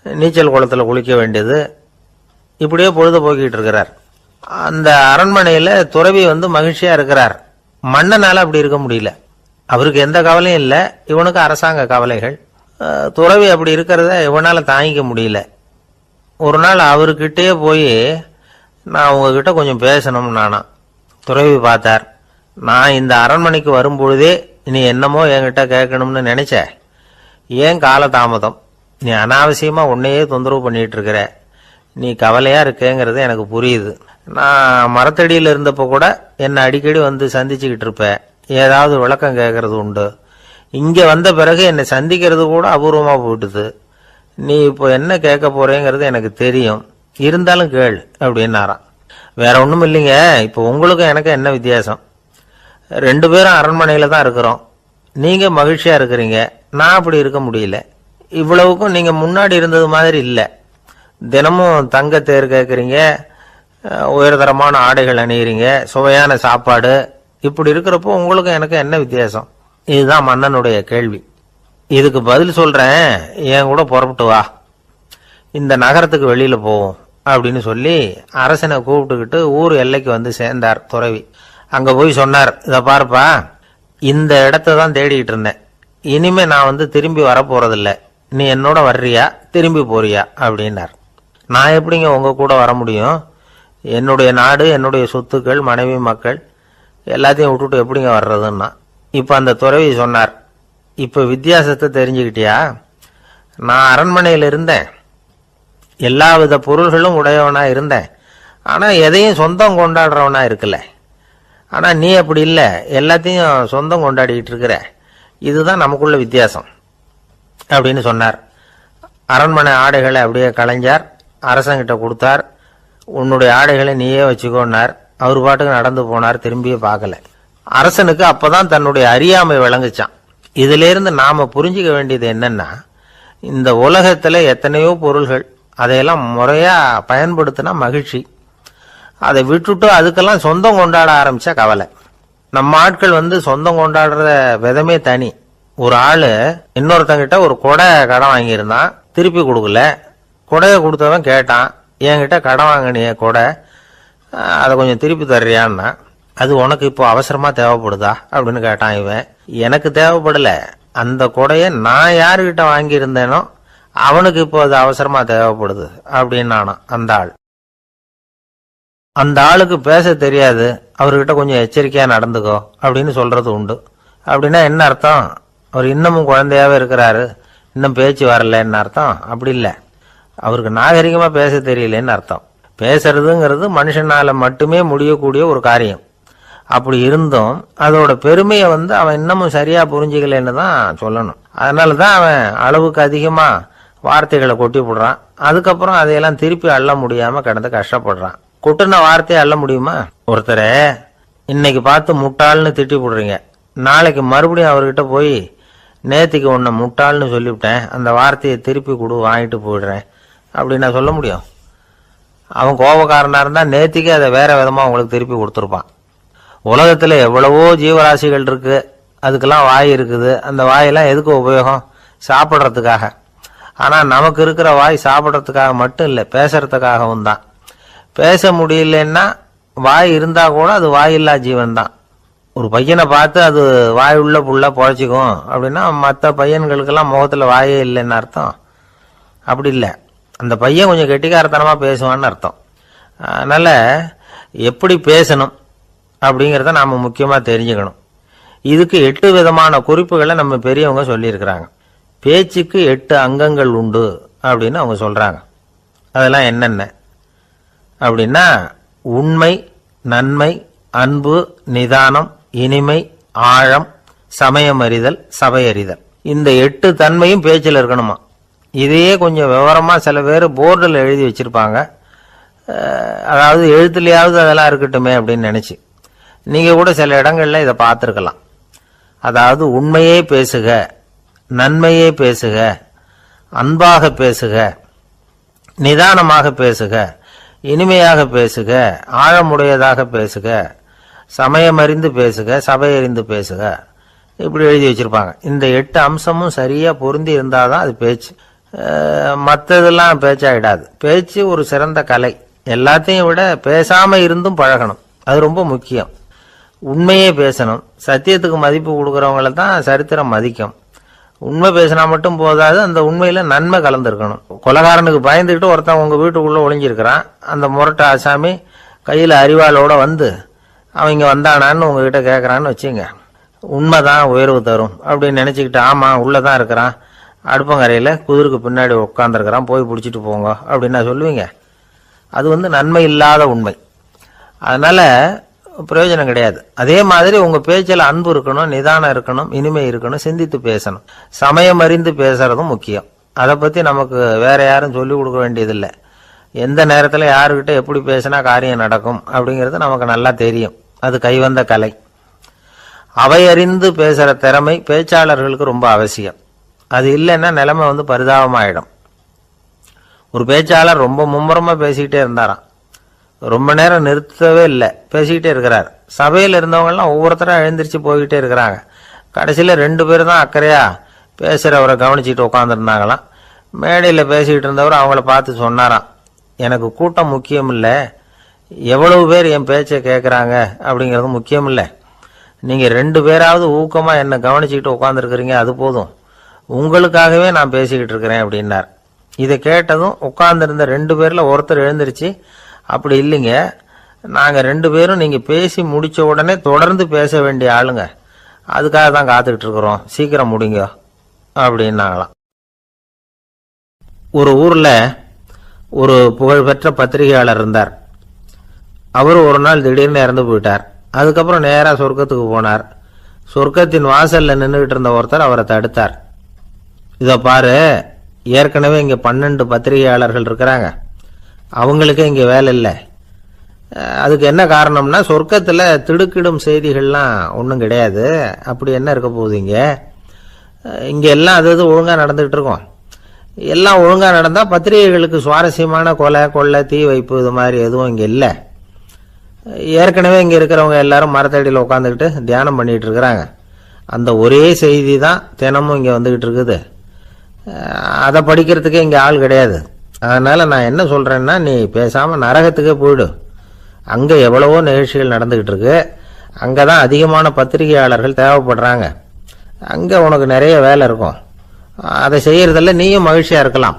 நீச்சல் குளத்தில் குளிக்க வேண்டியது, இப்படியே பொழுது போக்கிட்டு இருக்கிறார். அந்த அரண்மனையில் துறவி மகிழ்ச்சியாக இருக்கிறார். மன்னனால் அப்படி இருக்க முடியல. அவருக்கு எந்த கவலையும் இல்லை, இவனுக்கு அரசாங்க கவலைகள். துறவி அப்படி இருக்கிறத இவனால் தாங்கிக்க முடியல. ஒரு நாள் அவர்கிட்டயே போய், நான் உங்ககிட்ட கொஞ்சம் பேசணும் நானா. துறவி பார்த்தார். நான் இந்த அரண்மனைக்கு வரும்பொழுதே நீ என்னமோ என்கிட்ட கேட்கணும்னு நினைச்ச. ஏன் காலதாமதம்? நீ அனாவசியமாக உன்னையே தொந்தரவு பண்ணிட்டு இருக்கிற. நீ கவலையா இருக்கேங்கிறது எனக்கு புரியுது. நான் மரத்தடியில் இருந்தப்போ கூட என்னை அடிக்கடி சந்திச்சுக்கிட்டு இருப்பேன். ஏதாவது விளக்கம் கேட்கறது உண்டு. இங்கே வந்த பிறகு என்னை சந்திக்கிறது கூட அபூர்வமாக போயிட்டுது. நீ இப்போ என்ன கேட்க போறேங்கிறது எனக்கு தெரியும், இருந்தாலும் கேள் அப்படின்னாராம். வேற ஒன்றும் இல்லைங்க, இப்போ உங்களுக்கும் எனக்கு என்ன வித்தியாசம்? 2 பேரும் அரண்மனையில் தான் இருக்கிறோம். நீங்கள் மகிழ்ச்சியாக இருக்கிறீங்க, நான் அப்படி இருக்க முடியல. இவ்வளவுக்கும் நீங்கள் முன்னாடி இருந்தது மாதிரி இல்லை. தினமும் தங்க தேர் கேட்குறீங்க, உயர்தரமான ஆடைகள் அணிகிறீங்க, சுவையான சாப்பாடு. இப்படி இருக்கிறப்போ உங்களுக்கும் எனக்கு என்ன வித்தியாசம்? இதுதான் மன்னனுடைய கேள்வி. இதுக்கு பதில் சொல்கிறேன், என் கூட புறப்பட்டு வா, இந்த நகரத்துக்கு வெளியில் போவோம் அப்படின்னு சொல்லி அரசனை கூப்பிட்டுக்கிட்டு ஊர் எல்லைக்கு சேர்ந்தார் துறவி. அங்கே போய் சொன்னார், இதை பார்ப்பா, இந்த இடத்த தான் தேடிக்கிட்டு இருந்தேன். இனிமே நான் திரும்பி வரப்போறதில்ல. நீ என்னோட வர்றியா, திரும்பி போறியா அப்படின்னார். நான் எப்படிங்க உங்க கூட வர முடியும்? என்னுடைய நாடு, என்னுடைய சொத்துக்கள், மனைவி, மக்கள் எல்லாத்தையும் விட்டுட்டு எப்படிங்க வர்றதுன்னா. இப்போ அந்த துறவி சொன்னார், இப்போ வித்தியாசத்தை தெரிஞ்சுக்கிட்டியா? நான் அரண்மனையில் இருந்தேன், எல்லா வித பொருள்களும் உடையவனா இருந்தேன். ஆனால் எதையும் சொந்தம் கொண்டாடுறவனா இருக்கல. ஆனால் நீ அப்படி இல்லை, எல்லாத்தையும் சொந்தம் கொண்டாடிக்கிட்டு இருக்கிற. இதுதான் நமக்குள்ள வித்தியாசம் அப்படின்னு சொன்னார். அரண்மனை ஆடைகளை அப்படியே களைஞ்சார். அரசங்கிட்ட கொடுத்தார். உன்னுடைய ஆடைகளை நீயே வச்சுக்கோன்னார். அவர் பாட்டுக்கு நடந்து போனார், திரும்பியே பார்க்கல. அரசனுக்கு அப்பதான் தன்னுடைய அறியாமை விளங்குச்சான். இதிலிருந்து நாம புரிஞ்சுக்க வேண்டியது என்னன்னா, இந்த உலகத்துல எத்தனையோ பொருள்கள், அதையெல்லாம் முறையா பயன்படுத்தினா மகிழ்ச்சி. அதை விட்டுட்டு அதுக்கெல்லாம் சொந்தம் கொண்டாட ஆரம்பிச்சா கவலை. நம்ம ஆட்கள் சொந்தம் கொண்டாடுற விதமே தனி. ஒரு ஆளு இன்னொருத்தங்கிட்ட ஒரு கொடை கடன் வாங்கியிருந்தான், திருப்பி கொடுக்கல. கொடையை கொடுத்தவன் கேட்டான், என்கிட்ட கடன் வாங்கினிய கொடை, அதை கொஞ்சம் திருப்பி தர்றியான்னா. அது உனக்கு இப்போ அவசரமா தேவைப்படுதா அப்படின்னு கேட்டான் இவன். எனக்கு தேவைப்படல, அந்த கொடையை நான் யாருக்கிட்ட வாங்கியிருந்தேனோ அவனுக்கு இப்போ அது அவசரமா தேவைப்படுது அப்படின்னானா அந்த ஆள். அந்த ஆளுக்கு பேச தெரியாது, அவர்கிட்ட கொஞ்சம் எச்சரிக்கையா நடந்துக்கோ அப்படின்னு சொல்றது உண்டு. அப்படின்னா என்ன அர்த்தம்? அவர் இன்னமும் குழந்தையாவே இருக்கிறாரு, இன்னும் பேச்சு வரலன்னு அர்த்தம்? அப்படி இல்லை, அவருக்கு நாகரிகமா பேச தெரியலன்னு அர்த்தம். பேசுறதுங்கிறது மனுஷனால மட்டுமே முடியக்கூடிய ஒரு காரியம். அப்படி இருந்தும் அதோட பெருமையை அவன் இன்னமும் சரியா புரிஞ்சுக்கலன்னு தான் சொல்லணும். அதனாலதான் அவன் அளவுக்கு அதிகமா வார்த்தைகளை கொட்டி போடுறான். அதுக்கப்புறம் அதையெல்லாம் திருப்பி அள்ள முடியாம கிடந்து கஷ்டப்படுறான். கொட்டுன வார்த்தையை அள்ள முடியுமா? ஒருத்தரை இன்னைக்கு பார்த்து முட்டாள்னு திட்டி போடுறீங்க, நாளைக்கு மறுபடியும் அவர்கிட்ட போய் நேத்திக்கு உன்னை முட்டாள்னு சொல்லிவிட்டேன், அந்த வார்த்தையை திருப்பி கொடு, வாங்கிட்டு போயிடுறேன் அப்படின்னு நான் சொல்ல முடியும்? அவன் கோபக்காரனா இருந்தா நேத்திக்கு அதை வேற விதமா உங்களுக்கு திருப்பி கொடுத்துருப்பான். உலகத்துல எவ்வளவோ ஜீவராசிகள் இருக்கு, அதுக்கெல்லாம் வாய் இருக்குது. அந்த வாயெல்லாம் எதுக்கு உபயோகம்? சாப்பிட்றதுக்காக. ஆனா நமக்கு இருக்கிற வாய் சாப்பிட்றதுக்காக மட்டும் இல்லை, பேசுறதுக்காகவும் தான். பேச முடியலன்னா வாய் இருந்தா கூட அது வாயில்லா ஜீவன் தான். ஒரு பையனை பார்த்து அது வாய் உள்ள புள்ள பொழைச்சிக்கும் அப்படின்னா மற்ற பையன்களுக்கெல்லாம் முகத்துல வாயே இல்லைன்னு அர்த்தம்? அப்படி இல்லை, அந்த பையன் கொஞ்சம் கெட்டிக்காரத்தனமா பேசுவான்னு அர்த்தம். அதனால எப்படி பேசணும், அப்படிங்கிறத நாம் முக்கியமாக தெரிஞ்சுக்கணும். இதுக்கு 8 விதமான குறிப்புகளை நம்ம பெரியவங்க சொல்லியிருக்கிறாங்க. பேச்சுக்கு 8 அங்கங்கள் உண்டு அப்படின்னு அவங்க சொல்கிறாங்க. அதெல்லாம் என்னென்ன அப்படின்னா, உண்மை, நன்மை, அன்பு, நிதானம், இனிமை, ஆழம், சமயமறிதல், சபையறிதல். இந்த 8 தன்மையும் பேச்சில் இருக்கணுமா. இதையே கொஞ்சம் விவரமாக சில பேர் போர்டில் எழுதி வச்சுருப்பாங்க. அதாவது எழுத்துலையாவது அதெல்லாம் இருக்கட்டுமே அப்படின்னு நினச்சி நீங்கள் கூட சில இடங்களில் இதை பார்த்துருக்கலாம். அதாவது உண்மையே பேசுக, நன்மையே பேசுக, அன்பாக பேசுக, நிதானமாக பேசுக, இனிமையாக பேசுக, ஆழமுடையதாக பேசுக, சமயமறிந்து பேசுக, சபையறிந்து பேசுக, இப்படி எழுதி வச்சிருப்பாங்க. இந்த 8 அம்சமும் சரியாக பொருந்தி இருந்தால் தான் அது பேச்சு. மற்றதெல்லாம் பேச்சாயிடாது. பேச்சு ஒரு சிறந்த கலை. எல்லாத்தையும் விட பேசாமல் இருந்தும் பழகணும், அது ரொம்ப முக்கியம். உண்மையே பேசணும். சத்தியத்துக்கு மதிப்பு கொடுக்குறவங்கள தான் சரித்திரம் மதிக்கும். உண்மை பேசினா மட்டும் போதாது, அந்த உண்மையில் நன்மை கலந்துருக்கணும். கொலைகாரனுக்கு பயந்துக்கிட்டு ஒருத்தன் உங்கள் வீட்டுக்குள்ளே ஒளிஞ்சிருக்கிறான். அந்த முரட்டு ஆசாமி கையில் அறிவாளோடு வந்து அவங்க வந்தானான்னு உங்ககிட்ட கேட்குறான்னு வச்சுங்க. உண்மைதான் உயர்வு தரும் அப்படின்னு நினச்சிக்கிட்டு, ஆமாம் உள்ளே தான் இருக்கிறான், அடுப்பங்கரையில் குதிருக்கு பின்னாடி உட்காந்துருக்கிறான், போய் பிடிச்சிட்டு போங்க அப்படின்னா சொல்லுவீங்க. அது நன்மை இல்லாத உண்மை. அதனால் பிரயோஜனம் கிடையாது. அதே மாதிரி உங்கள் பேச்சில் அன்பு இருக்கணும், நிதானம் இருக்கணும், இனிமை இருக்கணும், சிந்தித்து பேசணும். சமயம் அறிந்து பேசுறதும் முக்கியம். அதை பற்றி நமக்கு வேற யாரும் சொல்லிக் கொடுக்க வேண்டியதில்லை. எந்த நேரத்தில் யாருக்கிட்ட எப்படி பேசினா காரியம் நடக்கும் அப்படிங்கிறது நமக்கு நல்லா தெரியும். அது கைவந்த கலை. அவையறிந்து பேசுகிற திறமை பேச்சாளர்களுக்கு ரொம்ப அவசியம். அது இல்லைன்னா நிலைமை பரிதாபமாயிடும். ஒரு பேச்சாளர் ரொம்ப மும்முரமாக பேசிக்கிட்டே இருந்தாராம். ரொம்ப நேரம் நிறுத்தவே இல்லை, பேசிக்கிட்டே இருக்கிறார். சபையில் இருந்தவங்கெல்லாம் ஒவ்வொருத்தராக எழுந்திரிச்சு போய்கிட்டே இருக்கிறாங்க. கடைசியில் 2 பேர் தான் அக்கறையாக பேசுகிறவரை கவனிச்சுட்டு உட்காந்துருந்தாங்களாம். மேடையில் பேசிக்கிட்டு இருந்தவர் அவங்கள பார்த்து சொன்னாராம், எனக்கு கூட்டம் முக்கியம் இல்லை, எவ்வளவு பேர் என் பேச்சை கேட்குறாங்க அப்படிங்கிறது முக்கியம் இல்லை. நீங்கள் 2 பேராவது ஊக்கமாக என்னை கவனிச்சுக்கிட்டு உட்காந்துருக்குறீங்க, அது போதும். உங்களுக்காகவே நான் பேசிக்கிட்டு இருக்கிறேன் அப்படின்னார். இதை கேட்டதும் உட்காந்துருந்த 2 பேரில் ஒருத்தர் எழுந்திருச்சு, அப்படி இல்லைங்க, நாங்கள் 2 பேரும் நீங்கள் பேசி முடித்த உடனே தொடர்ந்து பேச வேண்டிய ஆளுங்க, அதுக்காக தான் காத்துக்கிட்டு இருக்கிறோம், சீக்கிரம் முடிங்க அப்படின்னாங்களாம். ஒரு ஊரில் ஒரு புகழ்பெற்ற பத்திரிகையாளர் இருந்தார். அவர் ஒரு நாள் திடீர்னு இறந்து போயிட்டார். அதுக்கப்புறம் நேராக சொர்க்கத்துக்கு போனார். சொர்க்கத்தின் வாசலில் நின்றுக்கிட்டு இருந்த ஒருத்தர் அவரை தடுத்தார். இதை பாரு, ஏற்கனவே இங்கே 12 பத்திரிகையாளர்கள் இருக்கிறாங்க, அவங்களுக்கே இங்கே வேலை இல்லை. அதுக்கு என்ன காரணம்னா, சொர்க்கத்தில் திடுக்கிடும் செய்திகள்லாம் ஒன்றும் கிடையாது, அப்படி என்ன இருக்க போகுது இங்கே எல்லாம் அது ஒழுங்காக நடந்துகிட்டு இருக்கோம். எல்லாம் ஒழுங்காக நடந்தால் பத்திரிகைகளுக்கு சுவாரஸ்யமான கொலை, கொள்ளை, தீ வைப்பு இது மாதிரி எதுவும் இங்கே இல்லை. ஏற்கனவே இங்கே இருக்கிறவங்க எல்லாரும் மரத்தடியில் உட்காந்துக்கிட்டு தியானம் பண்ணிகிட்டு இருக்கிறாங்க. அந்த ஒரே செய்தி தான் தினமும் இங்கே வந்துக்கிட்டு இருக்குது. அதை படிக்கிறதுக்கே இங்கே ஆள் கிடையாது. அதனால் நான் என்ன சொல்கிறேன்னா, நீ பேசாமல் நரகத்துக்கே போயிடு. அங்கே எவ்வளவோ நிகழ்ச்சிகள் நடந்துக்கிட்டு இருக்கு, அங்கே தான் அதிகமான பத்திரிகையாளர்கள் தேவைப்படுறாங்க, அங்கே உனக்கு நிறைய வேலை இருக்கும், அதை செய்கிறதில்ல நீயும் மகிழ்ச்சியாக இருக்கலாம்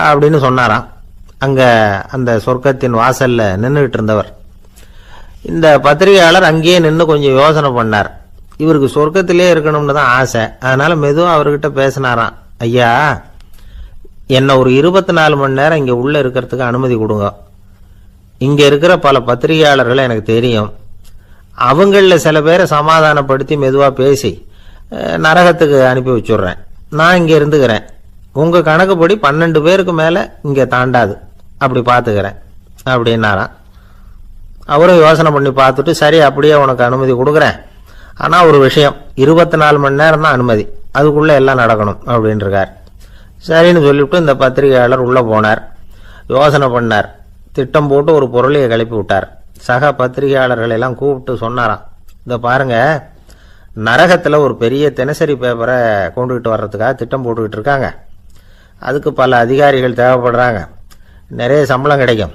அப்படின்னு சொன்னாராம். அங்கே அந்த சொர்க்கத்தின் வாசலில் நின்றுக்கிட்டு இருந்தவர். இந்த பத்திரிகையாளர் அங்கேயே நின்று கொஞ்சம் யோசனை பண்ணார். இவருக்கு சொர்க்கத்திலே இருக்கணும்னு தான் ஆசை. அதனால் மெதுவாக அவர்கிட்ட பேசினாராம், ஐயா, என்னை ஒரு 24 மணி நேரம் இங்கே உள்ளே இருக்கிறதுக்கு அனுமதி கொடுங்க. இங்கே இருக்கிற பல பத்திரிகையாளர்களை எனக்கு தெரியும், அவங்களில் சில பேரை சமாதானப்படுத்தி மெதுவாக பேசி நரகத்துக்கு அனுப்பி வச்சுட்றேன். நான் இங்கே இருந்துக்கிறேன். உங்கள் கணக்குப்படி 12 பேருக்கு மேலே இங்கே தாண்டாது, அப்படி பார்த்துக்கிறேன் அப்படின்னாராம். அவரும் யோசனை பண்ணி பார்த்துட்டு, சரி அப்படியே உனக்கு அனுமதி கொடுக்குறேன், ஆனால் ஒரு விஷயம், 24 மணி நேரம் தான் அனுமதி, அதுக்குள்ளே எல்லாம் நடக்கணும் அப்படின்றார். சரின்னு சொல்லிவிட்டு இந்த பத்திரிகையாளர் உள்ளே போனார். யோசனை பண்ணார், திட்டம் போட்டு ஒரு பொருளையை கிளப்பி விட்டார். சக பத்திரிகையாளர்கள் எல்லாம் கூப்பிட்டு சொன்னாராம், இதை பாருங்க, நரகத்தில் ஒரு பெரிய தினசரி பேப்பரை கொண்டுகிட்டு வர்றதுக்காக திட்டம் போட்டுக்கிட்டு இருக்காங்க. அதுக்கு பல அதிகாரிகள் தேவைப்படுறாங்க, நிறைய சம்பளம் கிடைக்கும்.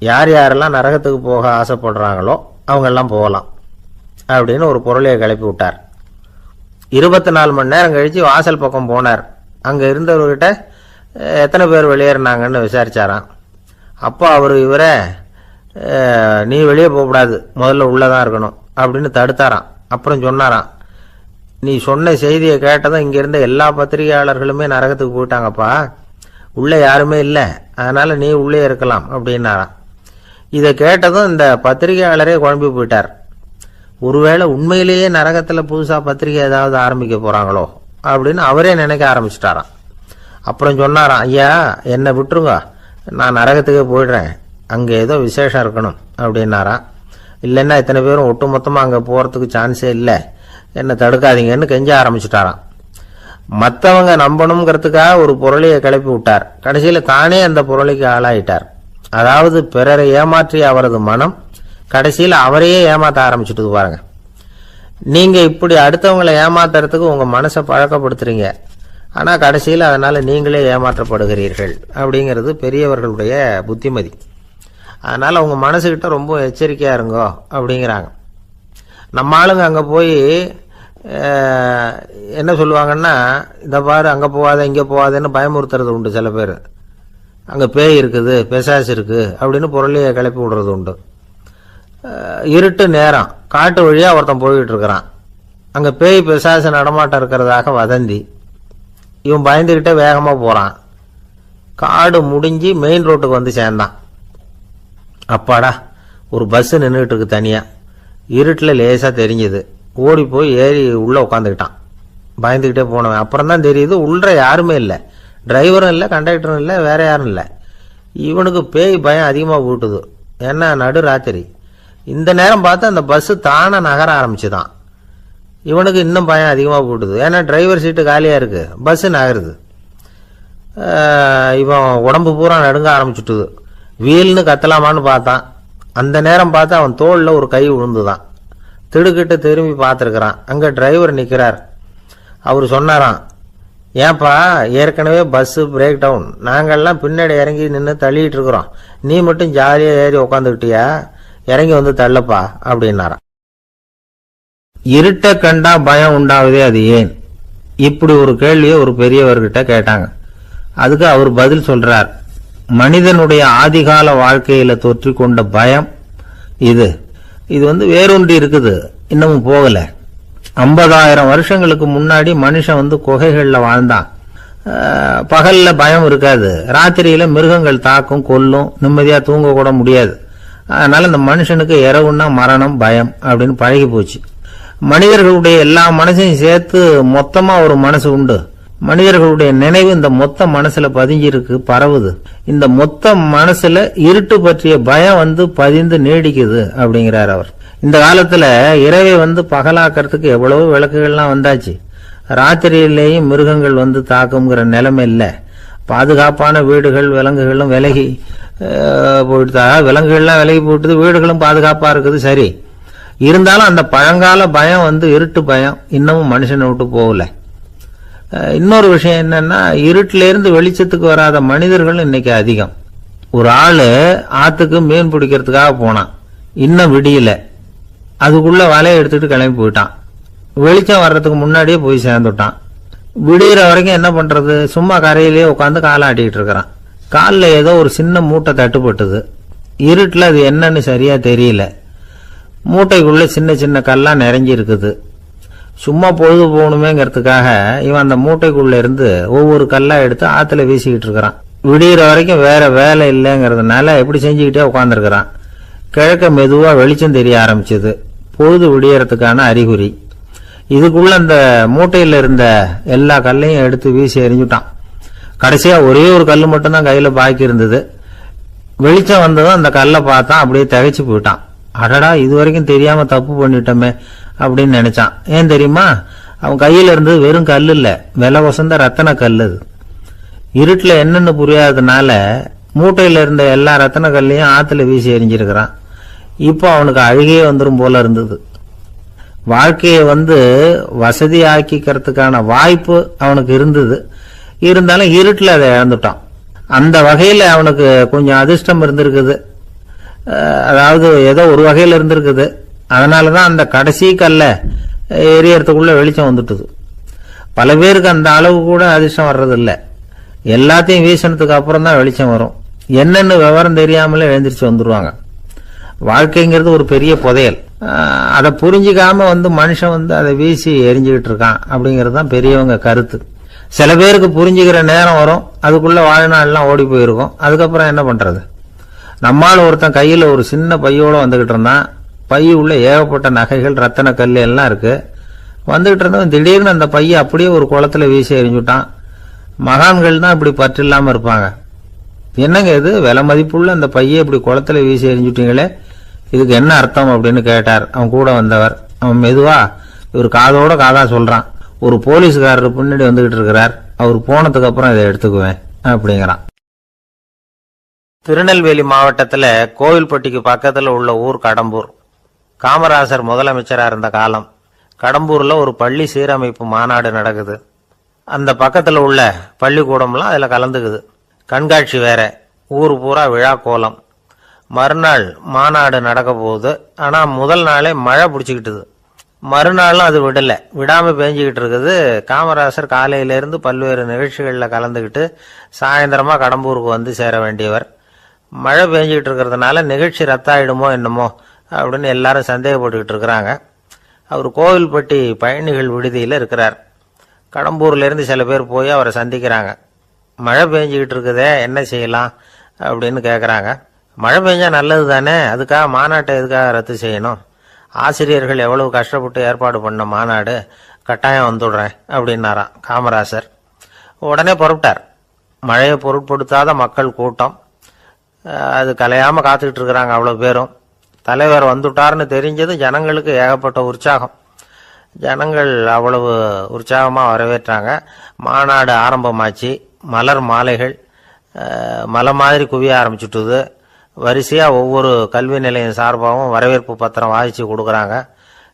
யார் யாரெல்லாம் நரகத்துக்கு போக ஆசைப்படுறாங்களோ அவங்கெல்லாம் போகலாம் அப்படின்னு ஒரு பொருளையை கிளப்பி விட்டார். 24 மணி நேரம் கழித்து வாசல் பக்கம் போனார். அங்கே இருந்தவர்கிட்ட எத்தனை பேர் வெளியேறினாங்கன்னு விசாரிச்சாராம். அப்போ அவர் இவரை நீ வெளியே போகக்கூடாது, முதல்ல உள்ளதான் இருக்கணும் அப்படின்னு தடுத்தாராம். அப்புறம் சொன்னாராம், நீ சொன்ன செய்தியை கேட்டதும் இங்க இருந்த எல்லா பத்திரிகையாளர்களுமே நரகத்துக்கு போயிட்டாங்கப்பா, உள்ளே யாருமே இல்லை, அதனால நீ உள்ளே இருக்கலாம் அப்படின்னாராம். இதை கேட்டதும் இந்த பத்திரிகையாளரே குழம்பி போயிட்டார். ஒருவேளை உண்மையிலேயே நரகத்தில் புதுசாக பத்திரிகை ஏதாவது ஆரம்பிக்க போகிறாங்களோ அப்படின்னு அவரே நினைக்க ஆரம்பிச்சிட்டாராம். அப்புறம் சொன்னாராம், ஐயா என்னை விட்டுருங்க, நான் நரகத்துக்கே போயிடுறேன், அங்கே ஏதோ விசேஷம் இருக்கணும் அப்படின்னாராம். இல்லைன்னா இத்தனை பேரும் ஒட்டு மொத்தமாக அங்கே போகிறதுக்கு சான்ஸே இல்லை, என்னை தடுக்காதீங்கன்னு கெஞ்ச ஆரம்பிச்சிட்டாராம். மற்றவங்க நம்பணுங்கிறதுக்காக ஒரு பொருளையை கிளப்பி விட்டார். கடைசியில் தானே அந்த பொருளைக்கு ஆளாயிட்டார். அதாவது பிறரை ஏமாற்றிய அவரது மனம் கடைசியில் அவரையே ஏமாற்ற ஆரம்பிச்சுட்டு பாருங்க. நீங்க இப்படி அடுத்தவங்களை ஏமாத்துறதுக்கு உங்க மனசை பழக்கப்படுத்துறீங்க, ஆனா கடைசியில் அதனால நீங்களே ஏமாற்றப்படுகிறீர்கள் அப்படிங்கிறது பெரியவர்களுடைய புத்திமதி. அதனால உங்க மனசுகிட்ட ரொம்ப எச்சரிக்கையா இருங்கோ அப்படிங்கிறாங்க. நம்ம ஆளுங்க அங்க போய் என்ன சொல்லுவாங்கன்னா, இதை பாரு அங்க போகாத இங்க போகாதன்னு பயமுறுத்துறது உண்டு. சில பேர் அங்க பேய் இருக்குது, பிசாசு இருக்கு அப்படின்னு பொருளையை கிளப்பி விடுறது உண்டு. இருட்டு நேரம் காட்டு வழியா ஒருத்தன் போயிட்டு இருக்கிறான், அங்க பேய் பிசாசு நடமாட்டம் இருக்கிறதாக வதந்தி. இவன் பயந்துகிட்டே வேகமா போறான். காடு முடிஞ்சு மெயின் ரோட்டுக்கு வந்து சேர்ந்தான். அப்பாடா, ஒரு பஸ் நின்றுட்டு இருக்கு தனியா, இருட்டில் லேசா தெரிஞ்சது. ஓடி போய் ஏறி உள்ள உட்காந்துக்கிட்டான். பயந்துகிட்டே போனவன் அப்புறம் தான் தெரியுது உள்ள யாருமே இல்லை, டிரைவரும் இல்லை, கண்டக்டரும் இல்லை, வேற யாரும் இல்லை. இவனுக்கு பேய் பயம் அதிகமாக போட்டுது. ஏன்னா நடு ராத்திரி, இந்த நேரம் பார்த்து அந்த பஸ் தானே நகர ஆரம்பிச்சுதான். இவனுக்கு இன்னும் பயம் அதிகமாக போட்டுது. ஏன்னா டிரைவர் சீட்டு காலியாக இருக்கு, பஸ் நகருது. இவன் உடம்பு பூரா நடுங்க ஆரம்பிச்சுட்டுது. வீல்னு கத்தலாமான்னு பார்த்தான். அந்த நேரம் பார்த்து அவன் தோளில் ஒரு கை விழுந்துதான். திடுக்கிட்டு திரும்பி பார்த்துருக்கிறான். அங்கே டிரைவர் நிற்கிறார். அவர் சொன்னாராம், ஏன்பா ஏற்கனவே பஸ்ஸு பிரேக் டவுன், நாங்கள்லாம் பின்னாடி இறங்கி நின்று தள்ளிட்டு இருக்கிறோம், நீ மட்டும் ஜாலியாக ஏறி உக்காந்துக்கிட்டியா, இறங்கி வந்து தள்ளப்பா அப்படின்னாராம். இருட்ட கண்டா பயம் உண்டாவதே அது ஏன்? இப்படி ஒரு கேள்வியை ஒரு பெரியவர்கிட்ட கேட்டாங்க. அதுக்கு அவர் பதில் சொல்றார், மனிதனுடைய ஆதிகால வாழ்க்கையில தொற்றிக்கொண்ட பயம் இது வேரூன்றி இருக்குது, இன்னமும் போகல. 50,000 வருஷங்களுக்கு முன்னாடி மனுஷன் குகைகள்ல வாழ்ந்தான். பகல்ல பயம் இருக்காது, ராத்திரியில மிருகங்கள் தாக்கும் கொல்லும், நிம்மதியா தூங்க கூட முடியாது. அதனால இந்த மனுஷனுக்கு இரவுன்னா மரணம் பயம் அப்படின்னு பழகி போச்சு. மனிதர்களுடைய எல்லா மனசையும் சேர்த்து மொத்தமா ஒரு மனசு உண்டு. மனிதர்களுடைய நினைவு இந்த மொத்த மனசுல பதிஞ்சிருக்கு, பரவுது. இந்த மொத்த மனசுல இருட்டு பற்றிய பயம் பதிந்து நீடிக்குது அப்படிங்கிறார் அவர். இந்த காலத்துல இரவை பகலாக்கிறதுக்கு எவ்வளவு விளக்குகள்லாம் வந்தாச்சு. ராத்திரியிலேயும் மிருகங்கள் தாக்குங்கிற நிலைமை இல்லை. பாதுகாப்பான வீடுகள் விலங்குகளும் விலகி போயிட்டு, விலங்குகள்லாம் விலகி போயிட்டு, வீடுகளும் பாதுகாப்பா இருக்குது. சரி, இருந்தாலும் அந்த பழங்கால பயம் இருட்டு பயம் இன்னமும் மனுஷனை விட்டு போகல. இன்னொரு விஷயம் என்னன்னா, இருட்டில இருந்து வெளிச்சத்துக்கு வராத மனிதர்கள் இன்னைக்கு அதிகம். ஒரு ஆளு ஆத்துக்கு மீன் பிடிக்கிறதுக்காக போனான், இன்னும் விடியல, அதுக்குள்ள வலையை எடுத்துட்டு கிளம்பி போயிட்டான். வெளிச்சம் வர்றதுக்கு முன்னாடியே போய் சேர்ந்துட்டான். விடிகிற வரைக்கும் என்ன பண்றது, சும்மா கரையிலேயே உட்காந்து காலாட்டிட்டு இருக்கிறான். காலில் ஏதோ ஒரு சின்ன மூட்டை தட்டுப்பட்டது. இருட்டில் அது என்னன்னு சரியா தெரியல. மூட்டைக்குள்ள சின்ன சின்ன கல்லாம் நிறைஞ்சி இருக்குது. சும்மா பொழுது போகணுமேங்கிறதுக்காக இவன் அந்த மூட்டைக்குள்ள இருந்து ஒவ்வொரு கல்லா எடுத்து ஆத்துல வீசிக்கிட்டு இருக்கிறான். விடிகிற வரைக்கும் வேற வேலை இல்லைங்கிறதுனால எப்படி செஞ்சுக்கிட்டே உட்காந்துருக்கிறான். கிழக்க மெதுவா வெளிச்சம் தெரிய ஆரம்பிச்சது, பொழுது விடியறதுக்கான அறிகுறி. இதுக்குள்ள அந்த மூட்டையில இருந்த எல்லா கல்லையும் எடுத்து வீசி எறிஞ்சுட்டான். கடைசியா ஒரே ஒரு கல் மட்டும்தான் கையில பாக்கி இருந்தது. வெளிச்சம் வந்ததும் அந்த கல்லை பார்த்தான், அப்படியே திகைச்சு போயிட்டான். அடடா, இது வரைக்கும் தெரியாம தப்பு பண்ணிட்டோமே அப்படின்னு நினைச்சான். ஏன் தெரியுமா, அவன் கையில இருந்தது வெறும் கல் இல்ல, விலை வசந்த ரத்தன கல். அது இருட்டுல என்னன்னு புரியாததுனால மூட்டையில இருந்த எல்லா ரத்தன கல்லையும் ஆத்துல வீசி எறிஞ்சிருக்கிறான். இப்போ அவனுக்கு அழுகையே வந்துடும் போல இருந்தது. வாழ்க்கையை வசதி ஆக்கிக்கிறதுக்கான வாய்ப்பு அவனுக்கு இருந்தது, இருந்தாலும் இருட்டுல அதை இழந்துட்டான். அந்த வகையில அவனுக்கு கொஞ்சம் அதிர்ஷ்டம் இருந்திருக்குது. அதாவது ஏதோ ஒரு வகையில இருந்திருக்குது. அதனாலதான் அந்த கடைசி கல்ல எரியறதுக்குள்ள வெளிச்சம் வந்துட்டுது. பல பேருக்கு அந்த அளவு கூட அதிர்ஷ்டம் வர்றது இல்லை. எல்லாத்தையும் வீசினதுக்கு அப்புறம் தான் வெளிச்சம் வரும். என்னன்னு விவரம் தெரியாமலே எழுந்திரிச்சு வந்துருவாங்க. வாழ்க்கைங்கிறது ஒரு பெரிய புதையல். அதை புரிஞ்சிக்காம மனுஷன் அதை வீசி எரிஞ்சுக்கிட்டு இருக்கான் அப்படிங்கிறது தான் பெரியவங்க கருத்து. சில பேருக்கு புரிஞ்சுக்கிற நேரம் வரும், அதுக்குள்ள வாழ்நாள்லாம் ஓடி போயிருக்கும். அதுக்கப்புறம் என்ன பண்றது? நம்மால் ஒருத்தன் கையில ஒரு சின்ன பையோட வந்துகிட்டு இருந்தான். பை உள்ள ஏகப்பட்ட நகைகள், ரத்தன கல் எல்லாம் இருக்கு. வந்துகிட்டு இருந்தவன் திடீர்னு அந்த பையை அப்படியே ஒரு குளத்துல வீசி எறிஞ்சுட்டான். மகான்கள் தான் இப்படி பற்று இல்லாம இருப்பாங்க. என்னங்க இது, விலை மதிப்புள்ள அந்த பையை இப்படி குளத்துல வீசி எறிஞ்சுட்டீங்களே, இதுக்கு என்ன அர்த்தம் அப்படின்னு கேட்டார் அவன் கூட வந்தவர். அவன் மெதுவா இவர் காதோட காதா சொல்றான், ஒரு போலீஸ்காரர் பின்னாடி வந்துகிட்டு இருக்கிறார், அவர் போனதுக்கு அப்புறம் இதை எடுத்துக்குவேன் அப்படிங்கிறான். திருநெல்வேலி மாவட்டத்துல கோவில்பட்டிக்கு பக்கத்துல உள்ள ஊர் கடம்பூர். காமராசர் முதலமைச்சரா இருந்த காலம். கடம்பூர்ல ஒரு பள்ளி சீரமைப்பு மாநாடு நடக்குது. அந்த பக்கத்துல உள்ள பள்ளிக்கூடம்லாம் அதுல கலந்துக்குது. கண்காட்சி வேற, ஊர் பூரா விழா கோலம். மறுநாள் மாநாடு நடக்க போகுது. ஆனா முதல் நாளே மழை பிடிச்சிக்கிட்டுது. மறுநாளும் அது விடாம பேஞ்சுக்கிட்டு இருக்குது. காமராசர் காலையிலிருந்து பல்வேறு நிகழ்ச்சிகள்ல கலந்துக்கிட்டு சாயந்தரமா கடம்பூருக்கு வந்து சேர வேண்டியவர். மழை பேஞ்சுக்கிட்டு இருக்கிறதுனால நிகழ்ச்சி ரத்தாயிடுமோ என்னமோ அப்படின்னு எல்லாரும் சந்தேகப்பட்டுக்கிட்டு இருக்கிறாங்க. அவர் கோவில்பட்டி பயணிகள் விடுதியில் இருக்கிறார். கடம்பூர்ல இருந்து சில பேர் போய் அவரை சந்திக்கிறாங்க. மழை பெஞ்சிக்கிட்டு இருக்குதே, என்ன செய்யலாம் அப்படின்னு கேட்குறாங்க. மழை பெஞ்சா நல்லது தானே, அதுக்காக மாநாட்டை எதுக்காக ரத்து செய்யணும்? ஆசிரியர்கள் எவ்வளவு கஷ்டப்பட்டு ஏற்பாடு பண்ண மாநாடு, கட்டாயம் வந்துடுறேன் அப்படின்னாராம் காமராசர். உடனே புறப்பட்டார். மழையை பொருட்படுத்தாத மக்கள் கூட்டம். அது கலையாம காத்துக்கிட்டு இருக்கிறாங்க அவ்வளோ பேரும். தலைவர் வந்துட்டார்னு தெரிஞ்சது ஜனங்களுக்கு ஏகப்பட்ட உற்சாகம். ஜனங்கள் அவ்வளவு உற்சாகமாக வரவேற்றாங்க. மாநாடு ஆரம்பமாச்சு. மலர் மாலைகள் மலை மாதிரி குவிய ஆரம்பிச்சுட்டுது. வரிசையாக ஒவ்வொரு கல்வி நிலையம் சார்பாகவும் வரவேற்பு பத்திரம் வாசித்து கொடுக்குறாங்க.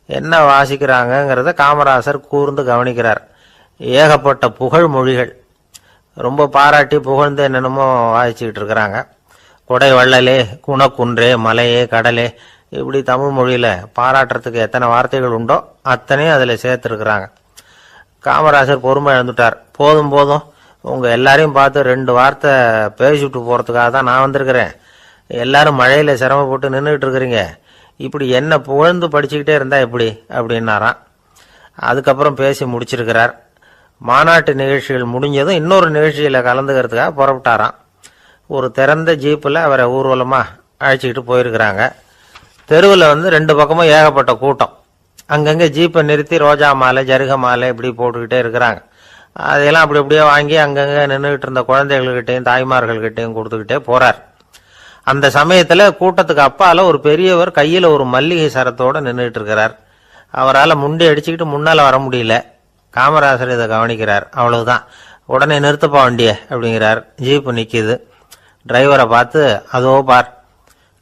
என்ன வாசிக்கிறாங்கங்கிறத காமராசர் கூர்ந்து கவனிக்கிறார். ஏகப்பட்ட புகழ் மொழிகள், ரொம்ப பாராட்டி புகழ்ந்து என்னென்னமோ வாசிச்சுக்கிட்டு இருக்கிறாங்க. கொடை வள்ளலே, குணக்குன்றே, மலையே, கடலே, இப்படி தமிழ் மொழியில பாராட்டுறதுக்கு எத்தனை வார்த்தைகள் உண்டோ அத்தனையும் அதில் சேர்த்துருக்குறாங்க. காமராசர் பொறுமை இழந்துட்டார். போதும் போதும், உங்க எல்லாரையும் பார்த்து 2 வார்த்தை பேசிவிட்டு போறதுக்காக தான் நான் வந்திருக்கிறேன். எல்லாரும் மழையில சிரமப்பட்டு நின்றுட்டு இருக்கிறீங்க, இப்படி என்ன புகழ்ந்து படிச்சுக்கிட்டே இருந்தா எப்படி அப்படின்னாராம். அதுக்கப்புறம் பேசி முடிச்சிருக்கிறார். மாநாட்டு நிகழ்ச்சிகள் முடிஞ்சதும் இன்னொரு நிகழ்ச்சியில கலந்துக்கிறதுக்காக புறப்பட்டாராம். ஒரு திறந்த ஜீப்பில் அவரை ஊர்வலமா அழைச்சிக்கிட்டு போயிருக்கிறாங்க. தெருவில் 2 பக்கமும் ஏகப்பட்ட கூட்டம். அங்கங்கே ஜீப்பை நிறுத்தி ரோஜா மாலை, ஜருக மாலை இப்படி போட்டுக்கிட்டே இருக்கிறாங்க. அதையெல்லாம் அப்படி அப்படியே வாங்கி அங்கங்கே நின்றுகிட்டு இருந்த குழந்தைகள்கிட்டையும் தாய்மார்கள்கிட்டையும் கொடுத்துக்கிட்டே போறார். அந்த சமயத்தில் கூட்டத்துக்கு அப்பால ஒரு பெரியவர் கையில் ஒரு மல்லிகை சரத்தோடு நின்றுட்டு இருக்கிறார். அவரால் முண்டி அடிச்சுக்கிட்டு முன்னால் வர முடியல. காமராசர் இதை கவனிக்கிறார். அவ்வளவுதான், உடனே நிறுத்தப்பா வண்டிய அப்படிங்கிறார். ஜீப்பு நிற்கிது. டிரைவரை பார்த்து, அதோ பார்,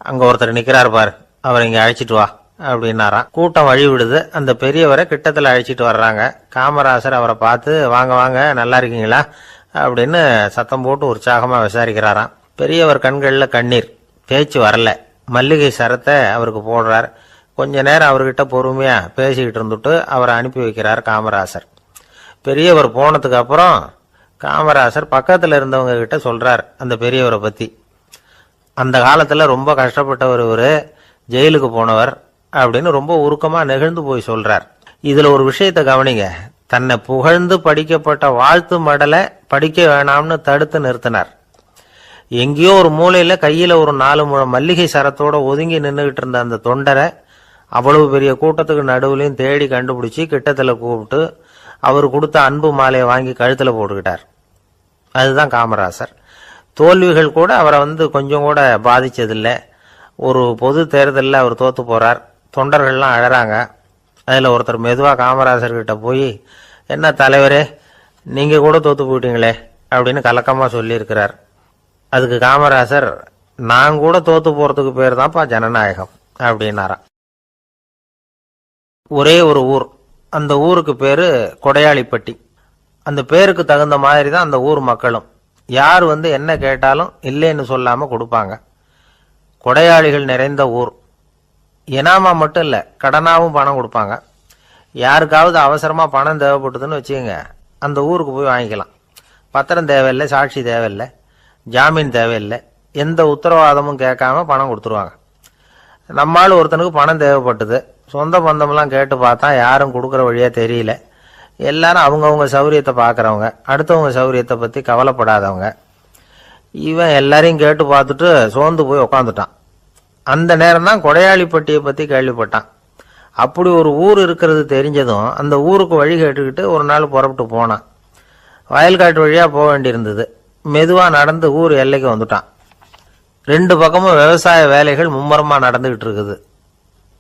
அங்கே ஒருத்தர் நிற்கிறார் பார், அவர் இங்கே அழைச்சிட்டு வா அப்படின்னாராம். கூட்டம் வழி விடுது. அந்த பெரியவரை கிட்டத்தில் அழைச்சிட்டு வர்றாங்க. காமராசர் அவரை பார்த்து, வாங்க வாங்க, நல்லா இருக்கீங்களா அப்படின்னு சத்தம் போட்டு உற்சாகமாக விசாரிக்கிறாராம். பெரியவர் கண்களில் கண்ணீர், பேச்சு வரல. மல்லிகை சரத்தை அவருக்கு போடுறார். கொஞ்ச நேரம் அவர்கிட்ட பொறுமையாக பேசிக்கிட்டு இருந்துட்டு அவரை அனுப்பி வைக்கிறார் காமராசர். பெரியவர் போனதுக்கு அப்புறம் காமராசர் பக்கத்தில் இருந்தவங்க கிட்ட சொல்றார் அந்த பெரியவரை பற்றி. அந்த காலத்தில் ரொம்ப கஷ்டப்பட்டவர் இவர், ஜெயிலுக்கு போனவர் அப்படின்னு ரொம்ப உருக்கமாக நெகிழ்ந்து போய் சொல்றார். இதில் ஒரு விஷயத்தை கவனிங்க. தன்னை புகழ்ந்து படிக்கப்பட்ட வாழ்த்து மடலை படிக்க வேணாம்னு தடுத்து நிறுத்தினார். எங்கேயோ ஒரு மூலையில கையில ஒரு 4 முழம் மல்லிகை சரத்தோட ஒதுங்கி நின்றுகிட்டு இருந்த அந்த தொண்டரை அவ்வளவு பெரிய கூட்டத்துக்கு நடுவுலையும் தேடி கண்டுபிடிச்சி கிட்டத்துல கூப்பிட்டு அவர் கொடுத்த அன்பு மாலையை வாங்கி கழுத்துல போட்டுக்கிட்டார். அதுதான் காமராசர். தோல்விகள் கூட அவரை கொஞ்சம் கூட பாதிச்சதில்லை. ஒரு பொது தேர்தலில் அவர் தோத்து போறார். தொண்டர்கள்லாம் அழறாங்க. அதில் ஒருத்தர் மெதுவாக காமராசர்கிட்ட போய், என்ன தலைவரே, நீங்க கூட தோத்து போயிட்டீங்களே அப்படின்னு கலக்கமாக சொல்லியிருக்கிறார். அதுக்கு காமராசர், நான் கூட தோத்து போறதுக்கு பேர் தான்ப்பா ஜனநாயகம் அப்படின்னாராம். ஒரே ஒரு ஊர், அந்த ஊருக்கு பேரு கொடையாளிப்பட்டி. அந்த பேருக்கு தகுந்த மாதிரி தான் அந்த ஊர் மக்களும். யார் என்ன கேட்டாலும் இல்லைன்னு சொல்லாம கொடுப்பாங்க. கொடையாளிகள் நிறைந்த ஊர். இனாமா மட்டும் இல்லை, கடனாவும் பணம் கொடுப்பாங்க. யாருக்காவது அவசரமா பணம் தேவைப்பட்டதுன்னு வச்சுக்கோங்க, அந்த ஊருக்கு போய் வாங்கிக்கலாம். பத்திரம் தேவையில்லை, சாட்சி தேவையில்லை, ஜாமீன் தேவையில்லை, எந்த உத்தரவாதமும் கேட்காம பணம் கொடுத்துருவாங்க. நம்மால் ஒருத்தனுக்கு பணம் தேவைப்பட்டது. சொந்த பந்தம்லாம் கேட்டு பார்த்தா யாரும் கொடுக்குற வழியாக தெரியல. எல்லாரும் அவங்கவுங்க சௌரியத்தை பார்க்குறவங்க, அடுத்தவங்க சௌரியத்தை பற்றி கவலைப்படாதவங்க. இவன் எல்லாரையும் கேட்டு பார்த்துட்டு சோர்ந்து போய் உக்காந்துட்டான். அந்த நேரம் தான் கொடையாளிப்பட்டியை பற்றி கேள்விப்பட்டான். அப்படி ஒரு ஊர் இருக்கிறது தெரிஞ்சதும் அந்த ஊருக்கு வழி கேட்டுக்கிட்டு ஒரு நாள் புறப்பட்டு போனான். வயல்காட்டு வழியாக போக வேண்டியிருந்தது. மெதுவாக நடந்து ஊர் எல்லைக்கு வந்துட்டான். 2 பக்கமும் விவசாய வேலைகள் மும்முரமாக நடந்துக்கிட்டு இருக்குது.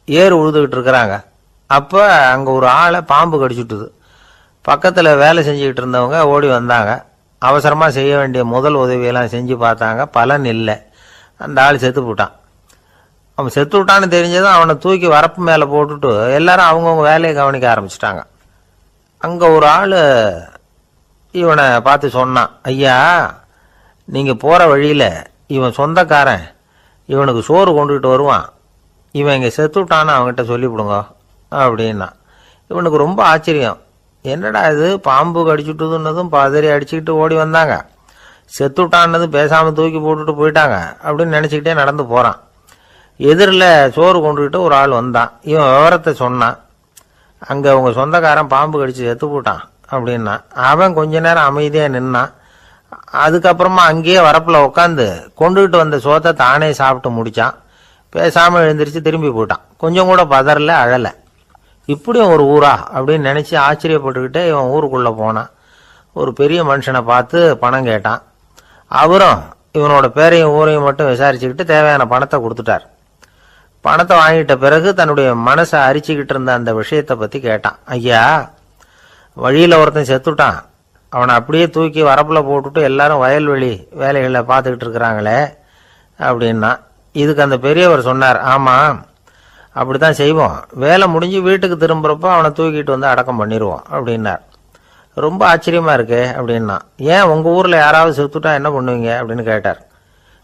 ஏறு உழுதுகிட்டு இருக்கிறாங்க. அப்போ அங்கே ஒரு ஆளை பாம்பு கடிச்சுட்டுது. பக்கத்தில் வேலை செஞ்சுக்கிட்டு இருந்தவங்க ஓடி வந்தாங்க. அவசரமாக செய்ய வேண்டிய முதல் உதவியெல்லாம் செஞ்சு பார்த்தாங்க. பலன் இல்லை. அந்த ஆள் செத்து போட்டான். அவன் செத்து விட்டான்னு தெரிஞ்சதும் அவனை தூக்கி வரப்பு மேலே போட்டுட்டு எல்லாரும் அவங்கவுங்க வேலையை கவனிக்க ஆரம்பிச்சிட்டாங்க. அங்கே ஒரு ஆள் இவனை பார்த்து சொன்னான், ஐயா, நீங்கள் போகிற வழியில் இவன் சொந்தக்காரன், இவனுக்கு சோறு கொண்டுகிட்டு வருவான், இவன் இங்கே செத்துட்டான்னு அவங்ககிட்ட சொல்லிவிடுங்க அப்படின்னா. இவனுக்கு ரொம்ப ஆச்சரியம். என்னடா இது, பாம்பு கடிச்சுட்டுதுன்னதும் பதறி அடிச்சுக்கிட்டு ஓடி வந்தாங்க, செத்துட்டான்னதும் பேசாமல் தூக்கி போட்டுட்டு போயிட்டாங்க அப்படின்னு நினச்சிக்கிட்டே நடந்து போகிறான். எதிரில் சோறு கொண்டுக்கிட்டு ஒரு ஆள் வந்தான். இவன் விவரத்தை சொன்னான். அங்கே உங்கள் சொந்தக்காரன் பாம்பு கடிச்சு செத்து போட்டான் அப்படின்னா. அவன் கொஞ்ச நேரம் அமைதியாக நின்னான். அதுக்கப்புறமா அங்கேயே வரப்பில் உட்காந்து கொண்டுகிட்டு வந்த சோத்தை தானே சாப்பிட்டு முடித்தான். பேசாமல் எழுந்திரிச்சு திரும்பி போயிட்டான். கொஞ்சம் கூட பதறல, அழலை. இப்படியும் ஒரு ஊரா அப்படின்னு நினச்சி ஆச்சரியப்பட்டுக்கிட்டே இவன் ஊருக்குள்ளே போனான். ஒரு பெரிய மனுஷனை பார்த்து பணம் கேட்டான். அவரும் இவனோட பேரையும் ஊரையும் மட்டும் விசாரிச்சுக்கிட்டு தேவையான பணத்தை கொடுத்துட்டார். பணத்தை வாங்கிட்ட பிறகு தன்னுடைய மனசை அரிச்சுக்கிட்டு இருந்த அந்த விஷயத்தை பற்றி கேட்டான். ஐயா, வழியில் ஒருத்தன் செத்துட்டான், அவனை அப்படியே தூக்கி வரப்பில் போட்டுட்டு எல்லாரும் வயல்வெளி வேலைகளை பார்த்துக்கிட்டு இருக்கிறாங்களே அப்படின்னா. இதுக்கு அந்த பெரியவர் சொன்னார், ஆமாம், அப்படி தான் செய்வோம். வேலை முடிஞ்சு வீட்டுக்கு திரும்புகிறப்போ அவனை தூக்கிட்டு வந்து அடக்கம் பண்ணிடுவோம் அப்படின்னார். ரொம்ப ஆச்சரியமாக இருக்கே அப்படின்னா. ஏன் உங்கள் ஊரில் யாராவது செத்துட்டா என்ன பண்ணுவீங்க அப்படின்னு கேட்டார்.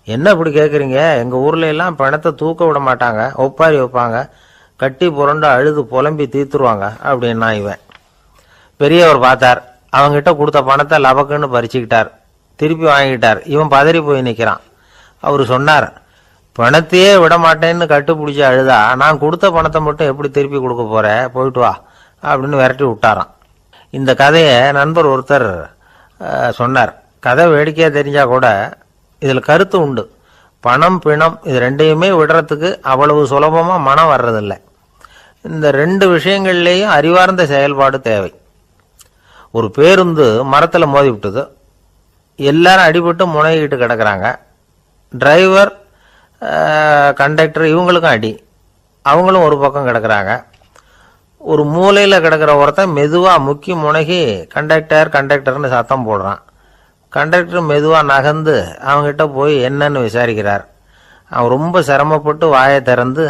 என்ன இப்படி கேட்குறீங்க, எங்கள் ஊரில் எல்லாம் பணத்தை தூக்க விட மாட்டாங்க, ஒப்பாரி வைப்பாங்க, கட்டி புரண்டு அழுது புலம்பி தீத்துருவாங்க அப்படின்னா. இவன் பெரியவர் பார்த்தார். அவங்ககிட்ட கொடுத்த பணத்தை லபக்குன்னு பறிச்சுக்கிட்டார். திருப்பி வாங்கிட்டார். இவன் பதறி போய் நிற்கிறான். அவர் சொன்னார், பணத்தையே விட மாட்டேன்னு கட்டுப்பிடிச்சி அழுதா நான் கொடுத்த பணத்தை மட்டும் எப்படி திருப்பி கொடுக்க போற, போயிட்டு வா அப்படின்னு விரட்டி விட்டாராம். இந்த கதையை நண்பர் ஒருத்தர் சொன்னார். கதை வேடிக்கையாக தெரிஞ்சா கூட இதில் கருத்து உண்டு. பணம் பிணம் இது ரெண்டையுமே விடுறதுக்கு அவ்வளவு சுலபமாக மனம் வர்றதில்லை. இந்த 2 விஷயங்கள்லேயும் அறிவார்ந்த செயல்பாடு தேவை. ஒரு பேருந்து மரத்தில் மோதி விட்டது. எல்லாரும் அடிபட்டு முனைகிட்டு கிடக்கிறாங்க. டிரைவர், கண்டக்டர் இவங்களுக்கும் அடி. அவங்களும் ஒரு பக்கம் கிடக்கிறாங்க. ஒரு மூலையில் கிடக்கிற ஒருத்தன் மெதுவாக முக்கி முனகி கண்டக்டர்னு சத்தம் போடுறான். கண்டக்டர் மெதுவாக நகர்ந்து அவங்ககிட்ட போய் என்னன்னு விசாரிக்கிறார். அவன் ரொம்ப சிரமப்பட்டு வாயை திறந்து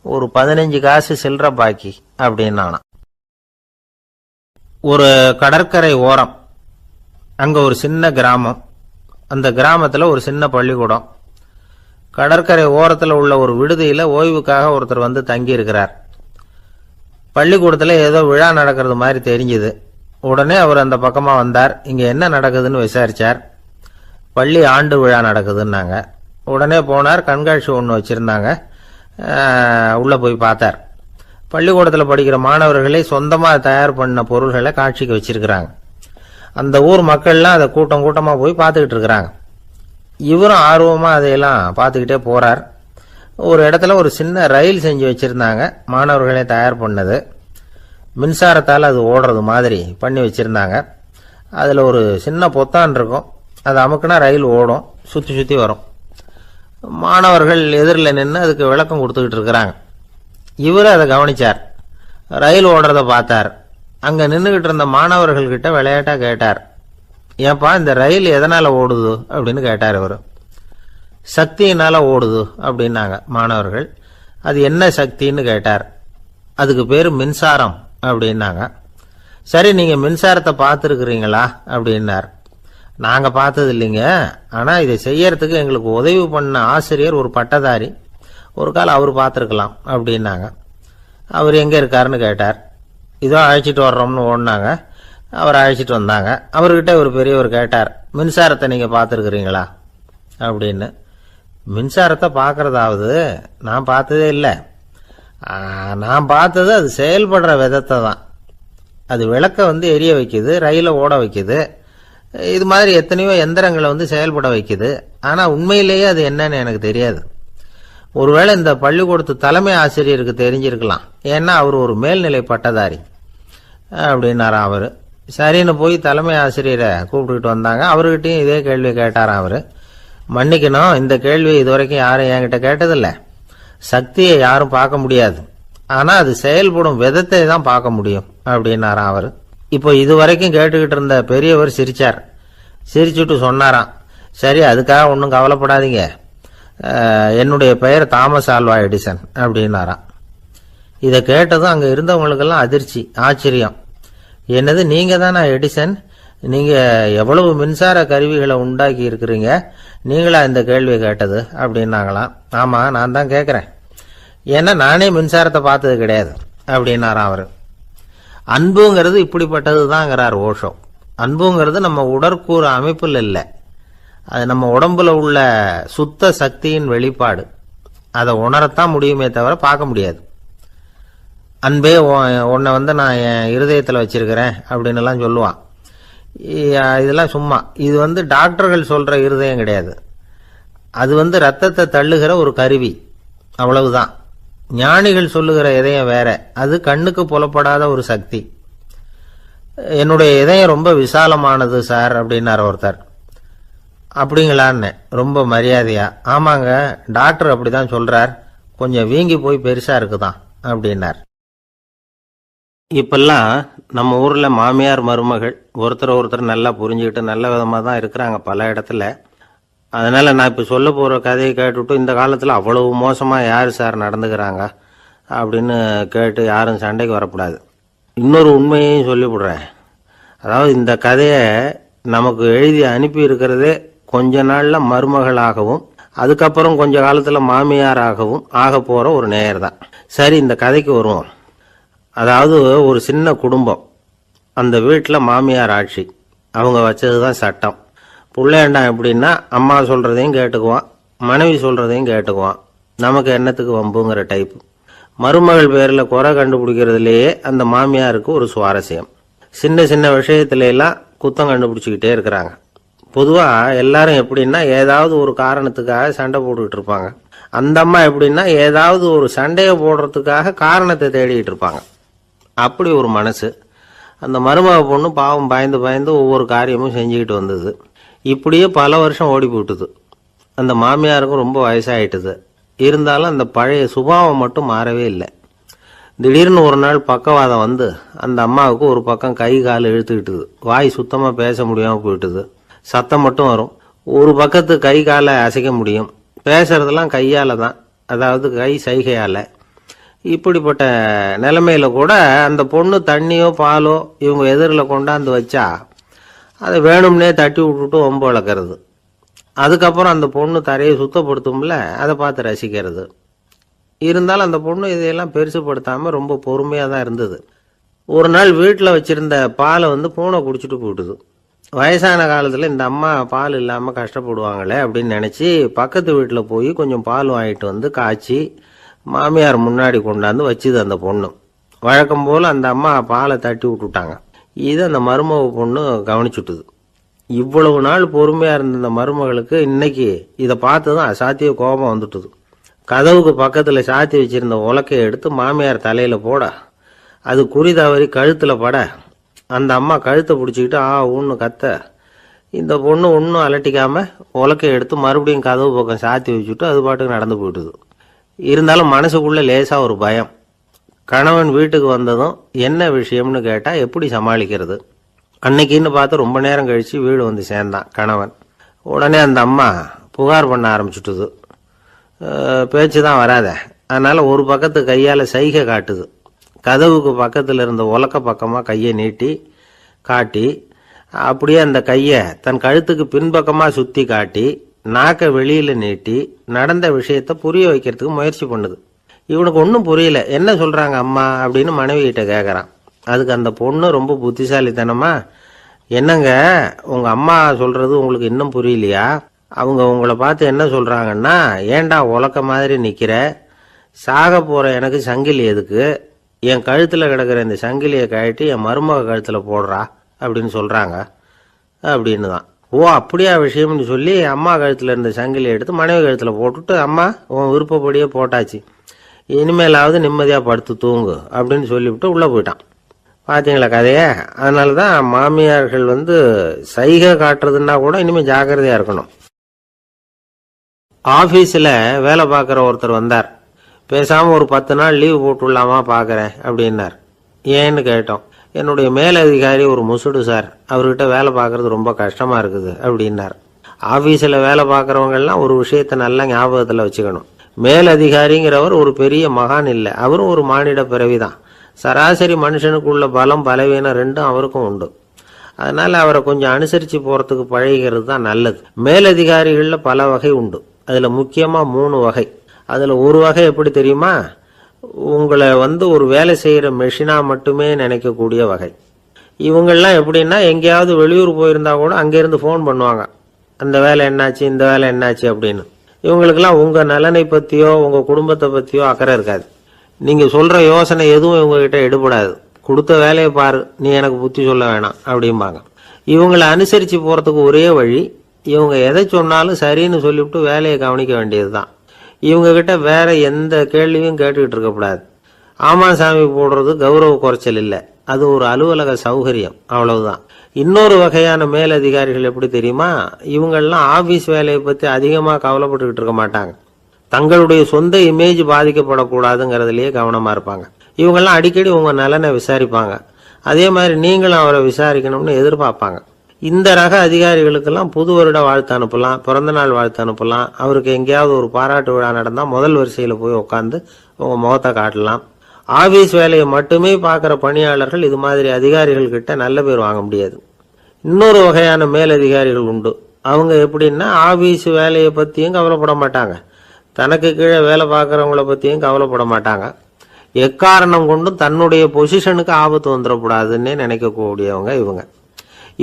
ஒரு 15 காசு சில்லற பாக்கி அப்படின்னானா. ஒரு கடற்கரை ஓரம், அங்கே ஒரு சின்ன கிராமம். அந்த கிராமத்தில் ஒரு சின்ன பள்ளிக்கூடம். கடற்கரை ஓரத்தில் உள்ள ஒரு விடுதியில் ஓய்வுக்காக ஒருத்தர் வந்து தங்கி இருக்கிறார். பள்ளிக்கூடத்தில் ஏதோ விழா நடக்கிறது மாதிரி தெரிஞ்சுது. உடனே அவர் அந்த பக்கமாக வந்தார். இங்கே என்ன நடக்குதுன்னு விசாரித்தார். பள்ளி ஆண்டு விழா நடக்குதுன்னாங்க. உடனே போனார். கண்காட்சி ஒன்று வச்சுருந்தாங்க. உள்ளே போய் பார்த்தார். பள்ளிக்கூடத்தில் படிக்கிற மாணவர்களை சொந்தமாக தயார் பண்ண பொருள்களை காட்சிக்கு வச்சிருக்கிறாங்க. அந்த ஊர் மக்கள்லாம் அதை கூட்டம் கூட்டமாக போய் பார்த்துக்கிட்டு இருக்கிறாங்க. இவரும் ஆர்வமாக அதையெல்லாம் பார்த்துக்கிட்டே போகிறார். ஒரு இடத்துல ஒரு சின்ன ரயில் செஞ்சு வச்சுருந்தாங்க. மாணவர்களே தயார் பண்ணது. மின்சாரத்தால் அது ஓடுறது மாதிரி பண்ணி வச்சுருந்தாங்க. அதில் ஒரு சின்ன பொத்தான் இருக்கும். அது அமுக்குனா ரயில் ஓடும், சுற்றி சுற்றி வரும். மாணவர்கள் எதிரில் நின்று அதுக்கு விளக்கம் கொடுத்துக்கிட்டு இருக்கிறாங்க. இவர் அதை கவனித்தார். ரயில் ஓடுறத பார்த்தார். அங்கே நின்றுக்கிட்டு இருந்த மாணவர்கள்கிட்ட விளையாட்டாக கேட்டார், ஏன்பா இந்த ரயில் எதனால் ஓடுது அப்படின்னு கேட்டார். இவர் சக்தியினால் ஓடுது அப்படின்னாங்க மாணவர்கள். அது என்ன சக்தின்னு கேட்டார். அதுக்கு பேர் மின்சாரம் அப்படின்னாங்க. சரி, நீங்கள் மின்சாரத்தை பார்த்துருக்குறீங்களா அப்படின்னார். நாங்கள் பார்த்தது இல்லைங்க, ஆனால் இதை செய்யறதுக்கு எங்களுக்கு உதவி பண்ண ஆசிரியர் ஒரு பட்டதாரி, ஒரு கால் அவர் பார்த்துருக்கலாம் அப்படின்னாங்க. அவர் எங்கே இருக்காருன்னு கேட்டார். இதோ அழைச்சிட்டு வர்றோம்னு ஓடினாங்க. அவர் அழைச்சிட்டு வந்தாங்க. அவர்கிட்ட ஒரு பெரியவர் கேட்டார், மின்சாரத்தை நீங்கள் பார்த்துருக்குறீங்களா அப்படின்னு. மின்சாரத்தை பார்க்கறதாவது நான் பார்த்ததே இல்லை. நான் பார்த்தது அது செயல்படுற விதத்தை தான். அது விளக்கை எரிய வைக்குது, ரயிலை ஓட வைக்குது, இது மாதிரி எத்தனையோ எந்திரங்களை செயல்பட வைக்குது. ஆனால் உண்மையிலேயே அது என்னன்னு எனக்கு தெரியாது. ஒருவேளை இந்த பள்ளிக்கூடத்து தலைமை ஆசிரியருக்கு தெரிஞ்சிருக்கலாம், ஏன்னா அவர் ஒரு மேல்நிலை பட்டதாரி அப்படின்னாராம் அவர். சரின்னு போய் தலைமை ஆசிரியரை கூப்பிட்டுக்கிட்டு வந்தாங்க. அவர்கிட்டையும் இதே கேள்வி கேட்டாராம் அவர். மன்னிக்கணும், இந்த கேள்வி இதுவரைக்கும் யாரும் என்கிட்ட கேட்டதில்லை. சக்தியை யாரும் பார்க்க முடியாது, ஆனால் அது செயல்படும் விதத்தை தான் பார்க்க முடியும் அப்படின்னாராம் அவர். இப்போ இதுவரைக்கும் கேட்டுக்கிட்டு இருந்த பெரியவர் சிரிச்சார். சிரிச்சுட்டு சொன்னாராம், சரி அதுக்காக ஒன்றும் கவலைப்படாதீங்க, என்னுடைய பெயர் தாமஸ் ஆல்வா எடிசன் அப்படின்னாராம். இதை கேட்டதும் அங்கே இருந்தவங்களுக்கெல்லாம் அதிர்ச்சி, ஆச்சரியம். என்னது, நீங்கள் தானே எடிசன்? நீங்கள் எவ்வளவு மின்சார கருவிகளை உண்டாக்கி இருக்கிறீங்க, நீங்களா இந்த கேள்வியை கேட்டது அப்படின்னாங்களாம். ஆமாம், நான் தான் கேட்குறேன், ஏன்னா நானே மின்சாரத்தை பார்த்தது கிடையாது அப்படின்னாராம் அவர். அன்புங்கிறது இப்படிப்பட்டது தாங்கிறார் ஓஷோ. அன்புங்கிறது நம்ம உடற்கூறு அமைப்பில் இல்லை, அது நம்ம உடம்புல உள்ள சுத்த சக்தியின் வெளிப்பாடு. அதை உணரத்தான் முடியுமே தவிர பார்க்க முடியாது. அன்பே உன்னை நான் என் இருதயத்தில் வச்சிருக்கிறேன் அப்படின்னு எல்லாம் சொல்லுவான். இதெல்லாம் சும்மா. இது டாக்டர்கள் சொல்ற இருதயம் கிடையாது. அது ரத்தத்தை தள்ளுகிற ஒரு கருவி, அவ்வளவுதான். ஞானிகள் சொல்லுகிற இதயம் வேற, அது கண்ணுக்கு புலப்படாத ஒரு சக்தி. என்னுடைய இதயம் ரொம்ப விசாலமானது சார் அப்படின்னார் ஒருத்தர். அப்படிங்களான்னு ரொம்ப மரியாதையா, ஆமாங்க டாக்டர் அப்படிதான் சொல்றார், கொஞ்சம் வீங்கி போய் பெருசா இருக்குதான் அப்படின்னார். இப்பெல்லாம் நம்ம ஊர்ல மாமியார் மருமகள் ஒருத்தர் நல்லா புரிஞ்சுக்கிட்டு நல்ல விதமாக தான் இருக்கிறாங்க பல இடத்துல. அதனால நான் இப்போ சொல்ல போகிற கதையை கேட்டுவிட்டு இந்த காலத்தில் அவ்வளவு மோசமாக யார் சார் நடந்துக்கிறாங்க அப்படின்னு கேட்டு யாரும் சண்டைக்கு வரக்கூடாது. இன்னொரு உண்மையையும் சொல்லிவிடுறேன். அதாவது இந்த கதையை நமக்கு எழுதி அனுப்பி இருக்கிறதே கொஞ்ச நாளில் மருமகளாகவும் அதுக்கப்புறம் கொஞ்ச காலத்தில் மாமியாராகவும் ஆக போகிற ஒரு நேயர் தான். சரி, இந்த கதைக்கு வருவோம். அதாவது ஒரு சின்ன குடும்பம், அந்த வீட்டில் மாமியார் ஆட்சி, அவங்க வச்சது தான் சட்டம். பிள்ளையாண்டான் எப்படின்னா அம்மா சொல்கிறதையும் கேட்டுக்குவான், மனைவி சொல்கிறதையும் கேட்டுக்குவான், நமக்கு என்னத்துக்கு வம்புங்கிற டைப்பு. மருமகள் பேரில் குறை கண்டுபிடிக்கிறதுலேயே அந்த மாமியாருக்கு ஒரு சுவாரஸ்யம். சின்ன சின்ன விஷயத்துல எல்லாம் குத்தம் கண்டுபிடிச்சிக்கிட்டே இருக்கிறாங்க. பொதுவாக எல்லாரும் எப்படின்னா ஏதாவது ஒரு காரணத்துக்காக சண்டை போட்டுக்கிட்டு இருப்பாங்க. அந்த அம்மா எப்படின்னா ஏதாவது ஒரு சண்டையை போடுறதுக்காக காரணத்தை தேடிக்கிட்டு இருப்பாங்க. அப்படி ஒரு மனசு. அந்த மருமக பொண்ணு பாவம் பயந்து பயந்து ஒவ்வொரு காரியமும் செஞ்சுக்கிட்டு வந்தது. இப்படியே பல வருஷம் ஓடி போட்டுது. அந்த மாமியாருக்கும் ரொம்ப வயசாயிட்டுது. இருந்தாலும் அந்த பழைய சுபாவம் மட்டும் மாறவே இல்லை. திடீர்னு ஒரு நாள் பக்கவாதம் வந்து அந்த அம்மாவுக்கு ஒரு பக்கம் கை கால் இழுத்துக்கிட்டுது. வாய் சுத்தமாக பேச முடியாமல் போயிட்டுது. சத்தம் மட்டும் வரும். ஒரு பக்கத்து கை காலை அசைக்க முடியும். பேசுறதெல்லாம் கையால் தான், அதாவது கை சைகையால். இப்படிப்பட்ட நிலைமையில கூட அந்த பொண்ணு தண்ணியோ பாலோ இவங்க எதிரில் கொண்டாந்து வச்சா அதை வேணும்னே தட்டி விட்டுட்டு ஒம்பு வளர்க்கறது. அதுக்கப்புறம் அந்த பொண்ணு தரையை சுத்தப்படுத்தும்ல, அதை பார்த்து ரசிக்கிறது. இருந்தாலும் அந்த பொண்ணு இதையெல்லாம் பெருசுப்படுத்தாமல் ரொம்ப பொறுமையாக தான் இருந்தது. ஒரு நாள் வீட்டில் வச்சிருந்த பாலை பூனை குடிச்சிட்டு போயிட்டுது. வயசான காலத்தில் இந்த அம்மா பால் இல்லாமல் கஷ்டப்படுவாங்களே அப்படின்னு நினச்சி பக்கத்து வீட்டில் போய் கொஞ்சம் பால் வாங்கிட்டு காய்ச்சி மாமியார் முன்னாடி கொண்டாந்து வச்சுது அந்த பொண்ணு. வழக்கம் போல் அந்த அம்மா பாலை தட்டி விட்டுட்டாங்க. இது அந்த மருமக பொண்ணு கவனிச்சுட்டுது. இவ்வளவு நாள் பொறுமையாக இருந்த இந்த மருமகளுக்கு இன்னைக்கு இதை பார்த்து தான் அசாத்திய கோபம் வந்துட்டுது. கதவுக்கு பக்கத்தில் சாத்தி வச்சிருந்த உலக்கையை எடுத்து மாமியார் தலையில் போட, அது குறி தவறி கழுத்தில் பட, அந்த அம்மா கழுத்தை பிடிச்சிக்கிட்டு ஊன்னு கத்த, இந்த பொண்ணு ஒன்றும் அலட்டிக்காமல் உலக்கையை எடுத்து மறுபடியும் கதவு பக்கம் சாத்தி வச்சுட்டு அது பாட்டுக்கு நடந்து போயிட்டுது. இருந்தாலும் மனசுக்குள்ளே லேசாக ஒரு பயம். கணவன் வீட்டுக்கு வந்ததும் என்ன விஷயம்னு கேட்டால் எப்படி சமாளிக்கிறது. அன்னைக்குன்னு பார்த்து ரொம்ப நேரம் கழித்து வீடு வந்து சேர்ந்தான் கணவன். உடனே அந்த அம்மா புகார் பண்ண ஆரம்பிச்சுட்டுது. பேச்சு தான் வராத, அதனால் ஒரு பக்கத்து கையால் சைகை காட்டுது. கதவுக்கு பக்கத்தில் இருந்த உலக்க பக்கமாக கையை நீட்டி காட்டி, அப்படியே அந்த கையை தன் கழுத்துக்கு பின்பக்கமாக சுற்றி காட்டி நாக்கை வெளியில் நீட்டி நடந்த விஷயத்தை புரிய வைக்கிறதுக்கு முயற்சி பண்ணுது. இவனுக்கு ஒன்றும் புரியல, என்ன சொல்கிறாங்க அம்மா அப்படின்னு மனைவி கிட்ட கேட்குறான். அதுக்கு அந்த பொண்ணு ரொம்ப புத்திசாலித்தனமா, என்னங்க உங்கள் அம்மா சொல்கிறது உங்களுக்கு இன்னும் புரியலையா, அவங்க உங்களை பார்த்து என்ன சொல்கிறாங்கன்னா, ஏண்டா உலக்க மாதிரி நிற்கிற, சாக போகிற எனக்கு சங்கிலி எதுக்கு, என் கழுத்தில் கிடக்கிற இந்த சங்கிலியை கழட்டி என் மருமக கழுத்தில் போடுறா அப்படின்னு சொல்கிறாங்க அப்படின்னு தான். ஓ அப்படியா விஷயம்னு சொல்லி அம்மா கழுத்தில் இருந்த சங்கிலியை எடுத்து மனைவி கழுத்தில் போட்டுட்டு, அம்மா உன் விருப்பப்படியே போட்டாச்சு, இனிமேலாவது நிம்மதியாக படுத்து தூங்கு அப்படின்னு சொல்லிவிட்டு உள்ளே போயிட்டான். பார்த்தீங்களா கதையே? அதனால தான் மாமியார்கள் சைகை காட்டுறதுன்னா கூட இனிமேல் ஜாக்கிரதையாக இருக்கணும். ஆஃபீஸில் வேலை பார்க்குற ஒருத்தர் வந்தார். பேசாமல் ஒரு 10 நாள் லீவு போட்டுடலாமா பார்க்குறேன் அப்படின்னார். ஏன்னு கேட்டோம். என்னுடைய மேலதிகாரி ஒரு முசுடு சார், அவர்கிட்ட வேலை பார்க்குறது ரொம்ப கஷ்டமாக இருக்குது அப்படின்னார். ஆஃபீஸில் வேலை பார்க்குறவங்கெல்லாம் ஒரு விஷயத்தை நல்லா ஞாபகத்தில் வச்சுக்கணும். மேலதிகாரிங்கிறவர் ஒரு பெரிய மகான் இல்லை, அவரும் ஒரு மானிட பிறவி தான். சராசரி மனுஷனுக்குள்ள பலம் பலவீனம் ரெண்டும் அவருக்கும் உண்டு. அதனால் அவரை கொஞ்சம் அனுசரித்து போகிறதுக்கு பழகிறது தான் நல்லது. மேலதிகாரிகளில் பல வகை உண்டு. அதில் முக்கியமாக 3 வகை. அதில் ஒரு வகை எப்படி தெரியுமா? உங்களை ஒரு வேலை செய்கிற மெஷினாக மட்டுமே நினைக்கக்கூடிய வகை. இவங்கெல்லாம் எப்படின்னா, எங்கேயாவது வெளியூர் போயிருந்தா கூட அங்கேருந்து ஃபோன் பண்ணுவாங்க, அந்த வேலை என்னாச்சு இந்த வேலை என்னாச்சு அப்படின்னு. இவங்களுக்கெல்லாம் உங்கள் நலனை பற்றியோ உங்கள் குடும்பத்தை பற்றியோ அக்கறை இருக்காது. நீங்கள் சொல்கிற யோசனை எதுவும் இவங்ககிட்ட எடுபடாது. கொடுத்த வேலையை பாரு, நீ எனக்கு புத்தி சொல்ல வேணாம் அப்படிம்பாங்க. இவங்களை அனுசரித்து போகிறதுக்கு ஒரே வழி, இவங்க எதை சொன்னாலும் சரின்னு சொல்லிவிட்டு வேலையை கவனிக்க வேண்டியது தான். இவங்ககிட்ட வேற எந்த கேள்வியும் கேட்டுக்கிட்டு இருக்கக்கூடாது. ஆமா சாமி போடுறது கௌரவ குறைச்சல் இல்லை, அது ஒரு அலுவலக சௌகரியம், அவ்வளவுதான். இன்னொரு வகையான மேலதிகாரிகள் எப்படி தெரியுமா? இவங்கெல்லாம் ஆபீஸ் வேலையை பற்றி அதிகமாக கவலைப்பட்டுக்கிட்டு இருக்க மாட்டாங்க. தங்களுடைய சொந்த இமேஜ் பாதிக்கப்படக்கூடாதுங்கிறதுலயே கவனமாக இருப்பாங்க. இவங்கெல்லாம் அடிக்கடி உங்கள் நலனை விசாரிப்பாங்க. அதே மாதிரி நீங்களும் அவரை விசாரிக்கணும்னு எதிர்பார்ப்பாங்க. இந்த ரக அதிகாரிகளுக்கெல்லாம் புது வருட வாழ்த்து அனுப்பலாம், பிறந்தநாள் வாழ்த்து அனுப்பலாம். அவருக்கு எங்கேயாவது ஒரு பாராட்டு விழா நடந்தால் முதல் வரிசையில் போய் உட்காந்து உங்கள் முகத்தை காட்டலாம். ஆபீஸ் வேலையை மட்டுமே பார்க்குற பணியாளர்கள் இது மாதிரி அதிகாரிகள் கிட்ட நல்ல பேர் வாங்க முடியாது. இன்னொரு வகையான மேலதிகாரிகள் உண்டு. அவங்க எப்படின்னா, ஆபீஸ் வேலையை பற்றியும் கவலைப்பட மாட்டாங்க, தனக்கு கீழே வேலை பார்க்குறவங்கள பற்றியும் கவலைப்பட மாட்டாங்க. எக்காரணம் கொண்டும் தன்னுடைய பொசிஷனுக்கு ஆபத்து வந்துடக்கூடாதுன்னே நினைக்கக்கூடியவங்க இவங்க.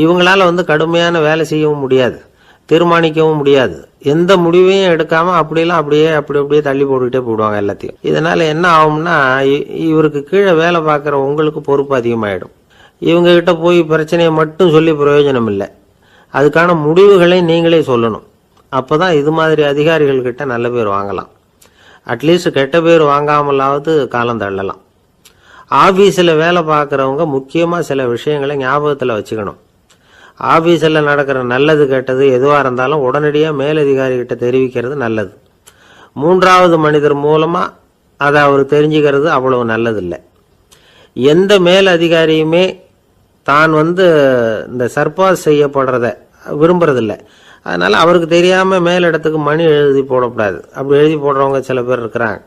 இவங்களால கடுமையான வேலை செய்யவும் முடியாது, தீர்மானிக்கவும் முடியாது. எந்த முடிவையும் எடுக்காம அப்படியே தள்ளி போட்டுக்கிட்டே போயிடுவாங்க எல்லாத்தையும். இதனால என்ன ஆகும்னா, இவருக்கு கீழே வேலை பார்க்குற உங்களுக்கு பொறுப்பு அதிகமாயிடும். இவங்க கிட்ட போய் பிரச்சனையை மட்டும் சொல்லி பிரயோஜனம் இல்லை, அதுக்கான முடிவுகளை நீங்களே சொல்லணும். அப்போதான் இது மாதிரி அதிகாரிகள் கிட்ட நல்ல பேர் வாங்கலாம். அட்லீஸ்ட் கெட்ட பேர் வாங்காமலாவது காலம் தள்ளலாம். ஆபீஸில் வேலை பார்க்குறவங்க முக்கியமாக சில விஷயங்களை ஞாபகத்தில் வச்சுக்கணும். ஆபீஸில் நடக்கிற நல்லது கெட்டது எதுவாக இருந்தாலும் உடனடியாக மேலதிகாரிகிட்ட தெரிவிக்கிறது நல்லது. 3வது மனிதர் மூலமாக அதை அவர் தெரிஞ்சுக்கிறது அவ்வளவு நல்லதில்லை. எந்த மேலதிகாரியுமே தான் இந்த சர்பாஸ் செய்யப்படுறத விரும்புறதில்லை. அதனால் அவருக்கு தெரியாமல் மேலிடத்துக்கு மணி எழுதி போடக்கூடாது. அப்படி எழுதி போடுறவங்க சில பேர் இருக்கிறாங்க.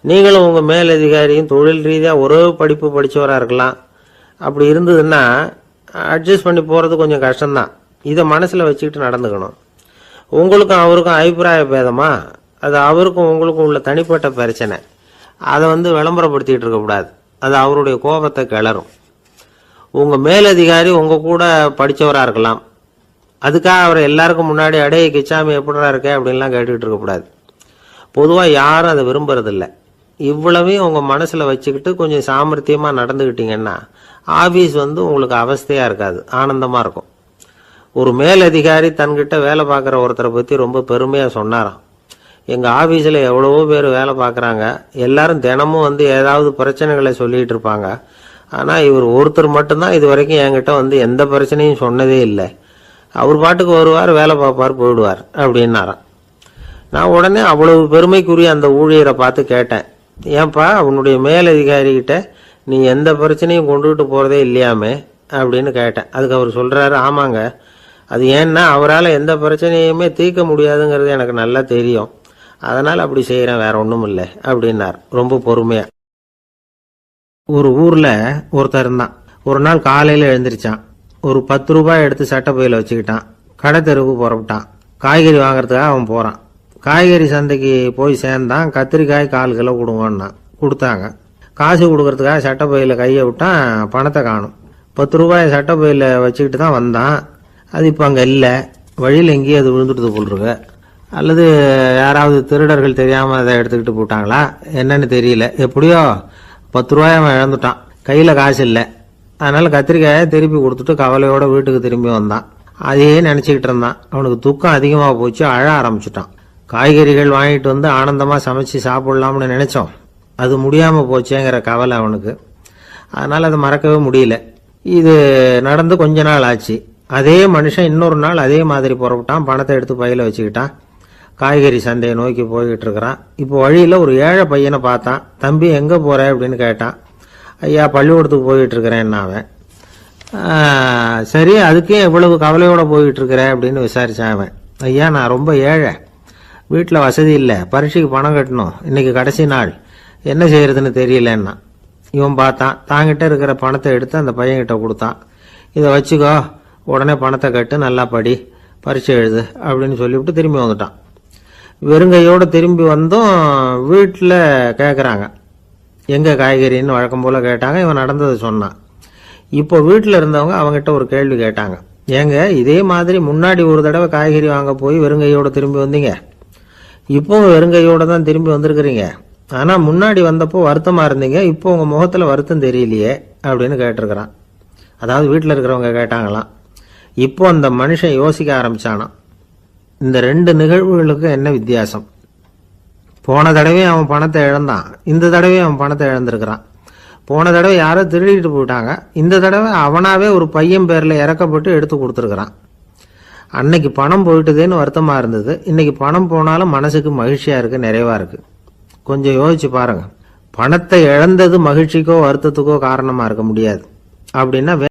நீங்களும் உங்கள் மேலதிகாரியும் தொழில் ரீதியாக ஒரே படிப்பு படித்தவராக இருக்கலாம். அப்படி இருந்ததுன்னா அட்ஜஸ்ட் பண்ணி போகிறது கொஞ்சம் கஷ்டம்தான். இதை மனசில் வச்சுக்கிட்டு நடந்துக்கணும். உங்களுக்கும் அவருக்கும் அபிப்பிராய பேதமா, அது அவருக்கும் உங்களுக்கும் உள்ள தனிப்பட்ட பிரச்சனை, அதை விளம்பரப்படுத்திக்கிட்டு இருக்கக்கூடாது. அது அவருடைய கோபத்தை கிளறும். உங்கள் மேலதிகாரி உங்கள் கூட படித்தவராக இருக்கலாம், அதுக்காக அவரை எல்லாருக்கும் முன்னாடி அடைய கிச்சாமி எப்படா இருக்க அப்படின்லாம் கேட்டுக்கிட்டு இருக்கக்கூடாது. பொதுவாக யாரும் அதை விரும்புறதில்லை. இவ்வளவையும் உங்கள் மனசில் வச்சுக்கிட்டு கொஞ்சம் சாமர்த்தியமாக நடந்துக்கிட்டீங்கன்னா ஆஃபீஸ் உங்களுக்கு அவஸ்தையாக இருக்காது, ஆனந்தமாக இருக்கும். ஒரு மேலதிகாரி தன்கிட்ட வேலை பார்க்குற ஒருத்தரை பற்றி ரொம்ப பெருமையாக சொன்னாராம். எங்கள் ஆஃபீஸில் எவ்வளவோ பேர் வேலை பார்க்குறாங்க, எல்லாரும் தினமும் ஏதாவது பிரச்சனைகளை சொல்லிகிட்டு இருப்பாங்க. ஆனால் இவர் ஒருத்தர் மட்டும்தான் இது வரைக்கும் என்கிட்ட எந்த பிரச்சனையும் சொன்னதே இல்லை. அவர் பாட்டுக்கு வருவார், வேலை பார்ப்பார், போயிடுவார் அப்படின்னாராம். நான் உடனே அவ்வளவு பெருமைக்குரிய அந்த ஊழியரை பார்த்து கேட்டேன், ஏன்பா உன்னுடைய மேலதிகாரிகிட்ட நீ எந்த பிரச்சனையும் கொண்டுகிட்டு போகிறதே இல்லையாமே அப்படின்னு கேட்டேன். அதுக்கு அவர் சொல்கிறாரு, ஆமாங்க, அது ஏன்னா அவரால் எந்த பிரச்சனையுமே தீர்க்க முடியாதுங்கிறது எனக்கு நல்லா தெரியும், அதனால் அப்படி செய்கிறேன், வேற ஒன்றும் இல்லை அப்படின்னார் ரொம்ப பொறுமையாக. ஒரு ஊரில் ஒருத்தர் இருந்தான். ஒரு நாள் காலையில் எழுந்திரிச்சான். ஒரு 10 ரூபாய் எடுத்து சட்டை பையில் வச்சுக்கிட்டான். கடை தெருவுக்கு புறப்பட்டான். காய்கறி வாங்குறதுக்காக அவன் போகிறான். காய்கறி சந்தைக்கு போய் சேர்ந்தான். கத்திரிக்காய் 1/4 கிலோ கொடுங்கன்னா கொடுத்தாங்க. காசு கொடுக்கறதுக்காக சட்டை பையில் கையை விட்டான், பணத்தை காணும். 10 ரூபாய் சட்டை பையில் வச்சுக்கிட்டு தான் வந்தான். அது இப்போ அங்கே இல்லை. வழியில் எங்கேயும் அது விழுந்துட்டு போல் இருக்கு. அல்லது யாராவது திருடர்கள் தெரியாமல் அதை எடுத்துக்கிட்டு போட்டாங்களா என்னன்னு தெரியல. எப்படியோ 10 ரூபாய் அவன் இழந்துட்டான். கையில் காசு இல்லை. அதனால கத்திரிக்காயை திருப்பி கொடுத்துட்டு கவலையோட வீட்டுக்கு திரும்பி வந்தான். அதையே நினச்சிக்கிட்டு இருந்தான். அவனுக்கு துக்கம் அதிகமாக போச்சு. அழ ஆரம்பிச்சுட்டான். காய்கறிகள் வாங்கிட்டு வந்து ஆனந்தமாக சமைச்சு சாப்பிடலாம்னு நினைச்சோம். அது முடியாமல் போச்சேங்கிற கவலை அவனுக்கு. அதனால் அதை மறக்கவே முடியல. இது நடந்து கொஞ்ச நாள் ஆச்சு. அதே மனுஷன் இன்னொரு நாள் அதே மாதிரி புறப்பட்டான். பணத்தை எடுத்து பையில வச்சுக்கிட்டான். காய்கறி சந்தையை நோக்கி போய்கிட்டு இருக்கிறான். இப்போ வழியில் ஒரு ஏழை பையனை பார்த்தான். தம்பி எங்கே போற அப்படின்னு கேட்டான். ஐயா பள்ளிக்கூடத்துக்கு போய்கிட்டு இருக்கிறேன் அவன். சரி அதுக்கே எவ்வளவு கவலையோட போய்கிட்டு இருக்கிற அப்படின்னு விசாரிச்சான் அவன். ஐயா நான் ரொம்ப ஏழை, வீட்டில் வசதி இல்லை, பரீட்சைக்கு பணம் கட்டணும், இன்னைக்கு கடைசி நாள், என்ன செய்யறதுன்னு தெரியலன்னா. இவன் பார்த்தான். தாங்கிட்ட இருக்கிற பணத்தை எடுத்து அந்த பையன்கிட்ட கொடுத்தான். இதை வச்சுக்கோ, உடனே பணத்தை கட்டு, நல்லா படி, பரீட்சை எழுது அப்படின்னு சொல்லிவிட்டு திரும்பி வந்துட்டான். வெறுங்கையோடு திரும்பி வந்தும் வீட்டில் கேட்குறாங்க எங்கே காய்கறின்னு வழக்கம் போல் கேட்டாங்க. இவன் நடந்ததை சொன்னான். இப்போ வீட்டில் இருந்தவங்க அவங்ககிட்ட ஒரு கேள்வி கேட்டாங்க. ஏங்க இதே மாதிரி முன்னாடி ஒரு தடவை காய்கறி வாங்க போய் வெறுங்கையோடு திரும்பி வந்தீங்க, இப்போவும் வெறுங்கையோடு தான் திரும்பி வந்திருக்கிறீங்க. ஆனால் முன்னாடி வந்தப்போ வருத்தமாக இருந்தீங்க, இப்போ உங்கள் முகத்தில் வருத்தம் தெரியலையே அப்படின்னு கேட்டிருக்கிறான். அதாவது வீட்டில் இருக்கிறவங்க கேட்டாங்களாம். இப்போ அந்த மனுஷன் யோசிக்க ஆரம்பிச்சானான். இந்த 2 நிகழ்வுகளுக்கு என்ன வித்தியாசம்? போன தடவை அவன் பணத்தை இழந்தான், இந்த தடவை அவன் பணத்தை இழந்திருக்கிறான். போன தடவை யாரோ திருடிட்டு போயிட்டாங்க, இந்த தடவை அவனாவே ஒரு பையன் பேரில் இறக்கப்பட்டு எடுத்து கொடுத்துருக்கிறான். அன்னைக்கு பணம் போயிட்டுதேன்னு வருத்தமாக இருந்தது, இன்னைக்கு பணம் போனாலும் மனசுக்கு மகிழ்ச்சியாக இருக்கு, நிறைவா இருக்கு. கொஞ்சம் யோசிச்சு பாருங்க. பணத்தை இழந்தது மகிழ்ச்சிக்கோ வருத்தத்துக்கோ காரணமாக இருக்க முடியாது. அப்படின்னா